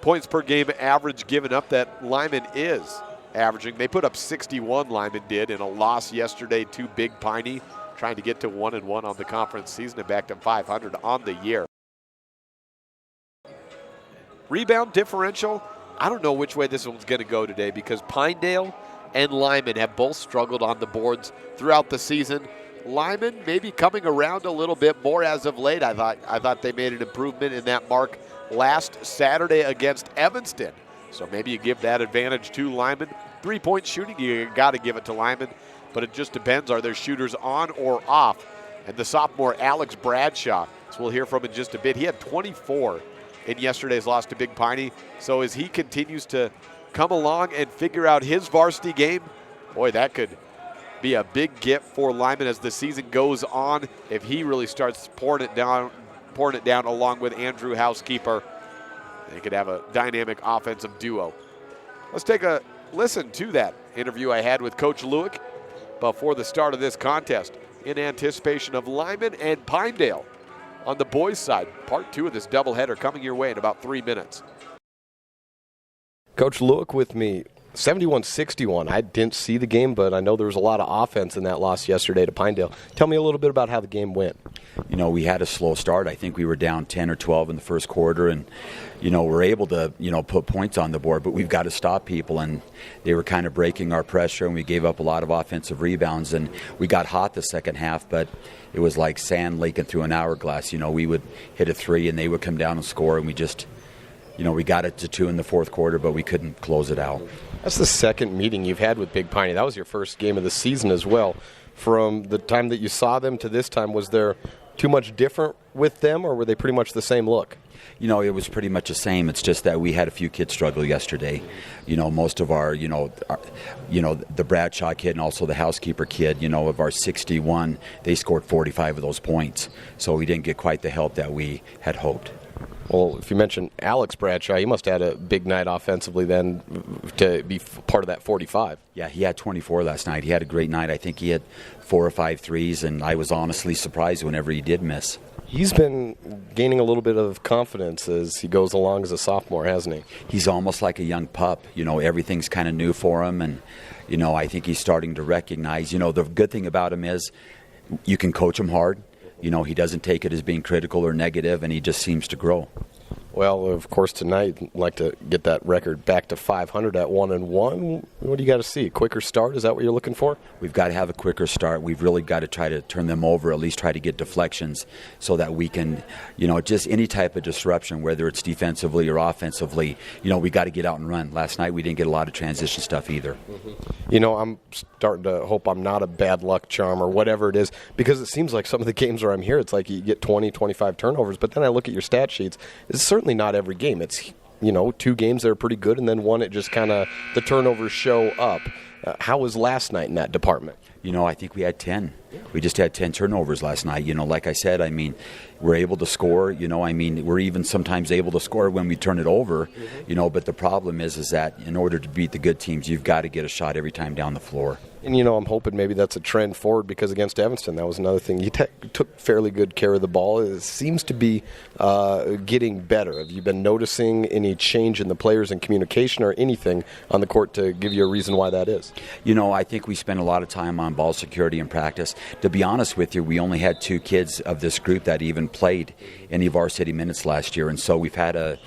points per game average given up that Lyman is averaging. They put up 61, Lyman did, in a loss yesterday to Big Piney, trying to get to 1-1 on the conference season and back to 500 on the year. Rebound differential, I don't know which way this one's going to go today because Pinedale and Lyman have both struggled on the boards throughout the season. Lyman maybe coming around a little bit more as of late. I thought they made an improvement in that mark last Saturday against Evanston. So maybe you give that advantage to Lyman. 3-point shooting, you got to give it to Lyman, but it just depends. Are their shooters on or off? And the sophomore Alex Bradshaw, so we'll hear from in just a bit. He had 24 in yesterday's loss to Big Piney. So as he continues to come along and figure out his varsity game, boy, that could be a big gift for Lyman as the season goes on. If he really starts pouring it down along with Andrew Housekeeper, they could have a dynamic offensive duo. Let's take a listen to that interview I had with Coach Lewick before the start of this contest in anticipation of Lyman and Pinedale on the boys' side. Part 2 of this doubleheader coming your way in about 3 minutes. Coach Lewick with me. 71-61. I didn't see the game, but I know there was a lot of offense in that loss yesterday to Pinedale. Tell me a little bit about how the game went. You know, we had a slow start. I think we were down 10 or 12 in the first quarter, and, you know, we're able to, you know, put points on the board, but we've got to stop people, and they were kind of breaking our pressure, and we gave up a lot of offensive rebounds, and we got hot the second half, but it was like sand leaking through an hourglass. You know, we would hit a three, and they would come down and score, and we just, you know, we got it to 2 in the fourth quarter, but we couldn't close it out. That's the second meeting you've had with Big Piney. That was your first game of the season as well. From the time that you saw them to this time, was there too much different with them, or were they pretty much the same look? You know, it was pretty much the same. It's just that we had a few kids struggle yesterday. You know, most of our, the Bradshaw kid and also the Housekeeper kid, you know, of our 61, they scored 45 of those points. So we didn't get quite the help that we had hoped. Well, if you mentioned Alex Bradshaw, he must have had a big night offensively then to be part of that 45. Yeah, he had 24 last night. He had a great night. I think he had 4 or 5 threes, and I was honestly surprised whenever he did miss. He's been gaining a little bit of confidence as he goes along as a sophomore, hasn't he? He's almost like a young pup. You know, everything's kind of new for him, and, you know, I think he's starting to recognize. You know, the good thing about him is you can coach him hard. You know, he doesn't take it as being critical or negative, and he just seems to grow. Well, of course, tonight, I'd like to get that record back to 500 at 1-1. What do you got to see? A quicker start? Is that what you're looking for? We've got to have a quicker start. We've really got to try to turn them over, at least try to get deflections so that we can, you know, just any type of disruption, whether it's defensively or offensively, you know, we got to get out and run. Last night we didn't get a lot of transition stuff either. Mm-hmm. You know, I'm starting to hope I'm not a bad luck charm or whatever it is, because it seems like some of the games where I'm here, it's like you get 20, 25 turnovers, but then I look at your stat sheets. It's certainly not every game. It's, you know, 2 games that are pretty good, and then one it just kind of, the turnovers show up. How was last night in that department? You know, I think we had 10. We just had 10 turnovers last night. You know, like I said, I mean, we're able to score. You know, I mean, we're even sometimes able to score when we turn it over. You know, but the problem is that in order to beat the good teams, you've got to get a shot every time down the floor. And, you know, I'm hoping maybe that's a trend forward, because against Evanston, that was another thing. You took fairly good care of the ball. It seems to be getting better. Have you been noticing any change in the players and communication or anything on the court to give you a reason why that is? You know, I think we spend a lot of time on ball security in practice. To be honest with you, we only had 2 kids of this group that even played any varsity minutes last year, and so we've had a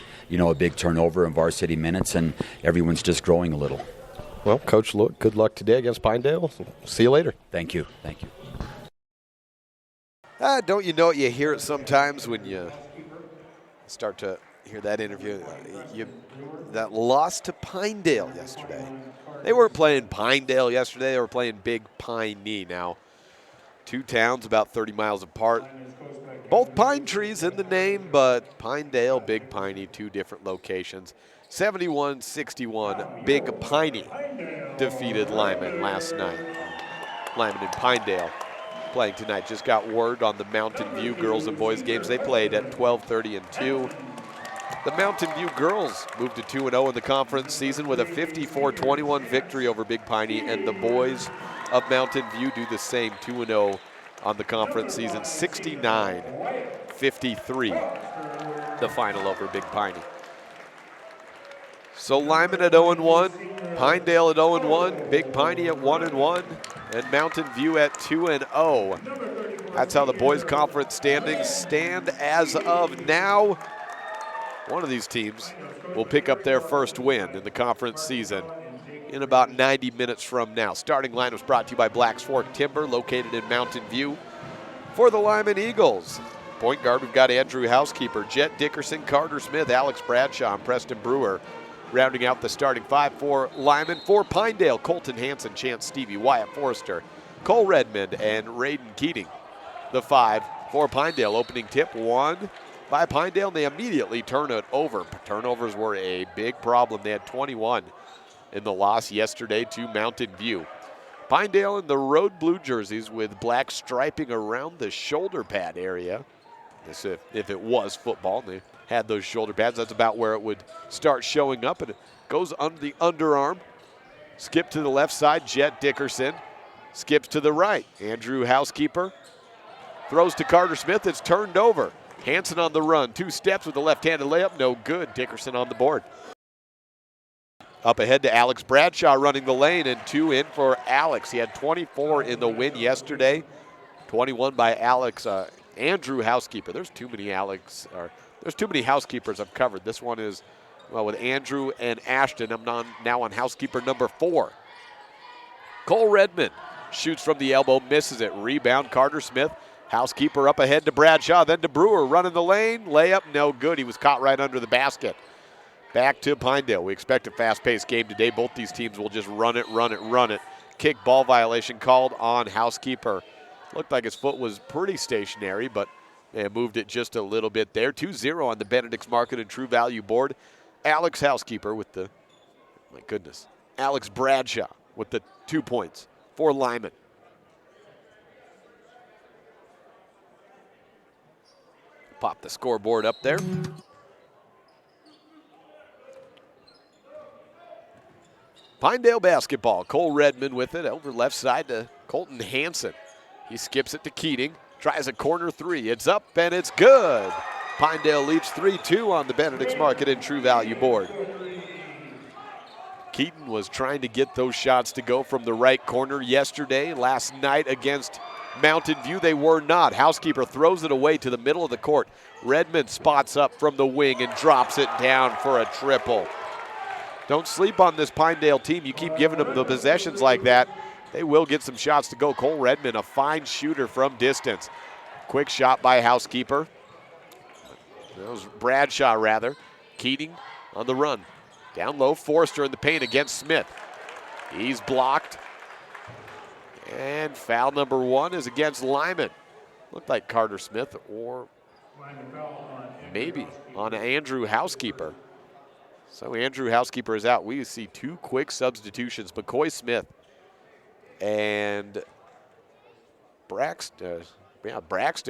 big turnover in varsity minutes, and everyone's just growing a little. Well, Coach, good luck today against Pinedale. See you later. Thank you. Thank you. Don't you know it? You hear it sometimes when you start to hear that interview. That loss to Pinedale yesterday. They weren't playing Pinedale yesterday. They were playing Big Piney. Now, 2 towns about 30 miles apart. Both pine trees in the name, but Pinedale, Big Piney, 2 different locations. 71-61, Big Piney defeated Lyman last night. Lyman and Pinedale playing tonight. Just got word on the Mountain View girls and boys games. They played at 12:30 and 2. The Mountain View girls moved to 2-0 in the conference season with a 54-21 victory over Big Piney, and the boys of Mountain View do the same, 2-0 on the conference season. 69-53, the final over Big Piney. So Lyman at 0-1, Pinedale at 0-1, Big Piney at 1-1, and Mountain View at 2-0. That's how the boys' conference standings stand as of now. One of these teams will pick up their first win in the conference season in about 90 minutes from now. Starting line was brought to you by Black's Fork Timber, located in Mountain View. For the Lyman Eagles, point guard, we've got Andrew Housekeeper, Jet Dickerson, Carter Smith, Alex Bradshaw, and Preston Brewer. Rounding out the starting five for Lyman. For Pinedale, Colton Hanson, Chance Stevie, Wyatt Forrester, Cole Redmond, and Raiden Keating. The five for Pinedale. Opening tip won by Pinedale, and they immediately turn it over. Turnovers were a big problem. They had 21 in the loss yesterday to Mountain View. Pinedale in the road blue jerseys with black striping around the shoulder pad area. This if it was football, they had those shoulder pads. That's about where it would start showing up, and it goes under the underarm. Skip to the left side, Jet Dickerson. Skips to the right, Andrew Housekeeper. Throws to Carter Smith, it's turned over. Hanson on the run, 2 steps with the left-handed layup, no good. Dickerson on the board. Up ahead to Alex Bradshaw running the lane, and 2 in for Alex. He had 24 in the win yesterday. 21 by Alex, Andrew Housekeeper. There's too many housekeepers I've covered. This one is, well, with Andrew and Ashton. I'm now on housekeeper number 4. Cole Redmond shoots from the elbow, misses it. Rebound, Carter Smith. Housekeeper up ahead to Bradshaw, then to Brewer, running the lane. Layup, no good. He was caught right under the basket. Back to Pinedale. We expect a fast-paced game today. Both these teams will just run it. Kick ball violation called on Housekeeper. Looked like his foot was pretty stationary, but they moved it just a little bit there. 2-0 on the Benedict's Market and True Value board. Alex Housekeeper with the, Alex Bradshaw with the 2 points for Lyman. Pop the scoreboard up there. Pinedale basketball. Cole Redmond with it over left side to Colton Hanson. He skips it to Keating. Tries a corner 3. It's up and it's good. Pinedale leads 3-2 on the Benedict's Market and True Value board. Keaton was trying to get those shots to go from the right corner yesterday. Last night against Mountain View, they were not. Housekeeper throws it away to the middle of the court. Redmond spots up from the wing and drops it down for a triple. Don't sleep on this Pinedale team. You keep giving them the possessions like that, they will get some shots to go. Cole Redmond, a fine shooter from distance. Quick shot by Housekeeper. That was Bradshaw, rather. Keating on the run. Down low, Forrester in the paint against Smith. He's blocked. And foul number 1 is against Lyman. Looked like Carter Smith or maybe on Andrew Housekeeper. So Andrew Housekeeper is out. We see 2 quick substitutions. McCoy Smith and Braxton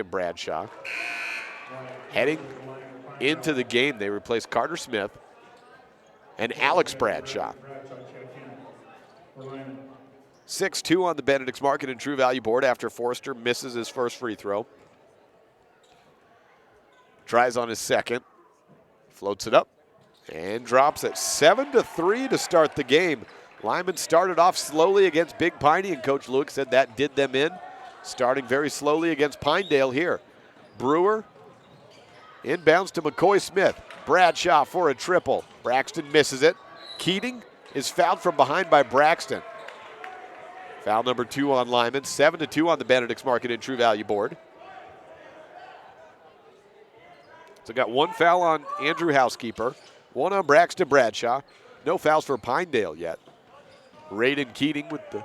Bradshaw heading into the game. They replace Carter Smith and Alex Bradshaw. 6-2 on the Benedict's Market and True Value board after Forrester misses his first free throw. Tries on his second. Floats it up and drops it. 7-3 to start the game. Lyman started off slowly against Big Piney, and Coach Luke said that did them in. Starting very slowly against Pinedale here. Brewer inbounds to McCoy Smith. Bradshaw for a triple. Braxton misses it. Keating is fouled from behind by Braxton. Foul number 2 on Lyman. 7-2 on the Benedict's Market and True Value board. So got 1 foul on Andrew Housekeeper, 1 on Braxton Bradshaw. No fouls for Pinedale yet. Raiden Keating with the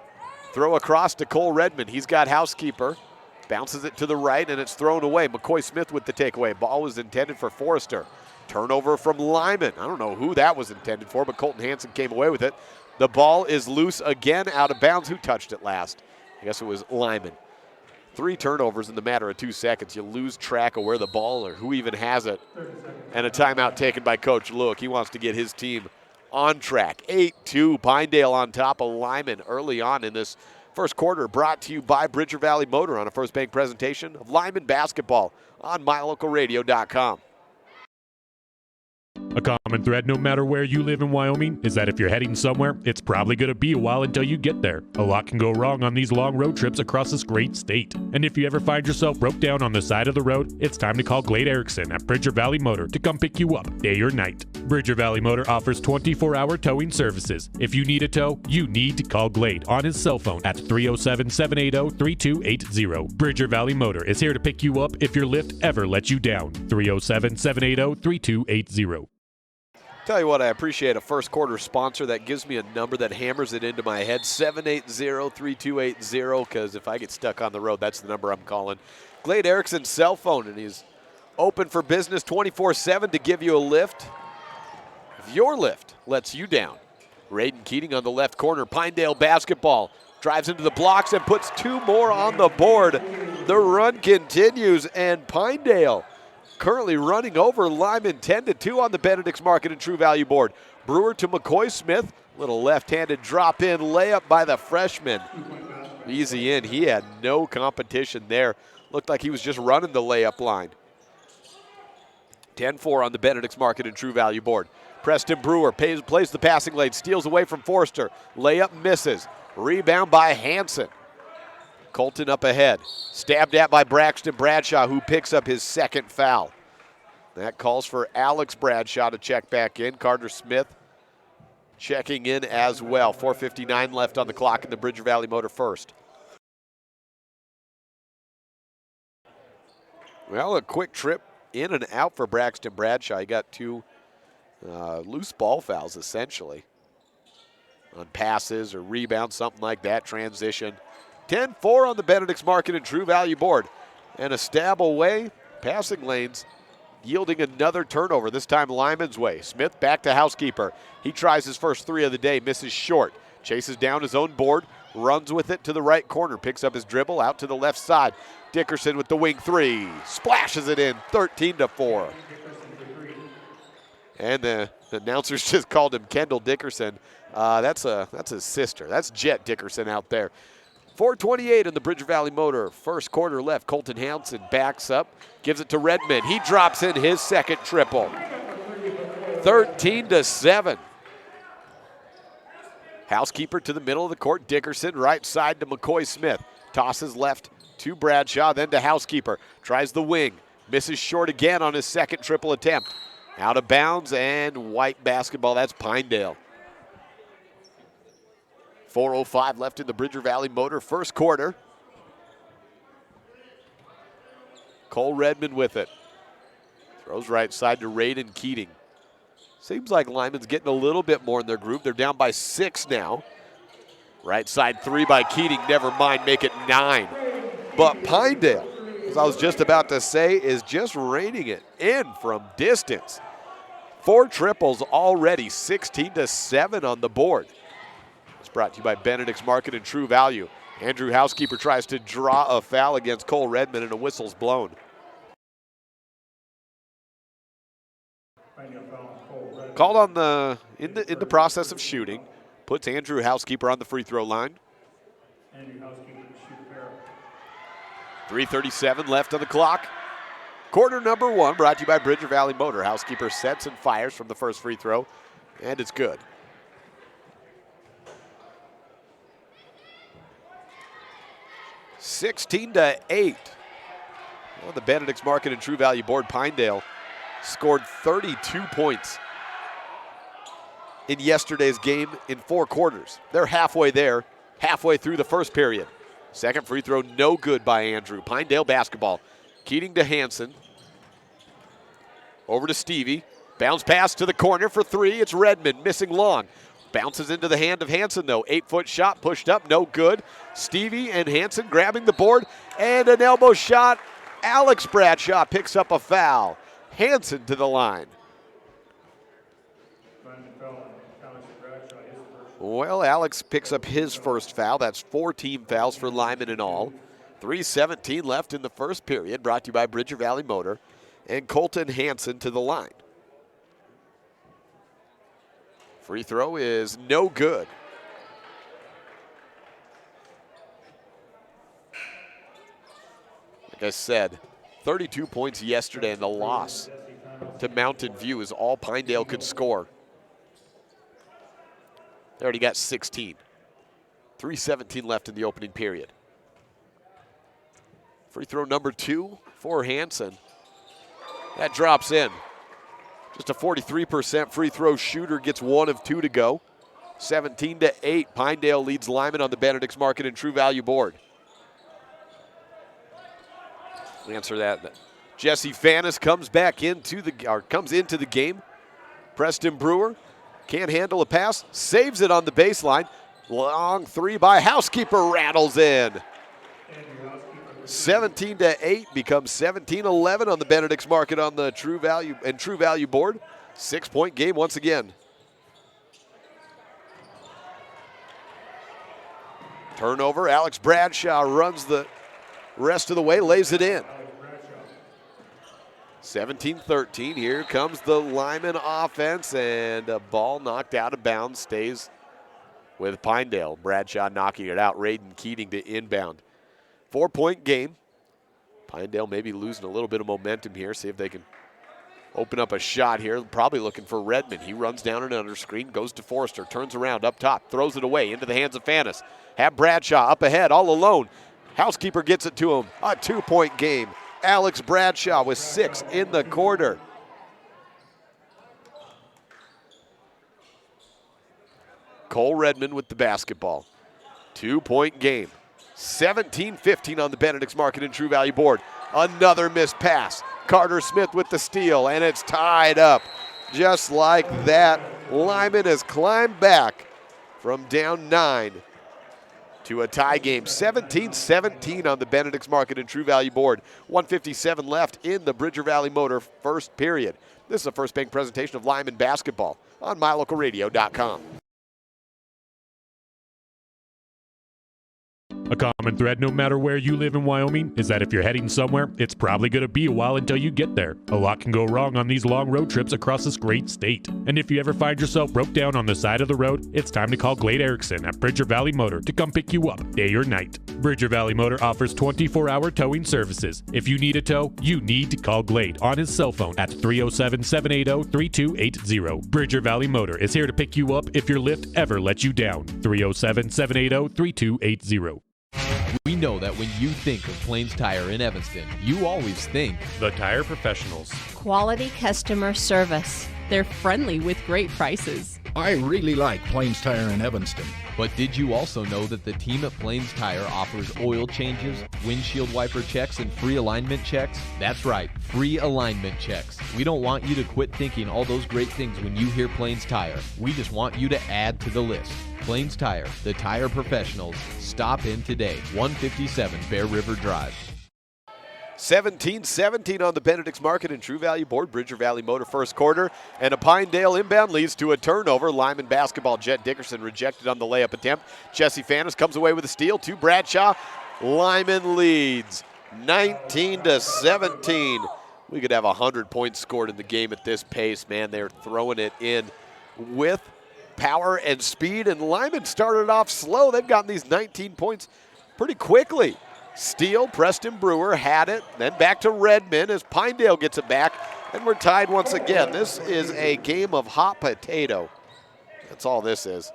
throw across to Cole Redmond. He's got Housekeeper. Bounces it to the right, and it's thrown away. McCoy Smith with the takeaway. Ball was intended for Forrester. Turnover from Lyman. I don't know who that was intended for, but Colton Hanson came away with it. The ball is loose again, out of bounds. Who touched it last? I guess it was Lyman. 3 turnovers in the matter of 2 seconds. You lose track of where the ball or who even has it. And a timeout taken by Coach Luke. He wants to get his team on track. 8-2, Pinedale on top of Lyman early on in this First quarter brought to you by Bridger Valley Motor on a First Bank presentation of Lyman basketball on mylocalradio.com. A common thread, no matter where you live in Wyoming, is that if you're heading somewhere, it's probably going to be a while until you get there. A lot can go wrong on these long road trips across this great state. And if you ever find yourself broke down on the side of the road, it's time to call Glade Erickson at Bridger Valley Motor to come pick you up, day or night. Bridger Valley Motor offers 24-hour towing services. If you need a tow, you need to call Glade on his cell phone at 307-780-3280. Bridger Valley Motor is here to pick you up if your lift ever lets you down. 307-780-3280. Tell you what, I appreciate a first quarter sponsor that gives me a number that hammers it into my head, 780-3280, because if I get stuck on the road, that's the number I'm calling. Glade Erickson's cell phone, and he's open for business 24/7 to give you a lift. If your lift lets you down, Raiden Keating on the left corner, Pinedale basketball, drives into the blocks and puts two more on the board. The run continues, and Pinedale currently running over Lyman 10-2 on the Benedict's Market and True Value board. Brewer to McCoy Smith. Little left-handed drop-in layup by the freshman. Easy in. He had no competition there. Looked like he was just running the layup line. 10-4 on the Benedict's Market and True Value board. Preston Brewer plays the passing lane, steals away from Forster. Layup misses. Rebound by Hansen. Colton up ahead. Stabbed at by Braxton Bradshaw, who picks up his second foul. That calls for Alex Bradshaw to check back in. Carter Smith checking in as well. 4:59 left on the clock in the Bridger Valley Motor first. Well, a quick trip in and out for Braxton Bradshaw. He got two loose ball fouls, essentially, on passes or rebounds, something like that, transition. 10-4 on the Benedict's Market and True Value board. And a stab away, passing lanes, yielding another turnover, this time Lyman's way. Smith back to Housekeeper. He tries his first three of the day, misses short. Chases down his own board, runs with it to the right corner, picks up his dribble out to the left side. Dickerson with the wing three, splashes it in, 13-4. And the announcers just called him Kendall Dickerson. That's his sister. That's Jet Dickerson out there. 4:28 in the Bridger Valley Motor. First quarter left. Colton Hansen backs up, gives it to Redmond. He drops in his second triple. 13-7. Housekeeper to the middle of the court. Dickerson right side to McCoy Smith. Tosses left to Bradshaw, then to Housekeeper. Tries the wing. Misses short again on his second triple attempt. Out of bounds and white basketball. That's Pinedale. 4:05 left in the Bridger Valley Motor first quarter. Cole Redmond with it. Throws right side to Raiden Keating. Seems like Lyman's getting a little bit more in their group. They're down by 6 now. Right side three by Keating. Never mind, make it 9. But Pinedale, as I was just about to say, is just reining it in from distance. 4 triples already, 16-7 on the board. Brought to you by Benedict's Market and True Value. Andrew Housekeeper tries to draw a foul against Cole Redmond, and a whistle's blown. Called on the in the process of shooting, puts Andrew Housekeeper on the free throw line. 3:37 left on the clock. Quarter number 1 brought to you by Bridger Valley Motor. Housekeeper sets and fires from the first free throw, and it's good. 16-8. On the Benedict's Market and True Value board, Pinedale scored 32 points in yesterday's game in 4 quarters. They're halfway there, halfway through the first period. Second free throw, no good by Andrew. Pinedale basketball. Keating to Hansen. Over to Stevie. Bounce pass to the corner for 3. It's Redmond missing long. Bounces into the hand of Hansen, though. 8-foot shot pushed up, no good. Stevie and Hansen grabbing the board, and an elbow shot. Alex Bradshaw picks up a foul. Hansen to the line. Well, Alex picks up his first foul. That's 4 team fouls for Lyman in all. 3:17 left in the first period, brought to you by Bridger Valley Motor. And Colton Hansen to the line. Free throw is no good. as said, 32 points yesterday, and the loss to Mountain View is all Pinedale could score. They already got 16. 3:17 left in the opening period. Free throw number 2 for Hansen. That drops in. Just a 43% free throw shooter, gets 1 of 2 to go. 17-8, Pinedale leads Lyman on the Benedict's Market and True Value board. Answer that. Jesse Fannis comes into the game. Preston Brewer can't handle a pass, saves it on the baseline. Long 3 by Housekeeper, rattles in. 17-8 becomes 17-11 on the Benedict's Market on the True Value board. 6-point game once again. Turnover. Alex Bradshaw runs the rest of the way, lays it in. 17-13. Here comes the Lyman offense, and a ball knocked out of bounds stays with Pinedale. Bradshaw knocking it out. Raiden Keating to inbound. 4-point game. Pinedale maybe losing a little bit of momentum here. See if they can open up a shot here. Probably looking for Redmond. He runs down an under screen, goes to Forrester, turns around up top, throws it away into the hands of Fannis. Have Bradshaw up ahead, all alone. Housekeeper gets it to him. A 2-point game. Alex Bradshaw with 6 in the quarter. Cole Redmond with the basketball. 2-point game. 17-15 on the Benedict's Market and True Value board. Another missed pass. Carter Smith with the steal, and it's tied up. Just like that, Lyman has climbed back from down 9 to a tie game. 17-17 on the Benedict's Market and True Value board. 1:57 left in the Bridger Valley Motor first period. This is a First Bank presentation of Lyman basketball on MyLocalRadio.com. A common thread no matter where you live in Wyoming is that if you're heading somewhere, it's probably going to be a while until you get there. A lot can go wrong on these long road trips across this great state. And if you ever find yourself broke down on the side of the road, it's time to call Glade Erickson at Bridger Valley Motor to come pick you up day or night. Bridger Valley Motor offers 24-hour towing services. If you need a tow, you need to call Glade on his cell phone at 307-780-3280. Bridger Valley Motor is here to pick you up if your lift ever lets you down. 307-780-3280. We know that when you think of Plains Tire in Evanston, you always think the Tire Professionals. Quality customer service. They're friendly with great prices. I really like Plains Tire in Evanston. But did you also know that the team at Plains Tire offers oil changes, windshield wiper checks, and free alignment checks? That's right, free alignment checks. We don't want you to quit thinking all those great things when you hear Plains Tire. We just want you to add to the list. Plains Tire, the tire professionals. Stop in today, 157 Bear River Drive. 17-17 on the Benedict's Market and True Value board. Bridger Valley Motor first quarter, and a Pinedale inbound leads to a turnover. Lyman basketball. Jet Dickerson rejected on the layup attempt. Jesse Fannis comes away with a steal to Bradshaw. Lyman leads 19-17. We could have 100 points scored in the game at this pace, man. They're throwing it in with power and speed, and Lyman started off slow. They've gotten these 19 points pretty quickly. Steele, Preston Brewer had it, then back to Redmond as Pinedale gets it back, and we're tied once again. This is a game of hot potato. That's all this is.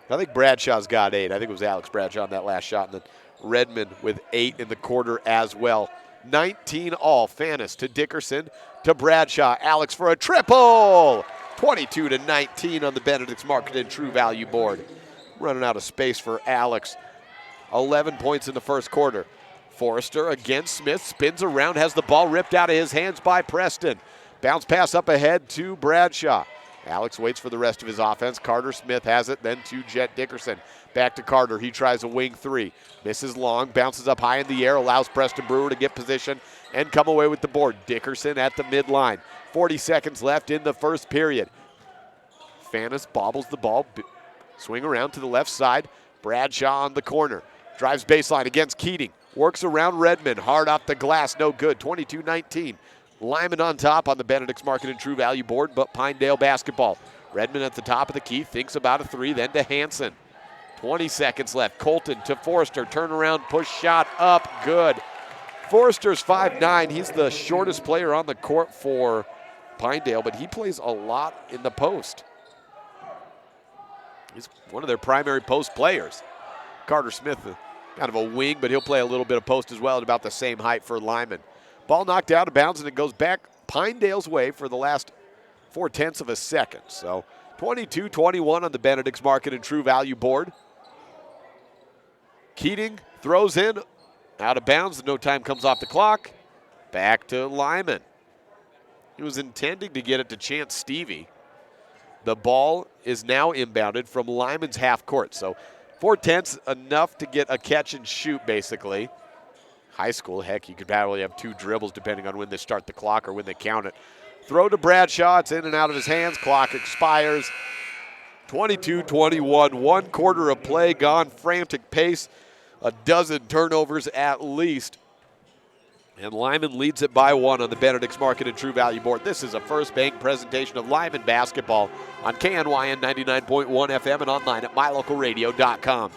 I think Bradshaw's got 8. I think it was Alex Bradshaw on that last shot, and then Redmond with 8 in the quarter as well. 19 all. Fannis to Dickerson to Bradshaw. Alex for a triple! 22-19 on the Benedict's Market and True Value board. Running out of space for Alex. 11 points in the first quarter. Forrester against Smith, spins around, has the ball ripped out of his hands by Preston. Bounce pass up ahead to Bradshaw. Alex waits for the rest of his offense. Carter Smith has it, then to Jet Dickerson. Back to Carter, he tries a wing 3. Misses long, bounces up high in the air, allows Preston Brewer to get position and come away with the board. Dickerson at the midline. 40 seconds left in the first period. Fannis bobbles the ball, swing around to the left side. Bradshaw on the corner. Drives baseline against Keating. Works around Redmond. Hard off the glass. No good. 22-19. Lyman on top on the Benedict's Market and True Value board, but Pinedale basketball. Redmond at the top of the key. Thinks about a 3, then to Hansen. 20 seconds left. Colton to Forrester. Turnaround, push shot up. Good. Forrester's 5'9". He's the shortest player on the court for Pinedale, but he plays a lot in the post. He's one of their primary post players. Carter Smith, kind of a wing, but he'll play a little bit of post as well at about the same height for Lyman. Ball knocked out of bounds, and it goes back Pinedale's way for the last 0.4 of a second. So 22-21 on the Benedict's Market and True Value board. Keating throws in, out of bounds. No time comes off the clock. Back to Lyman. He was intending to get it to Chance Stevie. The ball is now inbounded from Lyman's half court. So 0.4, enough to get a catch and shoot, basically. High school, heck, you could probably have 2 dribbles depending on when they start the clock or when they count it. Throw to Bradshaw. It's in and out of his hands. Clock expires. 22-21. 1 quarter of play gone. Frantic pace. A dozen turnovers at least. And Lyman leads it by 1 on the Benedict's Market and True Value board. This is a First Bank presentation of Lyman basketball on KNYN 99.1 FM and online at mylocalradio.com.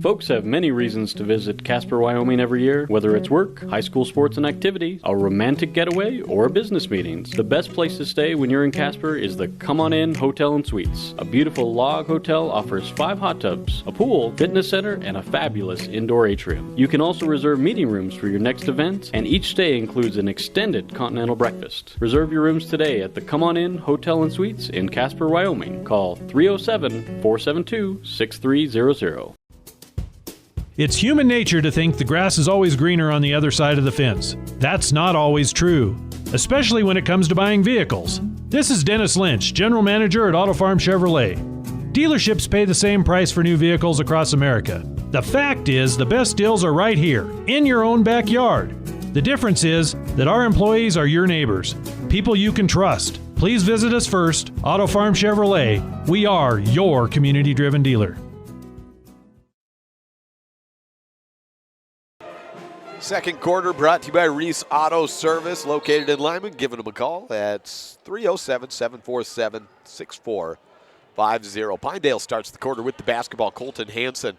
Folks have many reasons to visit Casper, Wyoming every year, whether it's work, high school sports and activities, a romantic getaway, or business meetings. The best place to stay when you're in Casper is the Come On In Hotel and Suites. A beautiful log hotel offers 5 hot tubs, a pool, fitness center, and a fabulous indoor atrium. You can also reserve meeting rooms for your next event, and each stay includes an extended continental breakfast. Reserve your rooms today at the Come On In Hotel and Suites in Casper, Wyoming. Call 307-472-6300. It's human nature to think the grass is always greener on the other side of the fence. That's not always true, especially when it comes to buying vehicles. This is Dennis Lynch, General Manager at Auto Farm Chevrolet. Dealerships pay the same price for new vehicles across America. The fact is, the best deals are right here, in your own backyard. The difference is that our employees are your neighbors, people you can trust. Please visit us first, Auto Farm Chevrolet. We are your community-driven dealer. Second quarter brought to you by Reese Auto Service, located in Lyman. Giving them a call at 307-747-6450. Pinedale starts the quarter with the basketball. Colton Hansen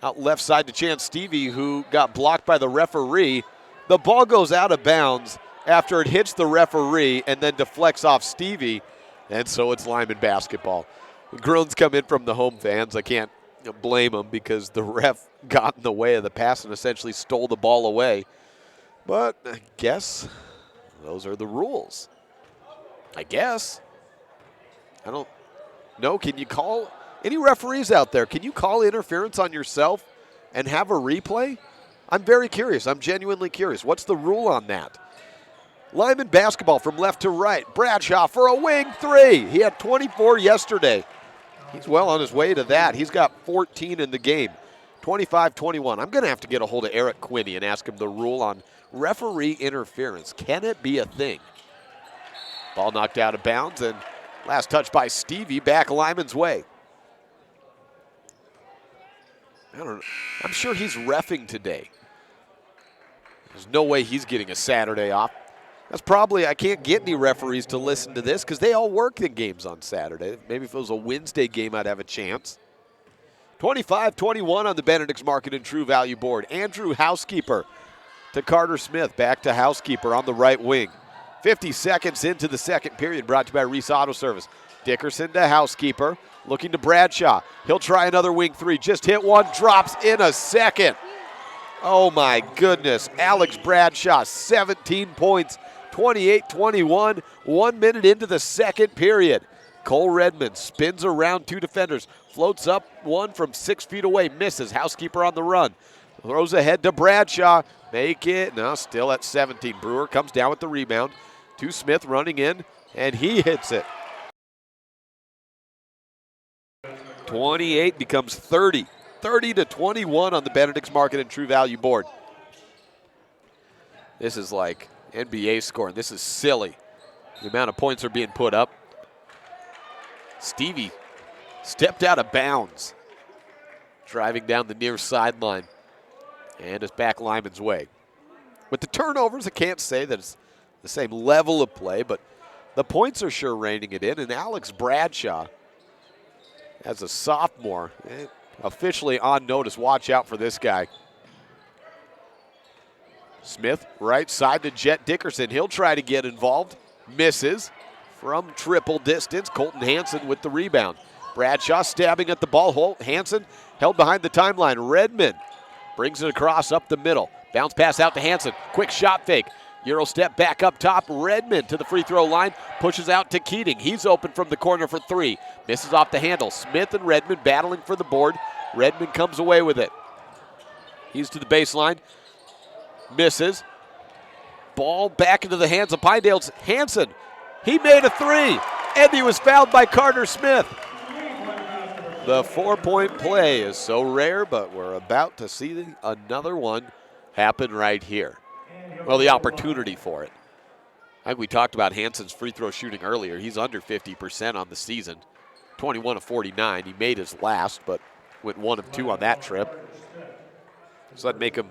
out left side to Chance Stevie, who got blocked by the referee. The ball goes out of bounds after it hits the referee and then deflects off Stevie, and so it's Lyman basketball. Groans come in from the home fans. I can't blame them because the ref got in the way of the pass and essentially stole the ball away. But I guess those are the rules. I guess. I don't know. Can you call any referees out there? Can you call interference on yourself and have a replay? I'm very curious. I'm genuinely curious. What's the rule on that? Lyman basketball from left to right. Bradshaw for a wing 3. He had 24 yesterday. He's well on his way to that. He's got 14 in the game. 25-21. I'm going to have to get a hold of Eric Quinney and ask him the rule on referee interference. Can it be a thing? Ball knocked out of bounds, and last touch by Stevie back Lyman's way. I don't know. I'm sure he's reffing today. There's no way he's getting a Saturday off. That's probably, I can't get any referees to listen to this because they all work the games on Saturday. Maybe if it was a Wednesday game, I'd have a chance. 25-21 on the Benedict's Market and True Value board. Andrew Housekeeper to Carter Smith. Back to Housekeeper on the right wing. 50 seconds into the second period, brought to you by Reese Auto Service. Dickerson to Housekeeper, looking to Bradshaw. He'll try another wing 3. Just hit one, drops in a second. Oh my goodness. Alex Bradshaw, 17 points. 28-21, 1 minute into the second period. Cole Redmond spins around 2 defenders, floats up one from 6 feet away, misses. Housekeeper on the run. Throws ahead to Bradshaw. Make it. No, still at 17. Brewer comes down with the rebound. To Smith running in, and he hits it. 28 becomes 30. 30-21 on the Benedict's Market and True Value board. This is like NBA scoring. This is silly. The amount of points are being put up. Stevie stepped out of bounds, driving down the near sideline, and it's back Lyman's way. With the turnovers, I can't say that it's the same level of play, but The points are sure reining it in, and Alex Bradshaw, as a sophomore, officially on notice. Watch out for this guy. Smith, right side to Jet Dickerson. He'll try to get involved. Misses from triple distance. Colton Hansen with the rebound. Bradshaw stabbing at the ball hole. Hansen held behind the timeline. Redmond brings it across up the middle. Bounce pass out to Hansen. Quick shot fake. Euro step back up top. Redmond to the free throw line. Pushes out to Keating. He's open from the corner for three. Misses off the handle. Smith and Redmond battling for the board. Redmond comes away with it. He's to the baseline. Misses. Ball back into the hands of Pinedale's Hansen. He made a three, and he was fouled by Carter Smith. The 4-point play is so rare, but we're about to see another one happen right here. Well, the opportunity for it. I think we talked about Hansen's free throw shooting earlier. He's under 50% on the season. 21 of 49. He made his last, but went 1 of 2 on that trip. So that'd make him,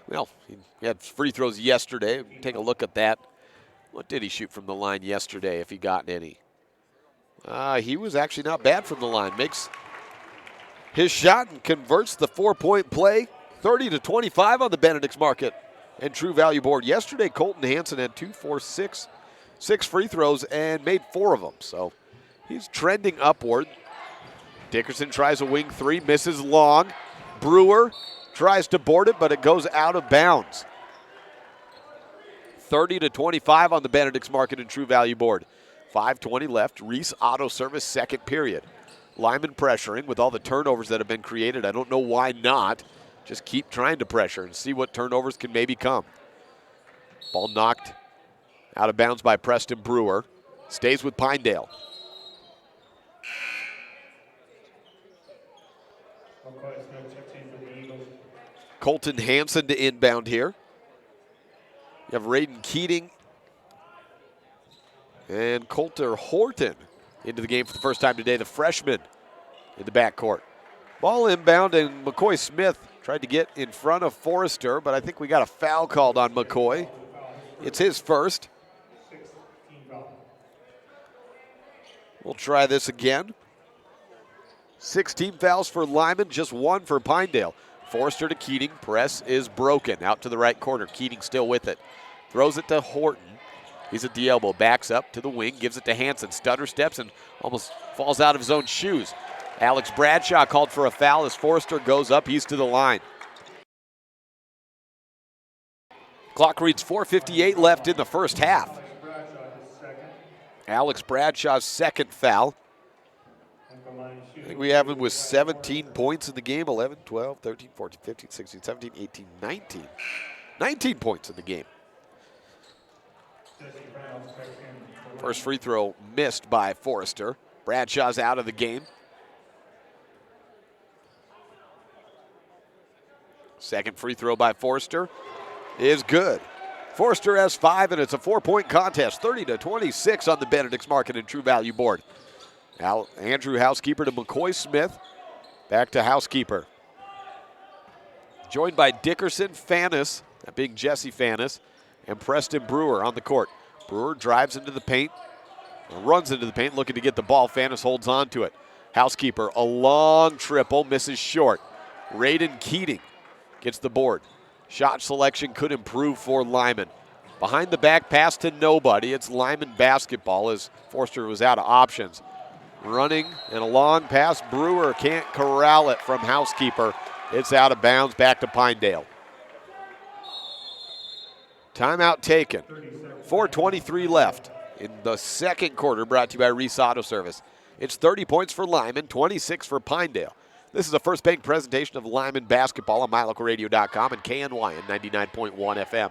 well, he had free throws yesterday. Take a look at that. What did he shoot from the line yesterday, if he got any? He was actually not bad from the line. Makes his shot and converts the 4-point play. 30-25 on the Benedict's Market and True Value board. Yesterday, Colton Hansen had 2, 4, 6 free throws and made 4 of them. So he's trending upward. Dickerson tries a wing three, misses long. Brewer tries to board it, but it goes out of bounds. 30-25 on the Benedict's Market and True Value board. 5:20 left. Reese Auto Service, second period. Lyman pressuring with all the turnovers that have been created. I don't know why not. Just keep trying to pressure and see what turnovers can maybe come. Ball knocked out of bounds by Preston Brewer. Stays with Pinedale. Colton Hansen to inbound here. You have Raiden Keating and Coulter Horton into the game for the first time today, the freshman in the backcourt. Ball inbound, and McCoy Smith tried to get in front of Forrester, but I think we got a foul called on McCoy. It's his first. We'll try this again. 16 fouls for Lyman, just 1 for Pinedale. Forrester to Keating. Press is broken. Out to the right corner. Keating still with it. Throws it to Horton. He's at the elbow. Backs up to the wing. Gives it to Hansen. Stutter steps and almost falls out of his own shoes. Alex Bradshaw called for a foul as Forrester goes up. He's to the line. Clock reads 4:58 left in the first half. Alex Bradshaw's second foul. I think we have him with 17 points in the game. 11, 12, 13, 14, 15, 16, 17, 18, 19. 19 points in the game. First free throw missed by Forrester. Bradshaw's out of the game. Second free throw by Forrester is good. Forrester has 5, and it's a 4-point contest. 30-26 on the Benedict's Market and True Value board. Now Andrew Housekeeper to McCoy Smith. Back to Housekeeper. Joined by Dickerson, Fannis, that being Jesse Fannis, and Preston Brewer on the court. Brewer drives into the paint, runs into the paint, looking to get the ball. Fannis holds on to it. Housekeeper, a long triple, misses short. Raiden Keating gets the board. Shot selection could improve for Lyman. Behind the back pass to nobody. It's Lyman basketball as Forster was out of options. Running and a long pass. Brewer can't corral it from Housekeeper. It's out of bounds, back to Pinedale. Timeout taken. 4:23 left in the second quarter, brought to you by Reese Auto Service. It's 30 points for Lyman, 26 for Pinedale. This is a First Bank presentation of Lyman basketball on mylocalradio.com and KNYN 99.1 FM.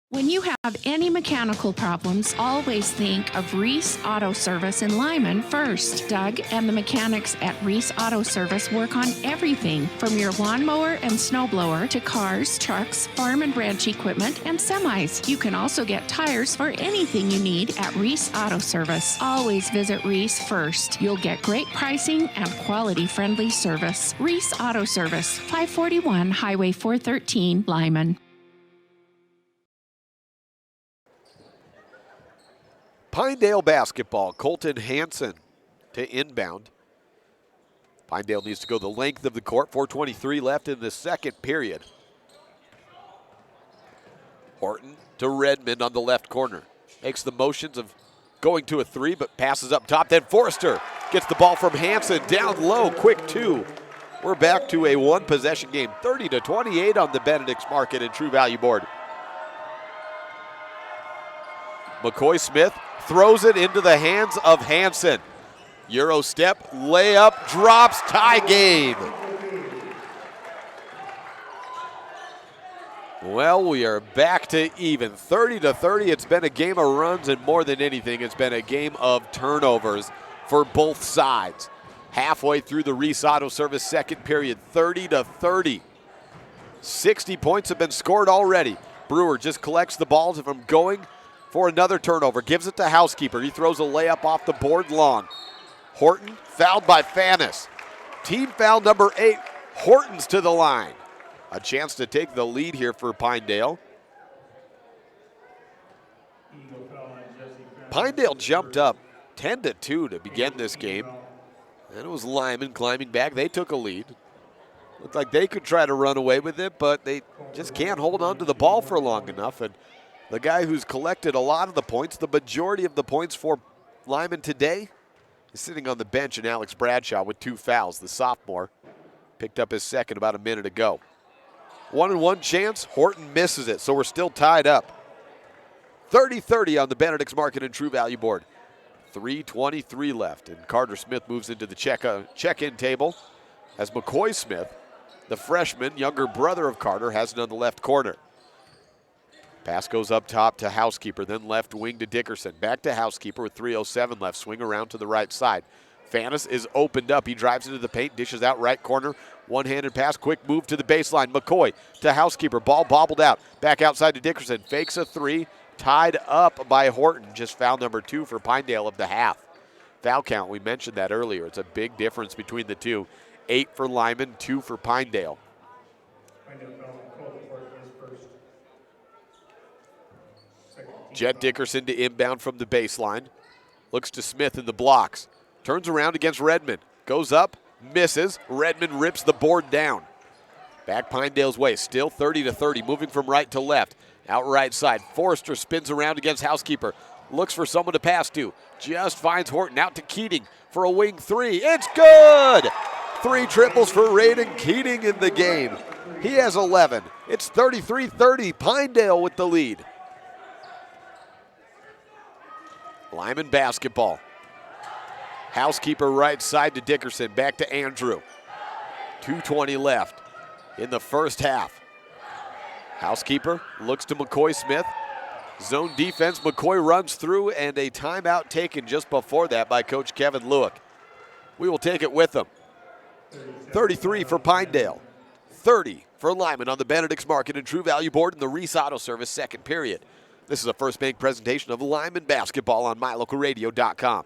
When you have any mechanical problems, always think of Reese Auto Service in Lyman first. Doug and the mechanics at Reese Auto Service work on everything from your lawnmower and snowblower to cars, trucks, farm and ranch equipment, and semis. You can also get tires for anything you need at Reese Auto Service. Always visit Reese first. You'll get great pricing and quality-friendly service. Reese Auto Service, 541 Highway 413, Lyman. Pinedale basketball, Colton Hansen to inbound. Pinedale needs to go the length of the court, 4:23 left in the second period. Horton to Redmond on the left corner. Makes the motions of going to a three, but passes up top. Then Forrester gets the ball from Hansen down low, quick two. We're back to a one-possession game, 30-28 on the Benedict's Market and True Value board. McCoy Smith throws it into the hands of Hansen. Euro step, layup, drops, tie game. Well, we are back to even, 30-30. It's been a game of runs, and more than anything, it's been a game of turnovers for both sides. Halfway through the Reese Auto Service second period, 30-30. 60 points have been scored already. Brewer just collects the balls from going for another turnover. Gives it to Housekeeper. He throws a layup off the board long. Horton fouled by Fannis. Team foul number 8. Horton's to the line. A chance to take the lead here for Pinedale. Pinedale jumped up 10-2 to begin this game. And it was Lyman climbing back. They took a lead. Looked like they could try to run away with it, but they just can't hold on to the ball for long enough. And the guy who's collected a lot of the points, the majority of the points for Lyman today, is sitting on the bench, and Alex Bradshaw with 2 fouls. The sophomore picked up his second about a minute ago. 1-and-1 chance. Horton misses it, so we're still tied up. 30-30 on the Benedict's Market and True Value board. 3:23 left, and Carter Smith moves into the check-in table as McCoy Smith, the freshman, younger brother of Carter, has it on the left corner. Pass goes up top to Housekeeper, then left wing to Dickerson. Back to Housekeeper with 3:07 left, swing around to the right side. Fannis is opened up. He drives into the paint, dishes out right corner. One-handed pass, quick move to the baseline. McCoy to Housekeeper, ball bobbled out. Back outside to Dickerson, fakes a three. Tied up by Horton, just foul number 2 for Pinedale of the half. Foul count, we mentioned that earlier. It's a big difference between the two. 8 for Lyman, 2 for Pinedale. Jet Dickerson to inbound from the baseline. Looks to Smith in the blocks. Turns around against Redmond. Goes up, misses. Redmond rips the board down. Back Pinedale's way, still 30-30, moving from right to left. Out right side, Forrester spins around against Housekeeper. Looks for someone to pass to. Just finds Horton out to Keating for a wing three. It's good! 3 triples for Raiden Keating in the game. He has 11. It's 33-30, Pinedale with the lead. Lyman basketball. Housekeeper right side to Dickerson, back to Andrew. 2:20 left in the first half. Housekeeper looks to McCoy Smith. Zone defense, McCoy runs through, and a timeout taken just before that by Coach Kevin Lewick. We will take it with them. 33 for Pinedale, 30 for Lyman on the Benedict's Market and True Value board in the Reese Auto Service second period. This is a First Bank presentation of Lyman basketball on MyLocalRadio.com.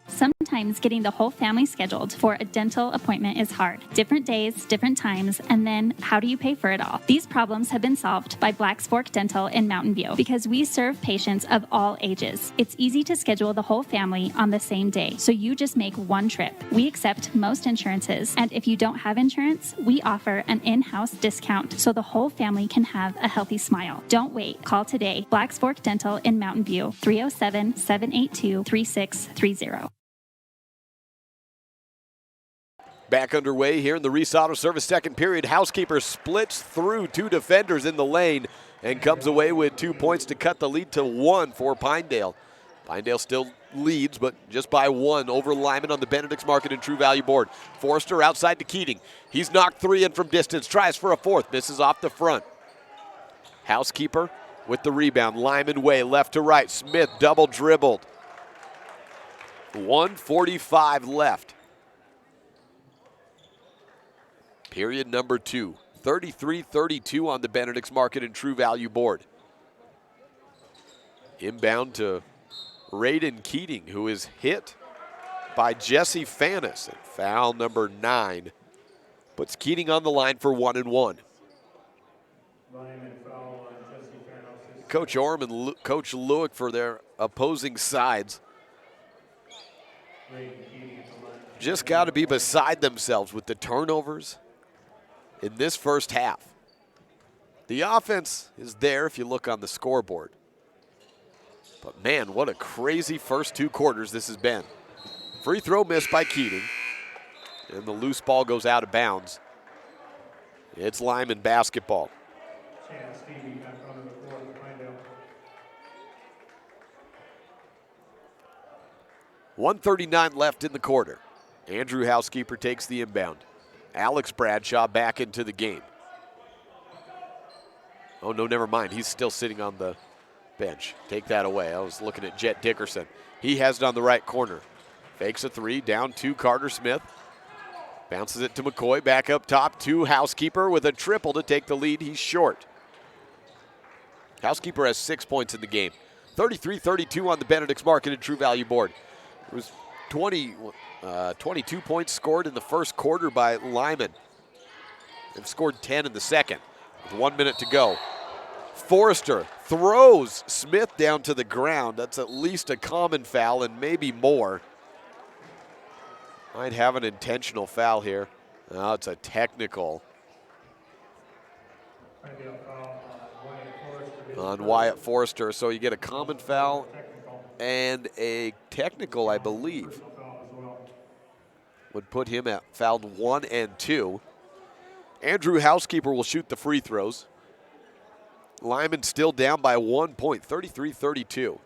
Sometimes getting the whole family scheduled for a dental appointment is hard. Different days, different times, and then how do you pay for it all? These problems have been solved by Black's Fork Dental in Mountain View because we serve patients of all ages. It's easy to schedule the whole family on the same day, so you just make one trip. We accept most insurances, and if you don't have insurance, we offer an in-house discount so the whole family can have a healthy smile. Don't wait. Call today. Black's Fork Dental in Mountain View, 307-782-3630. Back underway here in the Reese Auto Service second period. Housekeeper splits through 2 defenders in the lane and comes away with 2 points to cut the lead to 1 for Pinedale. Pinedale still leads, but just by 1 over Lyman on the Benedict's Market and True Value board. Forrester outside to Keating. He's knocked 3 in from distance, tries for a 4th, misses off the front. Housekeeper with the rebound. Lyman way, left to right. Smith double dribbled. 1:45 left. Period number 2, 33-32 on the Benedict's Market and True Value board. Inbound to Raiden Keating, who is hit by Jesse Fannis. And foul number 9 puts Keating on the line for 1-and-1. Coach Orm and Coach Lewick for their opposing sides. Just got to be beside themselves with the turnovers in this first half. The offense is there if you look on the scoreboard. But man, what a crazy first 2 quarters this has been. Free throw missed by Keating. And the loose ball goes out of bounds. It's Lyman basketball. 1:39 left in the quarter. Andrew Housekeeper takes the inbound. Alex Bradshaw back into the game. Oh, no, never mind. He's still sitting on the bench. Take that away. I was looking at Jet Dickerson. He has it on the right corner. Fakes a 3, down to Carter Smith. Bounces it to McCoy, back up top to Housekeeper with a triple to take the lead. He's short. Housekeeper has 6 points in the game. 33-32 on the Benedict's Market and True Value board. It was 22 points scored in the first quarter by Lyman. They've scored 10 in the second with 1 minute to go. Forrester throws Smith down to the ground. That's at least a common foul and maybe more. Might have an intentional foul here. No, it's a technical on Wyatt Forrester. So you get a common foul and a technical, I believe. Would put him at fouled 1 and 2. Andrew Housekeeper will shoot the free throws. Lyman still down by 1 point, 33-32.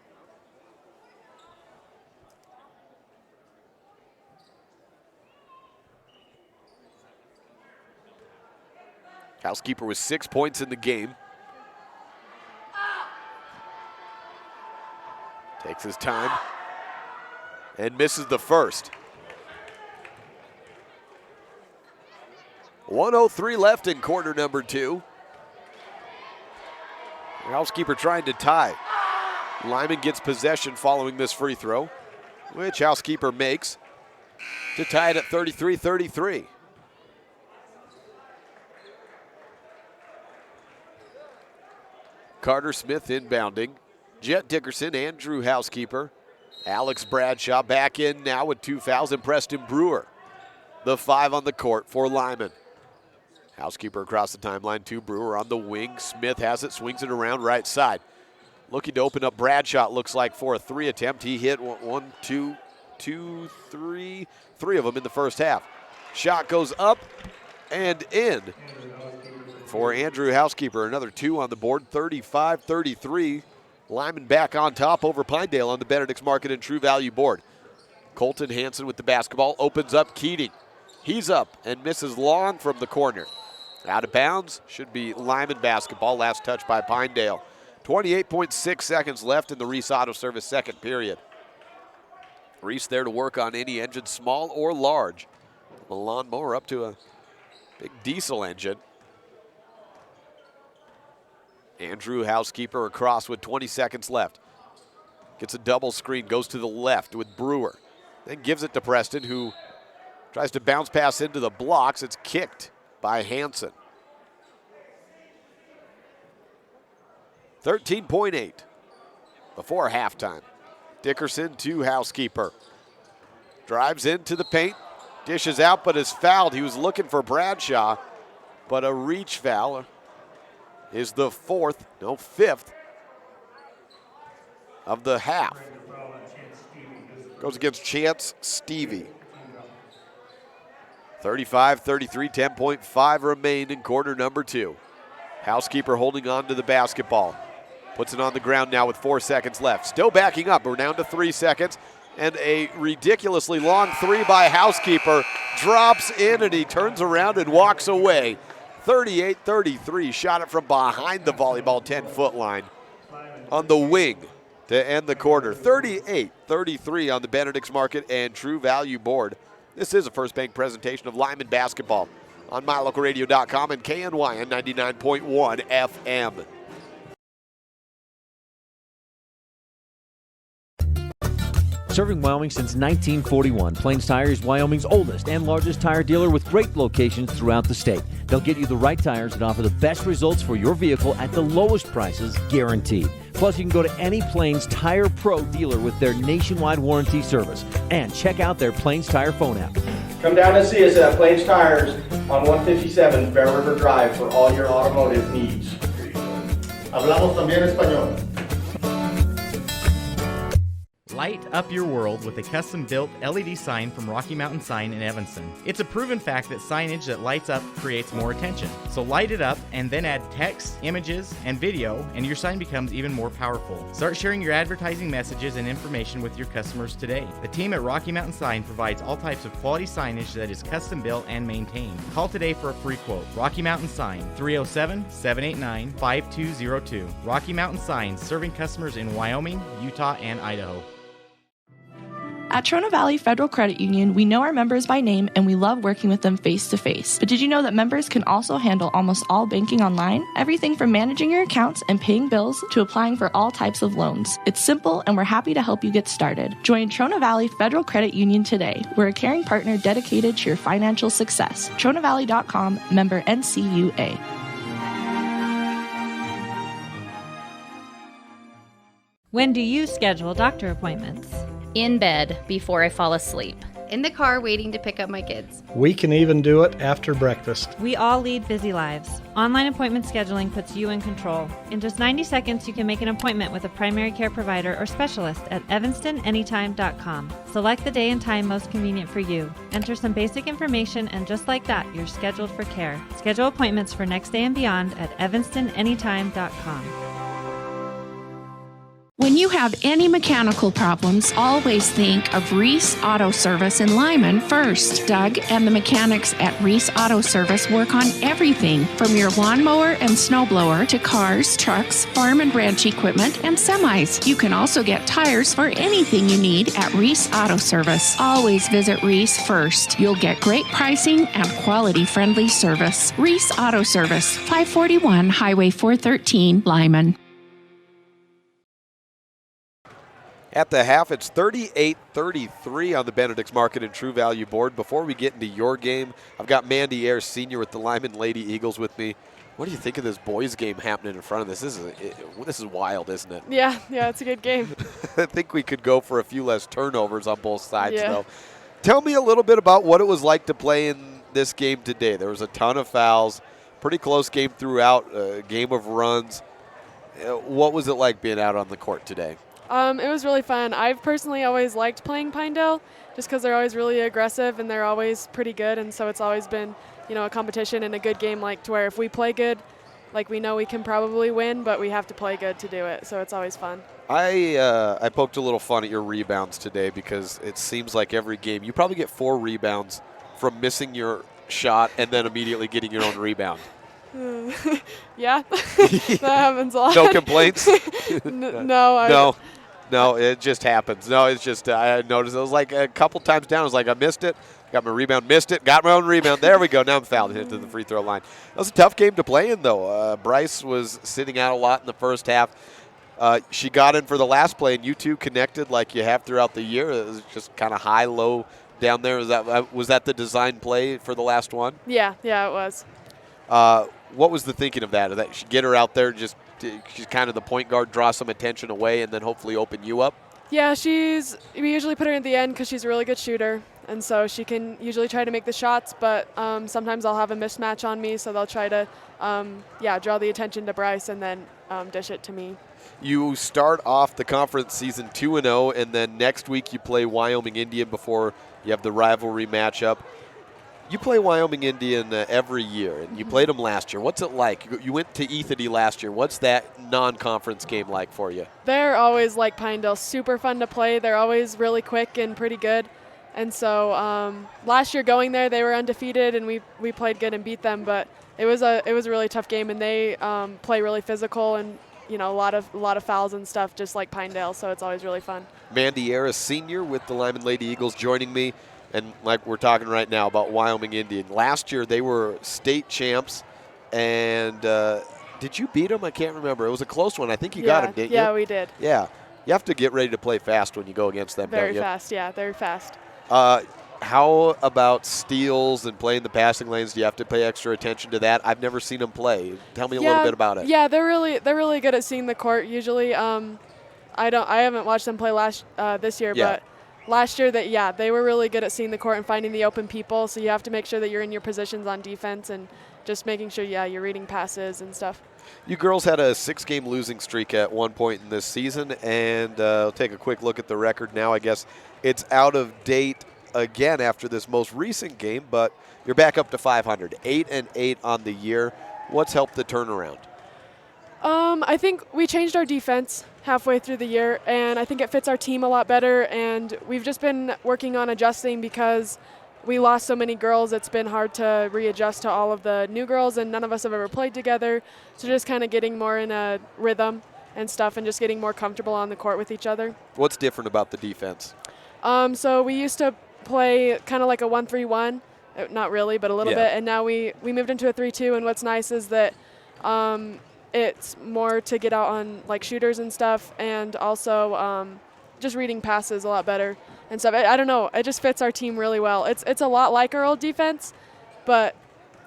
Housekeeper with 6 points in the game. Takes his time and misses the first. 1:03 left in quarter number 2. Housekeeper trying to tie. Lyman gets possession following this free throw, which Housekeeper makes to tie it at 33-33. Carter Smith inbounding. Jet Dickerson, Andrew Housekeeper. Alex Bradshaw back in now with 2 fouls, and Preston Brewer, the 5 on the court for Lyman. Housekeeper across the timeline to Brewer on the wing. Smith has it, swings it around right side. Looking to open up Bradshaw, looks like, for a 3 attempt. He hit 1, 2, 3 of them in the first half. Shot goes up and in for Andrew Housekeeper. Another 2 on the board, 35-33. Lyman back on top over Pinedale on the Benedict's Market and True Value board. Colton Hansen with the basketball, opens up Keating. He's up and misses long from the corner. Out of bounds, should be Lyman basketball. Last touch by Pinedale. 28.6 seconds left in the Reese Auto Service second period. Reese there to work on any engine, small or large. A lawnmower up to a big diesel engine. Andrew Housekeeper across with 20 seconds left. Gets a double screen, goes to the left with Brewer. Then gives it to Preston, who tries to bounce pass into the blocks. It's kicked by Hansen. 13.8 before halftime. Dickerson to Housekeeper. Drives into the paint, dishes out, but is fouled. He was looking for Bradshaw, but a reach foul is the fifth of the half. Goes against Chance Stevie. 35-33, 10.5 remain in quarter number 2. Housekeeper holding on to the basketball. Puts it on the ground now with 4 seconds left. Still backing up. We're down to 3 seconds. And a ridiculously long 3 by Housekeeper. Drops in and he turns around and walks away. 38-33. Shot it from behind the volleyball 10-foot line on the wing to end the quarter. 38-33 on the Benedict's Market and True Value board. This is a First Bank presentation of Lyman basketball on MyLocalRadio.com and KNYN 99.1 FM. Serving Wyoming since 1941, Plains Tire is Wyoming's oldest and largest tire dealer with great locations throughout the state. They'll get you the right tires and offer the best results for your vehicle at the lowest prices, guaranteed. Plus, you can go to any Plains Tire Pro dealer with their nationwide warranty service. And check out their Plains Tire phone app. Come down and see us at Plains Tires on 157 Bear River Drive for all your automotive needs. Hablamos también español. Light up your world with a custom-built LED sign from Rocky Mountain Sign in Evanston. It's a proven fact that signage that lights up creates more attention. So light it up and then add text, images, and video, and your sign becomes even more powerful. Start sharing your advertising messages and information with your customers today. The team at Rocky Mountain Sign provides all types of quality signage that is custom-built and maintained. Call today for a free quote. Rocky Mountain Sign, 307-789-5202. Rocky Mountain Sign, serving customers in Wyoming, Utah, and Idaho. At Trona Valley Federal Credit Union, we know our members by name and we love working with them face-to-face. But did you know that members can also handle almost all banking online? Everything from managing your accounts and paying bills to applying for all types of loans. It's simple and we're happy to help you get started. Join Trona Valley Federal Credit Union today. We're a caring partner dedicated to your financial success. TronaValley.com, member NCUA. When do you schedule doctor appointments? In bed before I fall asleep. In the car waiting to pick up my kids. We can even do it after breakfast. We all lead busy lives. Online appointment scheduling puts you in control. In just 90 seconds, you can make an appointment with a primary care provider or specialist at evanstonanytime.com. Select the day and time most convenient for you. Enter some basic information, and just like that, you're scheduled for care. Schedule appointments for next day and beyond at evanstonanytime.com. When you have any mechanical problems, always think of Reese Auto Service in Lyman first. Doug and the mechanics at Reese Auto Service work on everything from your lawnmower and snowblower to cars, trucks, farm and ranch equipment, and semis. You can also get tires for anything you need at Reese Auto Service. Always visit Reese first. You'll get great pricing and quality-friendly service. Reese Auto Service, 541 Highway 413, Lyman. At the half, it's 38-33 on the Benedict's Market and True Value board. Before we get into your game, I've got Mandy Ayers, Sr. with the Lyman Lady Eagles with me. What do you think of this boys' game happening in front of this? This is wild, isn't it? Yeah, it's a good game. I think we could go for a few less turnovers on both sides, though. Tell me a little bit about what it was like to play in this game today. There was a ton of fouls, pretty close game throughout, a game of runs. What was it like being out on the court today? It was really fun. I've personally always liked playing Pinedale just because they're always really aggressive and they're always pretty good, and so it's always been, a competition and a good game, like to where if we play good, like we know we can probably win, but we have to play good to do it, so it's always fun. I poked a little fun at your rebounds today because it seems like every game you probably get 4 rebounds from missing your shot and then immediately getting your own rebound. Yeah, that happens a lot. No complaints? No, it just happens. No, it's just I noticed it was like a couple times down. I was like, I missed it, got my rebound, missed it, got my own rebound. There we go. Now I'm fouled and hit to the free throw line. That was a tough game to play in, though. Bryce was sitting out a lot in the first half. She got in for the last play, and you two connected like you have throughout the year. It was just kind of high, low down there. Was that the design play for the last one? Yeah, it was. What was the thinking of that? That she get her out there, she's kind of the point guard, draw some attention away, and then hopefully open you up? Yeah, we usually put her at the end because she's a really good shooter, and so she can usually try to make the shots, but sometimes I'll have a mismatch on me, so they'll try to, draw the attention to Bryce and then dish it to me. You start off the conference season 2-0, and then next week you play Wyoming Indian before you have the rivalry matchup. You play Wyoming Indian every year, and you played them last year. What's it like? You went to Ethity last year. What's that non-conference game like for you? They're always like Pinedale, super fun to play. They're always really quick and pretty good. And so last year going there, they were undefeated, and we played good and beat them. But it was a really tough game, and they play really physical and a lot of fouls and stuff, just like Pinedale. So it's always really fun. Mandy Ayers, Sr. with the Lyman Lady Eagles, joining me. And like we're talking right now about Wyoming Indian. Last year they were state champs, and did you beat them? I can't remember. It was a close one. I think you got them, didn't you? Yeah, we did. Yeah. You have to get ready to play fast when you go against them, Very don't you? fast, yeah, very fast. How about steals and playing the passing lanes? Do you have to pay extra attention to that? I've never seen them play. Tell me a little bit about it. Yeah, they're really good at seeing the court. Usually, I haven't watched them play this year, but last year they were really good at seeing the court and finding the open people. So you have to make sure that you're in your positions on defense and just making sure you're reading passes and stuff. You girls had a 6-game losing streak at one point in this season, and I'll take a quick look at the record now. I guess it's out of date again after this most recent game, but you're back up to 500, 8-8 on the year. What's helped the turnaround? I think we changed our defense halfway through the year, and I think it fits our team a lot better, and we've just been working on adjusting because we lost so many girls. It's been hard to readjust to all of the new girls, and none of us have ever played together, so just kind of getting more in a rhythm and stuff and just getting more comfortable on the court with each other. What's different about the defense? So we used to play kind of like a 1-3-1, not really, but a little bit, and now we moved into a 3-2, and what's nice is that it's more to get out on like shooters and stuff, and also just reading passes a lot better and stuff. I don't know, it just fits our team really well. It's a lot like our old defense, but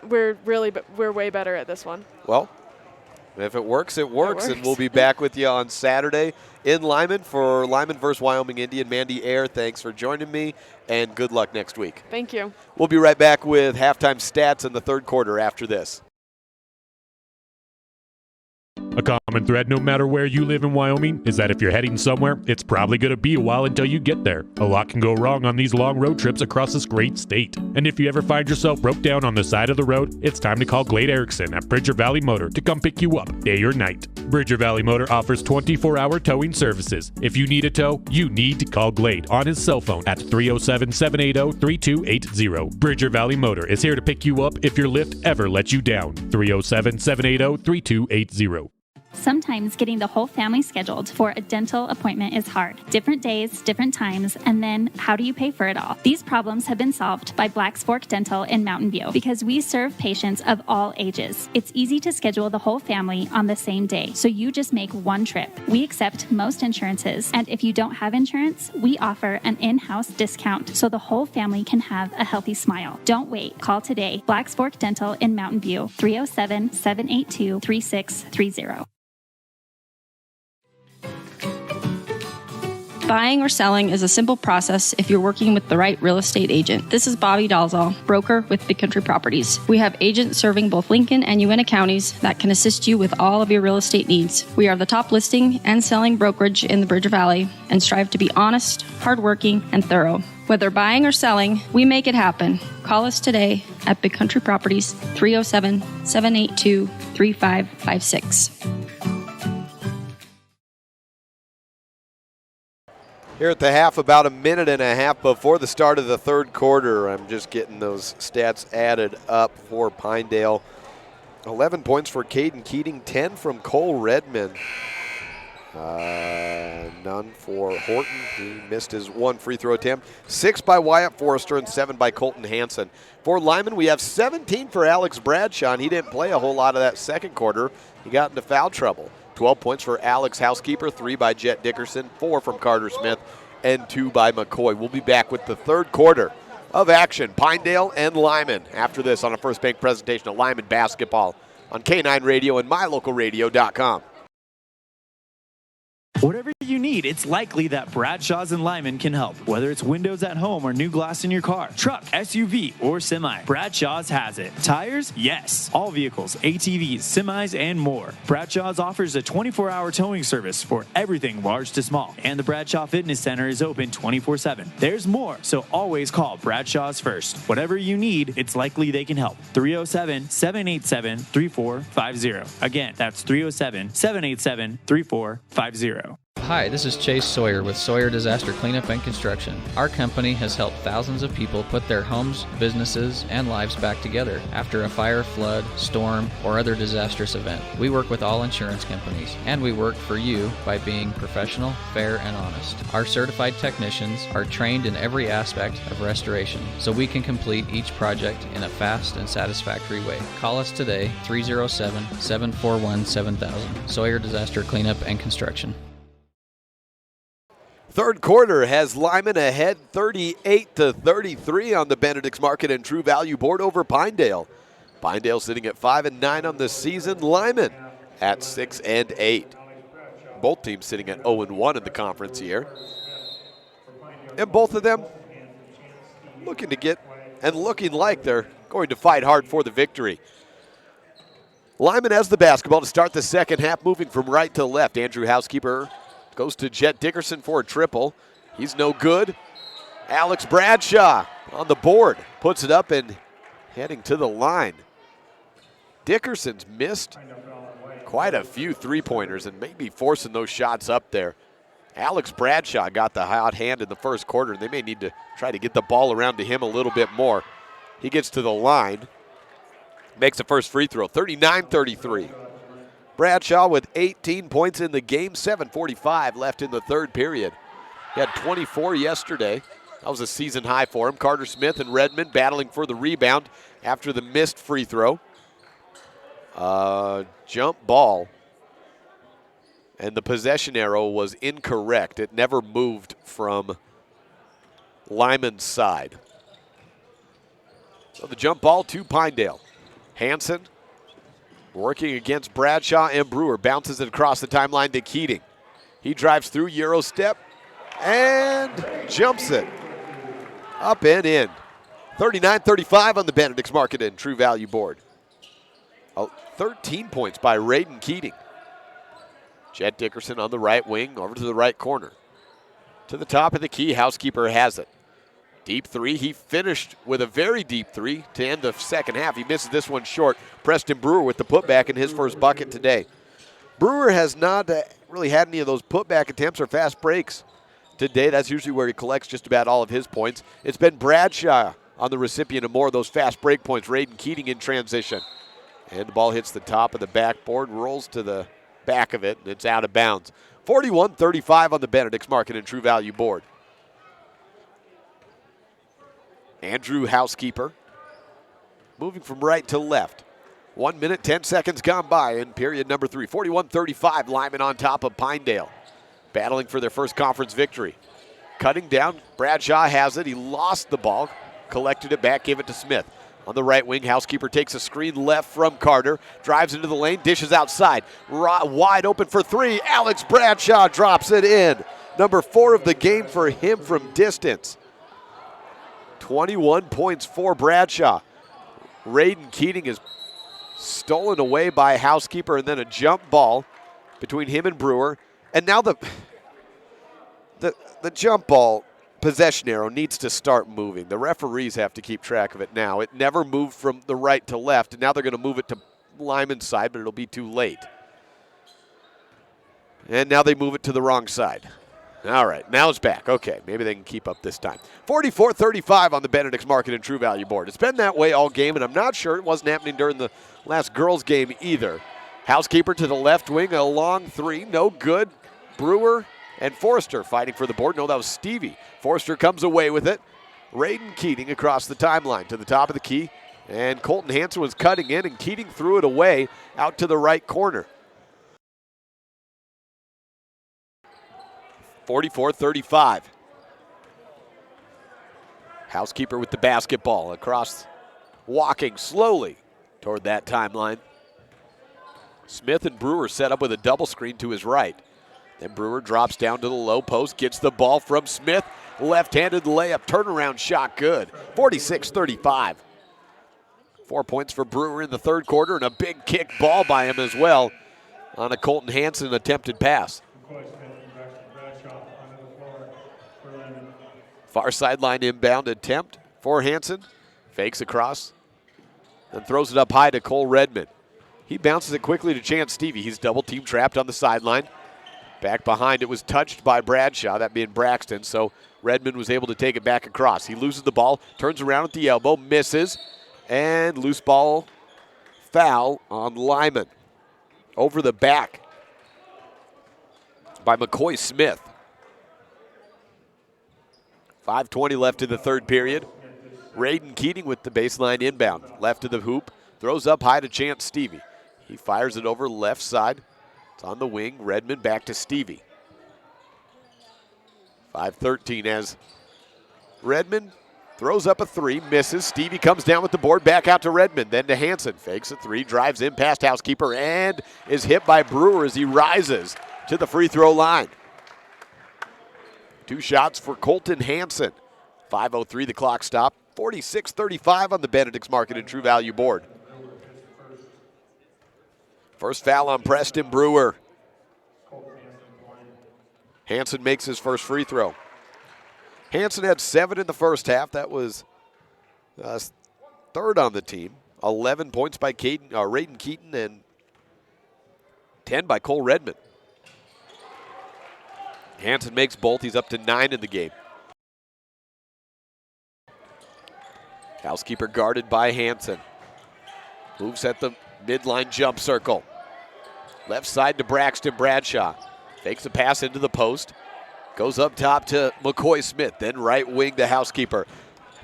we're way better at this one. Well, if it works, it works. And we'll be back with you on Saturday in Lyman for Lyman versus Wyoming Indian. Mandy Ayer, thanks for joining me, and good luck next week. Thank you. We'll be right back with halftime stats in the third quarter after this. A common thread, no matter where you live in Wyoming, is that if you're heading somewhere, it's probably going to be a while until you get there. A lot can go wrong on these long road trips across this great state. And if you ever find yourself broke down on the side of the road, it's time to call Glade Erickson at Bridger Valley Motor to come pick you up, day or night. Bridger Valley Motor offers 24-hour towing services. If you need a tow, you need to call Glade on his cell phone at 307-780-3280. Bridger Valley Motor is here to pick you up if your lift ever lets you down. 307-780-3280. Sometimes getting the whole family scheduled for a dental appointment is hard. Different days, different times, and then how do you pay for it all? These problems have been solved by Black's Fork Dental in Mountain View because we serve patients of all ages. It's easy to schedule the whole family on the same day, so you just make one trip. We accept most insurances, and if you don't have insurance, we offer an in-house discount so the whole family can have a healthy smile. Don't wait. Call today. Black's Fork Dental in Mountain View, 307-782-3630. Buying or selling is a simple process if you're working with the right real estate agent. This is Bobby Dalzall, broker with Big Country Properties. We have agents serving both Lincoln and UNT counties that can assist you with all of your real estate needs. We are the top listing and selling brokerage in the Bridger Valley and strive to be honest, hardworking, and thorough. Whether buying or selling, we make it happen. Call us today at Big Country Properties, 307-782-3556. Here at the half, about a minute and a half before the start of the third quarter. I'm just getting those stats added up for Pinedale. 11 points for Caden Keating, 10 from Cole Redmond. None for Horton. He missed his one free throw attempt. 6 by Wyatt Forrester and 7 by Colton Hansen. For Lyman, we have 17 for Alex Bradshaw, and he didn't play a whole lot of that second quarter. He got into foul trouble. 12 points for Alex Housekeeper, 3 by Jet Dickerson, 4 from Carter Smith, and 2 by McCoy. We'll be back with the third quarter of action, Pinedale and Lyman, after this on a First Bank presentation of Lyman basketball on KNYN Radio and mylocalradio.com. Whatever you need, it's likely that Bradshaw's and Lyman can help. Whether it's windows at home or new glass in your car, truck, SUV, or semi, Bradshaw's has it. Tires? Yes. All vehicles, ATVs, semis, and more. Bradshaw's offers a 24-hour towing service for everything large to small. And the Bradshaw Fitness Center is open 24/7. There's more, so always call Bradshaw's first. Whatever you need, it's likely they can help. 307-787-3450. Again, that's 307-787-3450. Hi, this is Chase Sawyer with Sawyer Disaster Cleanup and Construction. Our company has helped thousands of people put their homes, businesses, and lives back together after a fire, flood, storm, or other disastrous event. We work with all insurance companies, and we work for you by being professional, fair, and honest. Our certified technicians are trained in every aspect of restoration, so we can complete each project in a fast and satisfactory way. Call us today, 307-741-7000. Sawyer Disaster Cleanup and Construction. Third quarter has Lyman ahead 38-33 on the Benedict's Market and True Value board over Pinedale. Pinedale sitting at 5-9 on the season. Lyman at 6-8. Both teams sitting at 0-1 in the conference year. And both of them looking to get and looking like they're going to fight hard for the victory. Lyman has the basketball to start the second half, moving from right to left. Andrew Housekeeper goes to Jet Dickerson for a triple. He's no good. Alex Bradshaw on the board, puts it up and heading to the line. Dickerson's missed quite a few three-pointers and maybe forcing those shots up there. Alex Bradshaw got the hot hand in the first quarter, and they may need to try to get the ball around to him a little bit more. He gets to the line, makes the first free throw, 39-33. Bradshaw with 18 points in the game, 7:45 left in the third period. He had 24 yesterday. That was a season high for him. Carter Smith and Redmond battling for the rebound after the missed free throw. Jump ball. And the possession arrow was incorrect. It never moved from Lyman's side. So the jump ball to Pinedale. Hansen working against Bradshaw and Brewer. Bounces it across the timeline to Keating. He drives through, Euro step, and jumps it. Up and in. 39-35 on the Benedict's Market and True Value board. 13 points by Raiden Keating. Jet Dickerson on the right wing, over to the right corner. To the top of the key, Housekeeper has it. Deep three, he finished with a very deep three to end the second half. He misses this one short. Preston Brewer with the putback in his first bucket today. Brewer has not really had any of those putback attempts or fast breaks today. That's usually where he collects just about all of his points. It's been Bradshaw on the recipient of more of those fast break points. Raiden Keating in transition. And the ball hits the top of the backboard, rolls to the back of it, and it's out of bounds. 41-35 on the Benedict's Market and True Value board. Andrew Housekeeper moving from right to left. 1 minute, 10 seconds gone by in period number 3. 41-35, Lyman on top of Pinedale. Battling for their first conference victory. Cutting down, Bradshaw has it. He lost the ball, collected it back, gave it to Smith. On the right wing, Housekeeper takes a screen left from Carter, drives into the lane, dishes outside. Wide open for three. Alex Bradshaw drops it in. Number 4 of the game for him from distance. 21 points for Bradshaw. Raiden Keating is stolen away by Housekeeper, and then a jump ball between him and Brewer. And now the jump ball possession arrow needs to start moving. The referees have to keep track of it now. It never moved from the right to left, and now they're going to move it to Lyman's side, but it'll be too late. And now they move it to the wrong side. All right, now it's back. Okay, maybe they can keep up this time. 44-35 on the Benedict's Market and True Value board. It's been that way all game, and I'm not sure it wasn't happening during the last girls' game either. Housekeeper to the left wing, a long three, no good. Brewer and Forrester fighting for the board. No, that was Stevie. Forrester comes away with it. Raiden Keating across the timeline to the top of the key. And Colton Hansen was cutting in, and Keating threw it away out to the right corner. 44-35. Housekeeper with the basketball across, walking slowly toward that timeline. Smith and Brewer set up with a double screen to his right. Then Brewer drops down to the low post, gets the ball from Smith. Left-handed layup, turnaround shot good. 46-35. 4 points for Brewer in the third quarter, and a big kick ball by him as well on a Colton Hansen attempted pass. Far sideline inbound attempt for Hansen. Fakes across and throws it up high to Cole Redmond. He bounces it quickly to Chance Stevie. He's double team trapped on the sideline. Back behind, it was touched by Bradshaw, that being Braxton, so Redmond was able to take it back across. He loses the ball, turns around at the elbow, misses, and loose ball foul on Lyman. Over the back by McCoy Smith. 5:20 left in the third period. Raiden Keating with the baseline inbound. Left of the hoop, throws up high to Chance Stevie. He fires it over left side. It's on the wing. Redmond back to Stevie. 5-13 as Redmond throws up a three, misses. Stevie comes down with the board, back out to Redmond, then to Hanson. Fakes a three, drives in past Housekeeper, and is hit by Brewer as he rises to the free throw line. 2 shots for Colton Hanson. 5:03 the clock stop. 46-35 on the Benedict's Market and True Value board. First foul on Preston Brewer. Hanson makes his first free throw. Hanson had 7 in the first half. That was third on the team. 11 points by Rayden Keaton and 10 by Cole Redmond. Hanson makes both. He's up to 9 in the game. Housekeeper guarded by Hanson. Moves at the midline jump circle. Left side to Braxton Bradshaw. Fakes a pass into the post. Goes up top to McCoy Smith. Then right wing to Housekeeper.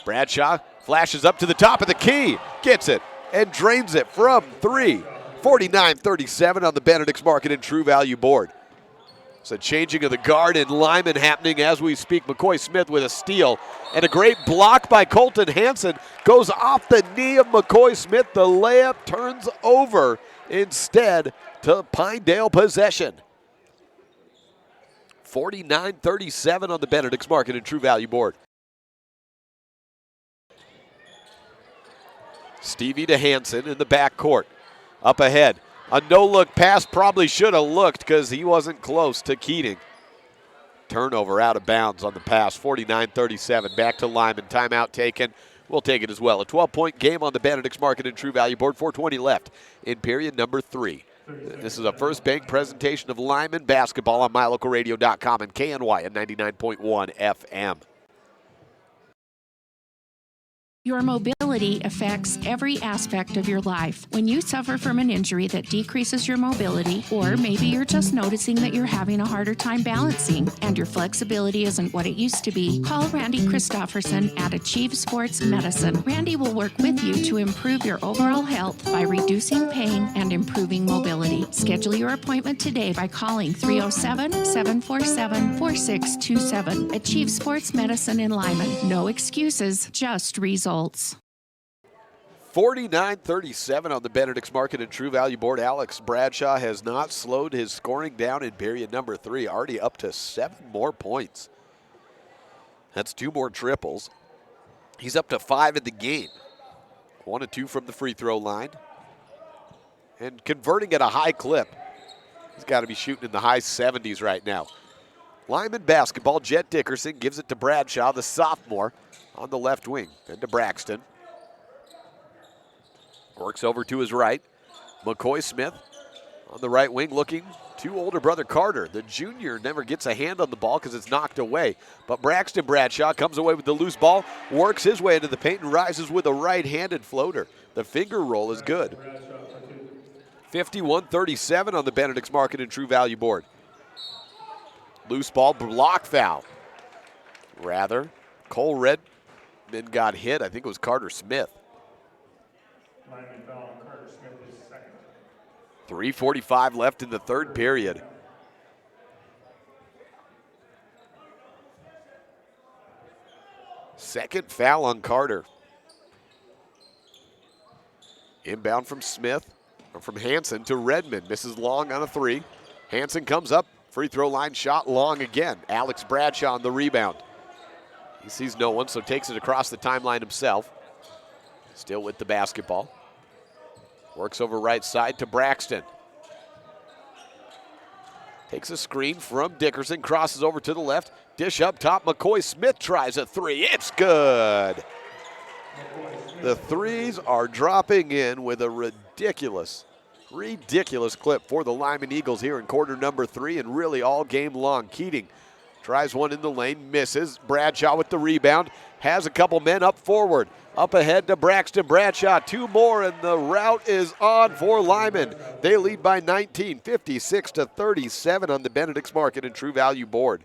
Bradshaw flashes up to the top of the key. Gets it and drains it from 3. 49-37 on the Benedict's Market and True Value board. It's a changing of the guard in Lyman happening as we speak. McCoy Smith with a steal. And a great block by Colton Hanson. Goes off the knee of McCoy Smith. The layup turns over instead to Pinedale possession. 49-37 on the Benedict's Market and True Value board. Stevie to Hanson in the backcourt. Up ahead. A no-look pass, probably should have looked because he wasn't close to Keating. Turnover out of bounds on the pass, 49-37. Back to Lyman, timeout taken. We'll take it as well. A 12-point game on the Benedict's Market and True Value board, 4:20 left in period number 3. This is a First Bank presentation of Lyman basketball on MyLocalRadio.com and KNYN 99.1 FM. Your mobility affects every aspect of your life. When you suffer from an injury that decreases your mobility, or maybe you're just noticing that you're having a harder time balancing and your flexibility isn't what it used to be, call Randy Christofferson at Achieve Sports Medicine. Randy will work with you to improve your overall health by reducing pain and improving mobility. Schedule your appointment today by calling 307-747-4627. Achieve Sports Medicine in Lyman. No excuses, just results. 49-37 on the Benedict's Market and True Value board. Alex Bradshaw has not slowed his scoring down in period number 3, already up to 7 more points. That's 2 more triples. He's up to 5 in the game. 1 of 2 from the free throw line. And converting at a high clip. He's got to be shooting in the high 70s right now. Lyman basketball, Jet Dickerson gives it to Bradshaw, the sophomore, on the left wing. Then to Braxton. Works over to his right. McCoy Smith on the right wing looking to older brother Carter. The junior never gets a hand on the ball because it's knocked away. But Braxton Bradshaw comes away with the loose ball, works his way into the paint and rises with a right-handed floater. The finger roll is good. 51-37 on the Benedict's Market and True Value board. Loose ball, block foul. Rather, Cole Redmond got hit. I think it was Carter Smith. 3:45 left in the third period. Second foul on Carter. Inbound from Smith, or from Hanson to Redmond. Misses long on a 3. Hanson comes up, free throw line shot long again. Alex Bradshaw on the rebound. He sees no one, so takes it across the timeline himself. Still with the basketball. Works over right side to Braxton. Takes a screen from Dickerson, crosses over to the left. Dish up top, McCoy Smith tries a 3. It's good. The threes are dropping in with a ridiculous clip for the Lyman Eagles here in quarter number 3 and really all game long. Keating tries one in the lane, misses. Bradshaw with the rebound, has a couple men up forward. Up ahead to Braxton Bradshaw, 2 more, and the route is on for Lyman. They lead by 19, 56-37 on the Benedict's Market and True Value board.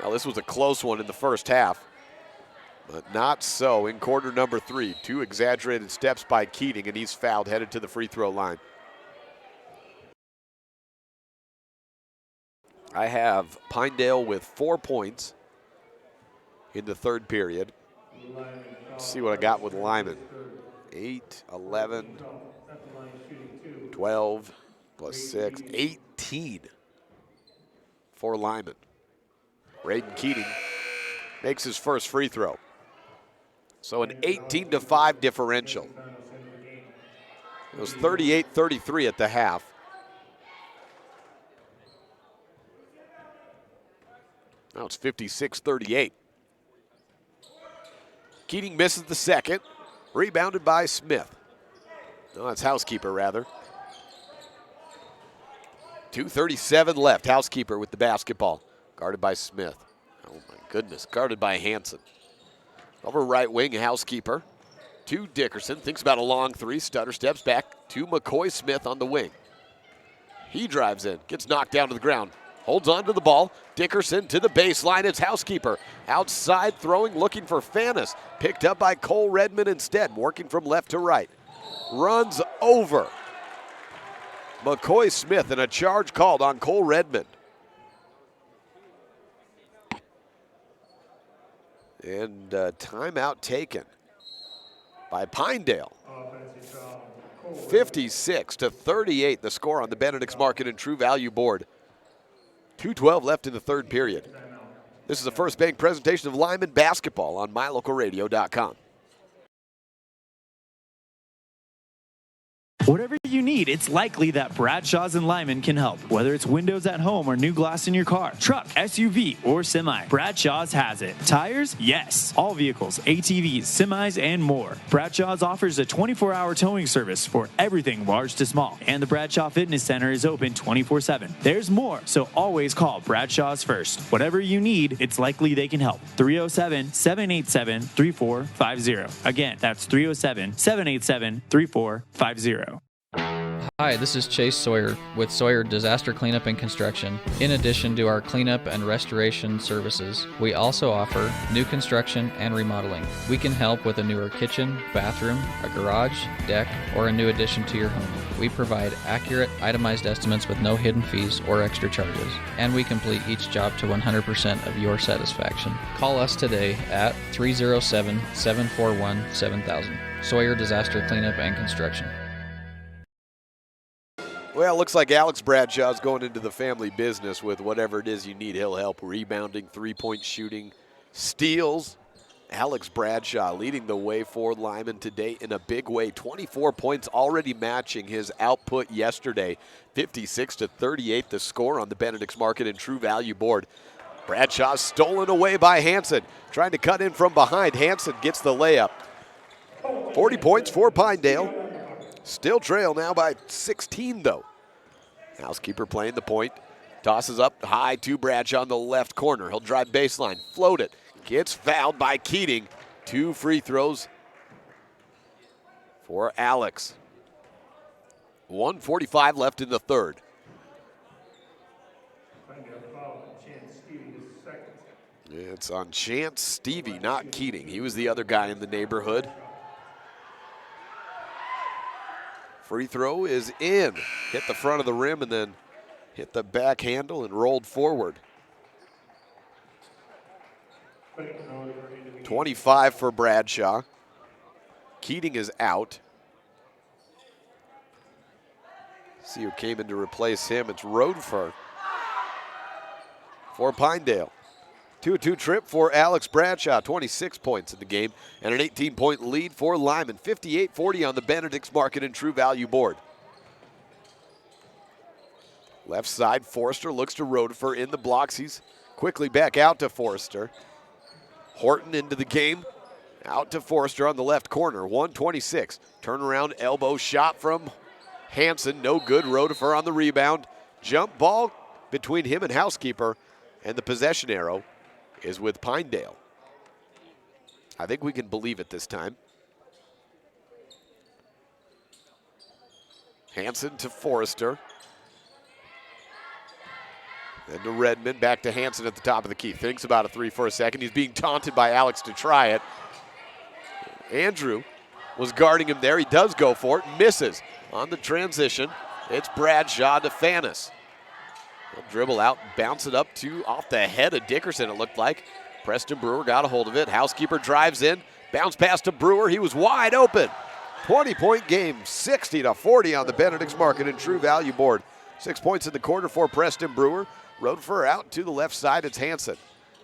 Well, this was a close one in the first half, but not so in quarter number 3. 2 exaggerated steps by Keating, and he's fouled, headed to the free throw line. I have Pinedale with 4 points in the third period. Let's see what I got with Lyman. 8, 11, 12, plus 6, 18 for Lyman. Braden Keating makes his first free throw. So an 18-5 differential. It was 38-33 at the half. Now it's 56-38. Keating misses the second. Rebounded by Smith. No, that's Housekeeper, rather. 2:37 left. Housekeeper with the basketball. Guarded by Smith. Oh, my goodness. Guarded by Hanson. Over right wing, Housekeeper. To Dickerson. Thinks about a long three. Stutter steps back to McCoy Smith on the wing. He drives in. Gets knocked down to the ground. Holds on to the ball. Dickerson to the baseline. It's Housekeeper. Outside throwing, looking for Fannis. Picked up by Cole Redmond instead, working from left to right. Runs over McCoy Smith, and a charge called on Cole Redmond. And timeout taken by Pinedale. 56-38, the score on the Benedict's Market and True Value board. 2:12 left in the third period. This is a First Bank presentation of Lyman basketball on MyLocalRadio.com. Whatever you need, it's likely that Bradshaw's and Lyman can help. Whether it's windows at home or new glass in your car, truck, SUV, or semi, Bradshaw's has it. Tires? Yes. All vehicles, ATVs, semis, and more. Bradshaw's offers a 24-hour towing service for everything large to small. And the Bradshaw Fitness Center is open 24/7. There's more, so always call Bradshaw's first. Whatever you need, it's likely they can help. 307-787-3450. Again, that's 307-787-3450. Hi, this is Chase Sawyer with Sawyer Disaster Cleanup and Construction. In addition to our cleanup and restoration services, we also offer new construction and remodeling. We can help with a newer kitchen, bathroom, a garage, deck, or a new addition to your home. We provide accurate, itemized estimates with no hidden fees or extra charges, and we complete each job to 100% of your satisfaction. Call us today at 307-741-7000. Sawyer Disaster Cleanup and Construction. Well, looks like Alex Bradshaw's going into the family business with whatever it is you need. He'll help rebounding, three-point shooting, steals. Alex Bradshaw leading the way for Lyman today in a big way. 24 points already matching his output yesterday. 56-38 the score on the Benedict's Market and True Value board. Bradshaw stolen away by Hanson. Trying to cut in from behind. Hanson gets the layup. 40 points for Pinedale. Still trail now by 16, though. Housekeeper playing the point. Tosses up high to Bradshaw in the left corner. He'll drive baseline, float it. Gets fouled by Keating. 2 free throws for Alex. 1:45 left in the third. It's on Chance Stevie, not Keating. He was the other guy in the neighborhood. Free throw is in. Hit the front of the rim and then hit the back handle and rolled forward. 25 for Bradshaw. Keating is out. See who came in to replace him. It's Rodfer for Pinedale. 2-2 trip for Alex Bradshaw, 26 points in the game, and an 18-point lead for Lyman. 58-40 on the Benedict's Market and True Value board. Left side, Forrester looks to Rodfer in the blocks. He's quickly back out to Forrester. Horton into the game. Out to Forrester on the left corner, 126. Turnaround elbow shot from Hanson, no good. Rodfer on the rebound. Jump ball between him and Housekeeper, and the possession arrow is with Pinedale. I think we can believe it this time. Hanson to Forrester. Then to Redmond, back to Hanson at the top of the key. Thinks about a three for a second. He's being taunted by Alex to try it. Andrew was guarding him there. He does go for it, misses on the transition. It's Bradshaw to Fannis. He'll dribble out, bounce it up to off the head of Dickerson, it looked like. Preston Brewer got a hold of it. Housekeeper drives in, bounce pass to Brewer. He was wide open. 20-point game, 60-40 on the Benedict's Market and True Value board. 6 points in the quarter for Preston Brewer. Roadfer out to the left side. It's Hansen.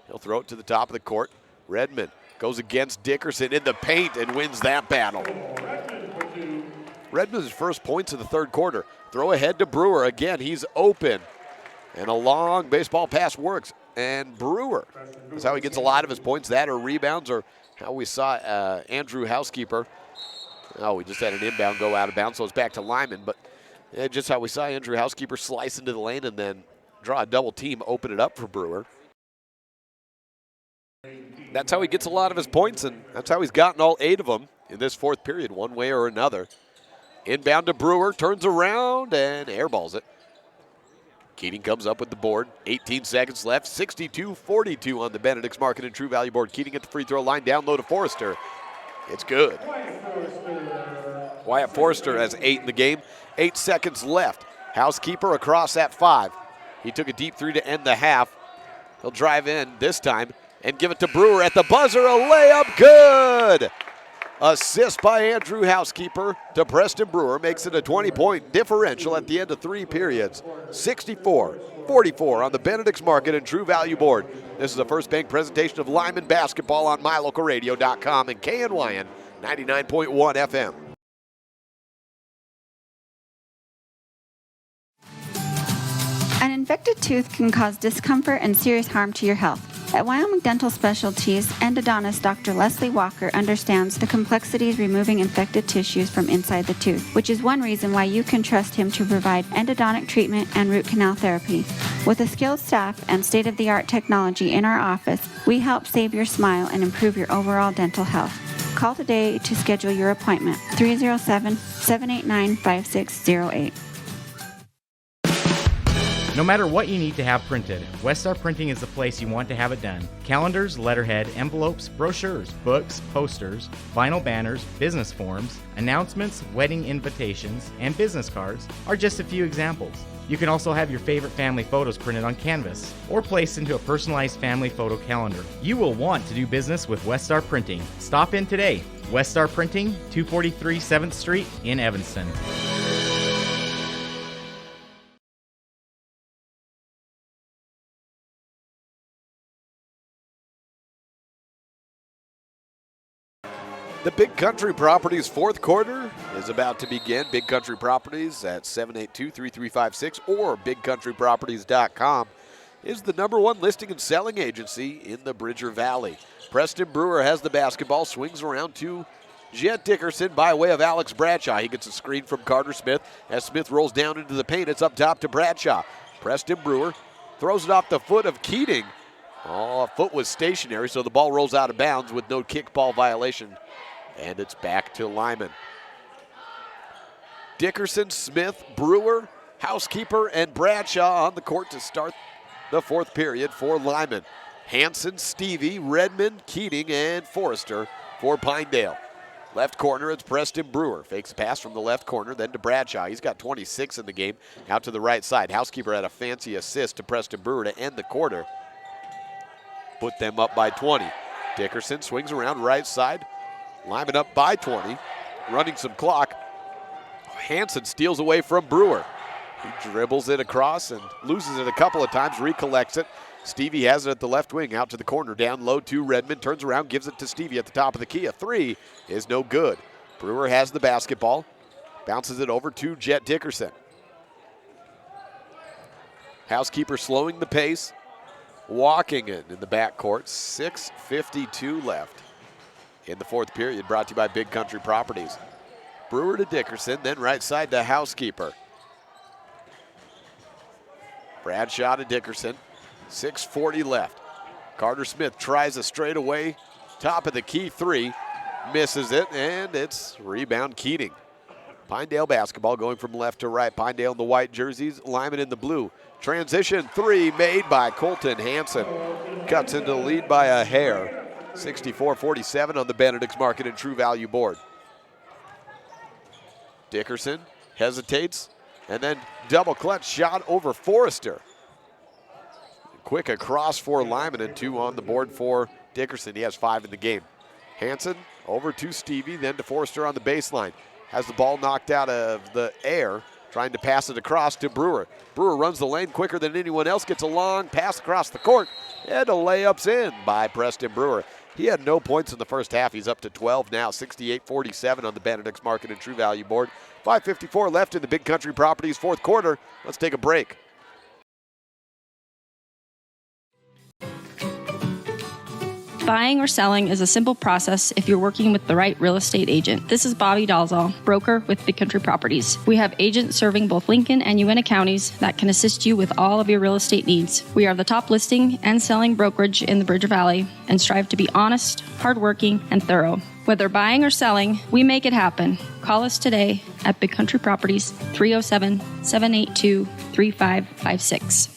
He'll throw it to the top of the court. Redmond goes against Dickerson in the paint and wins that battle. Redmond's first points of the third quarter. Throw ahead to Brewer. Again, he's open. And a long baseball pass works. And Brewer, that's how he gets a lot of his points. That or rebounds, or how we saw Andrew Housekeeper. Oh, we just had an inbound go out of bounds, so it's back to Lyman. But just how we saw Andrew Housekeeper slice into the lane and then draw a double team, open it up for Brewer. That's how he gets a lot of his points, and that's how he's gotten all 8 of them in this fourth period, one way or another. Inbound to Brewer, turns around and airballs it. Keating comes up with the board. 18 seconds left. 62-42 on the Benedict's Market and True Value board. Keating at the free throw line, down low to Forrester. It's good. Wyatt Forrester has 8 in the game. 8 seconds left. Housekeeper across at 5. He took a deep 3 to end the half. He'll drive in this time and give it to Brewer at the buzzer. A layup, good. Assist by Andrew Housekeeper to Preston Brewer makes it a 20-point differential at the end of 3 periods. 64-44 on the Benedict's Market and True Value board. This is a First Bank presentation of Lyman basketball on mylocalradio.com and KNYN 99.1 FM. An infected tooth can cause discomfort and serious harm to your health. At Wyoming Dental Specialties, endodontist Dr. Leslie Walker understands the complexities removing infected tissues from inside the tooth, which is one reason why you can trust him to provide endodontic treatment and root canal therapy. With a skilled staff and state-of-the-art technology in our office, we help save your smile and improve your overall dental health. Call today to schedule your appointment, 307-789-5608. No matter what you need to have printed, Westar Printing is the place you want to have it done. Calendars, letterhead, envelopes, brochures, books, posters, vinyl banners, business forms, announcements, wedding invitations, and business cards are just a few examples. You can also have your favorite family photos printed on canvas or placed into a personalized family photo calendar. You will want to do business with Westar Printing. Stop in today. Westar Printing, 243 7th Street in Evanston. The Big Country Properties fourth quarter is about to begin. Big Country Properties at 782-3356 or bigcountryproperties.com is the #1 listing and selling agency in the Bridger Valley. Preston Brewer has the basketball, swings around to Jet Dickerson by way of Alex Bradshaw. He gets a screen from Carter Smith. As Smith rolls down into the paint, it's up top to Bradshaw. Preston Brewer throws it off the foot of Keating. Oh, foot was stationary, so the ball rolls out of bounds with no kickball violation. And it's back to Lyman. Dickerson, Smith, Brewer, Housekeeper, and Bradshaw on the court to start the fourth period for Lyman. Hansen, Stevie, Redmond, Keating, and Forrester for Pinedale. Left corner, it's Preston Brewer. Fakes a pass from the left corner, then to Bradshaw. He's got 26 in the game. Out to the right side. Housekeeper had a fancy assist to Preston Brewer to end the quarter. Put them up by 20. Dickerson swings around right side. Lyman up by 20, running some clock. Hansen steals away from Brewer. He dribbles it across and loses it a couple of times, recollects it. Stevie has it at the left wing, out to the corner, down low to Redmond, turns around, gives it to Stevie at the top of the key. A 3 is no good. Brewer has the basketball, bounces it over to Jet Dickerson. Housekeeper slowing the pace, walking it in the backcourt. 6:52 left in the fourth period, brought to you by Big Country Properties. Brewer to Dickerson, then right side to Housekeeper. Bradshaw to Dickerson, 6:40 left. Carter Smith tries a straightaway, top of the key 3, misses it, and it's rebound Keating. Pinedale basketball going from left to right. Pinedale in the white jerseys, Lyman in the blue. Transition 3 made by Colton Hansen. Cuts into the lead by a hair. 64-47 on the Benedict's Market and True Value board. Dickerson hesitates and then double clutch shot over Forrester. quick across for Lyman and 2 on the board for Dickerson. He has 5 in the game. Hansen over to Stevie, then to Forrester on the baseline. Has the ball knocked out of the air, trying to pass it across to Brewer. Brewer runs the lane quicker than anyone else, gets a long pass across the court, and a layup's in by Preston Brewer. He had no points in the first half. He's up to 12 now, 68-47 on the Benedict's Market and True Value board. 5:54 left in the Big Country Properties fourth quarter. Let's take a break. Buying or selling is a simple process if you're working with the right real estate agent. This is Bobby Dalzall, broker with Big Country Properties. We have agents serving both Lincoln and UNT counties that can assist you with all of your real estate needs. We are the top listing and selling brokerage in the Bridger Valley and strive to be honest, hardworking, and thorough. Whether buying or selling, we make it happen. Call us today at Big Country Properties, 307-782-3556.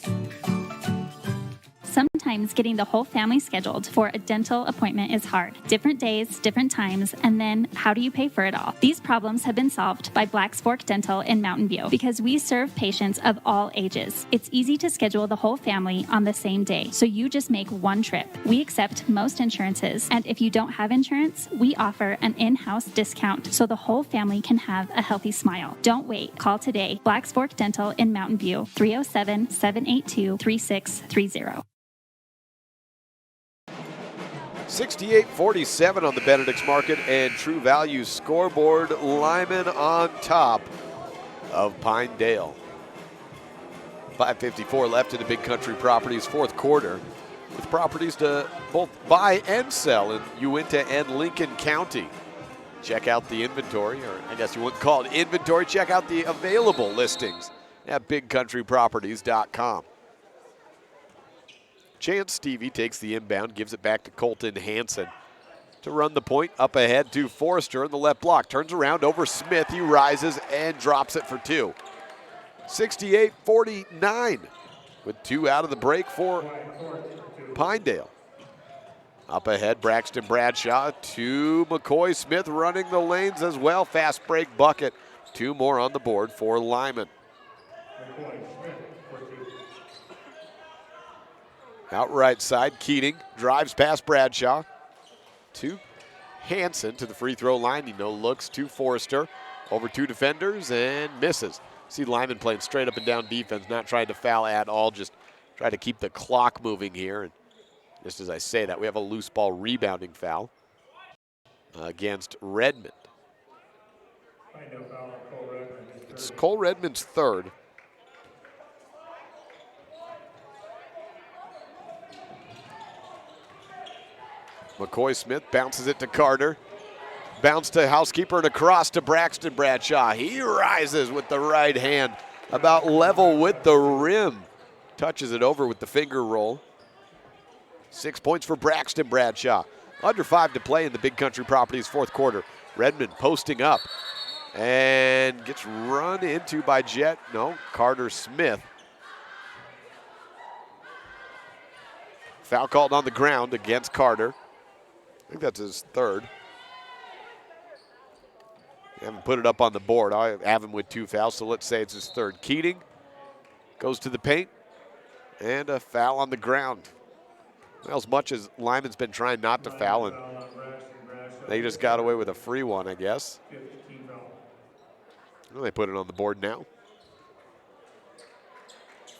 Sometimes getting the whole family scheduled for a dental appointment is hard. Different days, different times, and then how do you pay for it all? These problems have been solved by Black's Fork Dental in Mountain View because we serve patients of all ages. It's easy to schedule the whole family on the same day, so you just make one trip. We accept most insurances, and if you don't have insurance, we offer an in-house discount so the whole family can have a healthy smile. Don't wait. Call today. Black's Fork Dental in Mountain View, 307-782-3630. 68-47 on the Benedict's Market and True Value scoreboard. Lyman on top of Pinedale. 5:54 left in the Big Country Properties fourth quarter, with properties to both buy and sell in Uinta and Lincoln County. Check out the inventory, or I guess you wouldn't call it inventory. Check out the available listings at bigcountryproperties.com. Chance Stevie takes the inbound, gives it back to Colton Hansen to run the point. Up ahead to Forrester in the left block. Turns around over Smith. He rises and drops it for 2. 68-49 with 2 out of the break for Pinedale. Up ahead, Braxton Bradshaw to McCoy Smith running the lanes as well. Fast break bucket. 2 more on the board for Lyman. Out right side, Keating drives past Bradshaw to Hansen to the free throw line. He no looks to Forrester. Over 2 defenders and misses. See Lyman playing straight up and down defense, not trying to foul at all, just try to keep the clock moving here. And just as I say that, we have a loose ball rebounding foul against Redmond. It's Cole Redmond's third. McCoy Smith bounces it to Carter. Bounce to Housekeeper and across to Braxton Bradshaw. He rises with the right hand, about level with the rim. Touches it over with the finger roll. 6 points for Braxton Bradshaw. Under 5 to play in the Big Country Properties fourth quarter. Redmond posting up and gets run into by Carter Smith. Foul called on the ground against Carter. I think that's his third. I haven't put it up on the board. I have him with 2 fouls, so let's say it's his third. Keating goes to the paint, and a foul on the ground. Well, as much as Lyman's been trying not to foul, and they just got away with a free one, I guess. Well, they put it on the board now.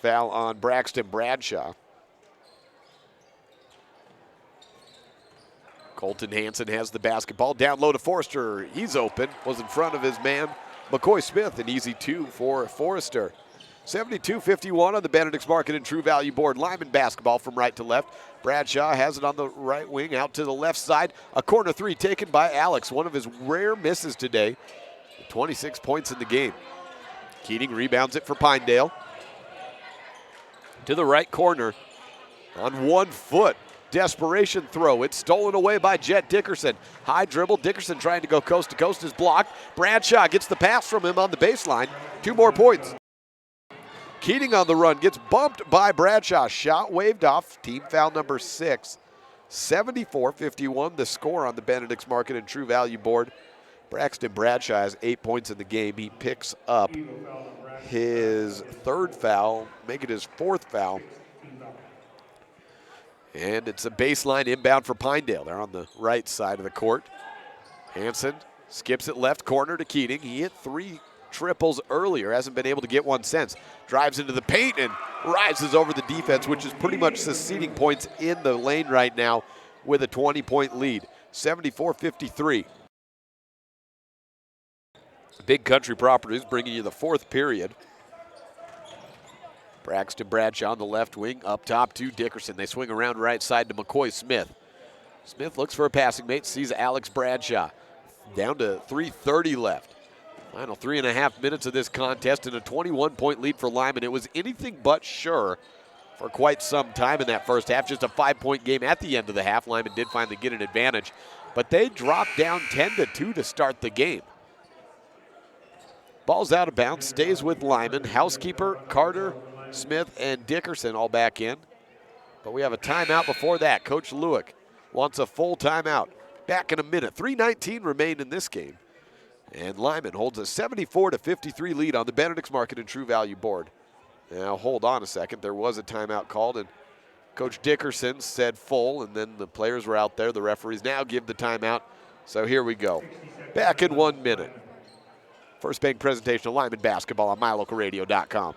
Foul on Braxton Bradshaw. Colton Hansen has the basketball. Down low to Forrester. He's open. Was in front of his man, McCoy Smith. An easy 2 for Forrester. 72-51 on the Benedict's Market and True Value board. Lyman basketball from right to left. Bradshaw has it on the right wing, out to the left side. A corner 3 taken by Alex. One of his rare misses today. 26 points in the game. Keating rebounds it for Pinedale. To the right corner on 1 foot. Desperation throw. It's stolen away by Jet Dickerson. High dribble. Dickerson trying to go coast to coast is blocked. Bradshaw gets the pass from him on the baseline. 2 more points. Keating on the run gets bumped by Bradshaw. Shot waved off. Team foul number 6. 74-51 the score on the Benedict's Market and True Value board. Braxton Bradshaw has 8 points in the game. He picks up his 3rd foul, make it his 4th foul. And it's a baseline inbound for Pinedale. They're on the right side of the court. Hansen skips it left corner to Keating. He hit 3 triples earlier, hasn't been able to get one since. Drives into the paint and rises over the defense, which is pretty much succeeding points in the lane right now with a 20-point lead, 74-53. Big Country Properties bringing you the 4th period. Braxton Bradshaw on the left wing, up top to Dickerson. They swing around right side to McCoy Smith. Smith looks for a passing mate, sees Alex Bradshaw. Down to 3:30 left. Final 3.5 minutes of this contest and a 21-point lead for Lyman. It was anything but sure for quite some time in that first half. Just a 5-point game at the end of the half. Lyman did finally get an advantage, but they dropped down 10-2 to start the game. Ball's out of bounds, stays with Lyman. Housekeeper, Carter, Smith, and Dickerson all back in. But we have a timeout before that. Coach Lewick wants a full timeout. Back in a minute. 3:19 remain in this game. And Lyman holds a 74-53 lead on the Benedict's Market and True Value board. Now hold on a second. There was a timeout called, and Coach Dickerson said full, and then the players were out there. The referees now give the timeout. So here we go. Back in 1 minute. First Bank presentation of Lyman basketball on mylocalradio.com.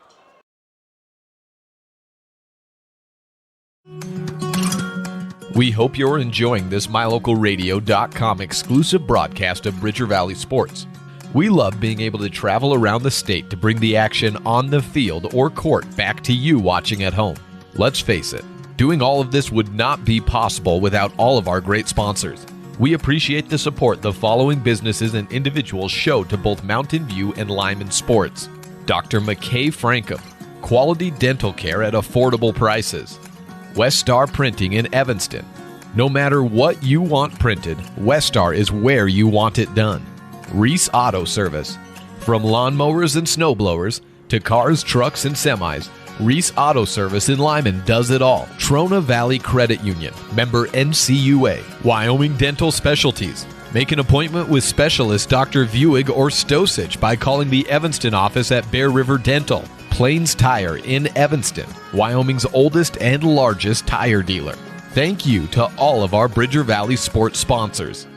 We hope you're enjoying this mylocalradio.com exclusive broadcast of Bridger Valley Sports. We love being able to travel around the state to bring the action on the field or court back to you watching at home. Let's face it, doing all of this would not be possible without all of our great sponsors. We appreciate the support the following businesses and individuals show to both Mountain View and Lyman Sports. Dr. McKay Frankham, quality dental care at affordable prices. Westar Printing in Evanston. No matter what you want printed, Westar is where you want it done. Reese Auto Service. From lawnmowers and snowblowers to cars, trucks, and semis, Reese Auto Service in Lyman does it all. Trona Valley Credit Union. Member NCUA. Wyoming Dental Specialties. Make an appointment with specialist Dr. Vuig or Stosich by calling the Evanston office at Bear River Dental. Plains Tire in Evanston, Wyoming's oldest and largest tire dealer. Thank you to all of our Bridger Valley sports sponsors.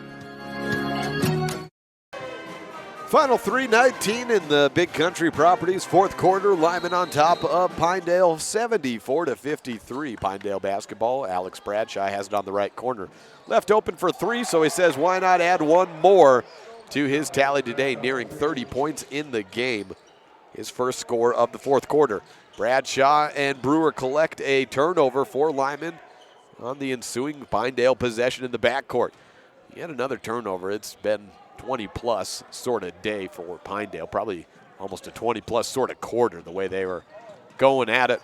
Final 3:19 in the Big Country Properties 4th quarter. Lyman on top of Pinedale, 74-53. Pinedale basketball. Alex Bradshaw has it on the right corner. Left open for 3, so he says why not add one more to his tally today, nearing 30 points in the game. His first score of the 4th quarter. Bradshaw and Brewer collect a turnover for Lyman on the ensuing Pinedale possession in the backcourt. Yet another turnover. It's been 20-plus sort of day for Pinedale. Probably almost a 20-plus sort of quarter the way they were going at it.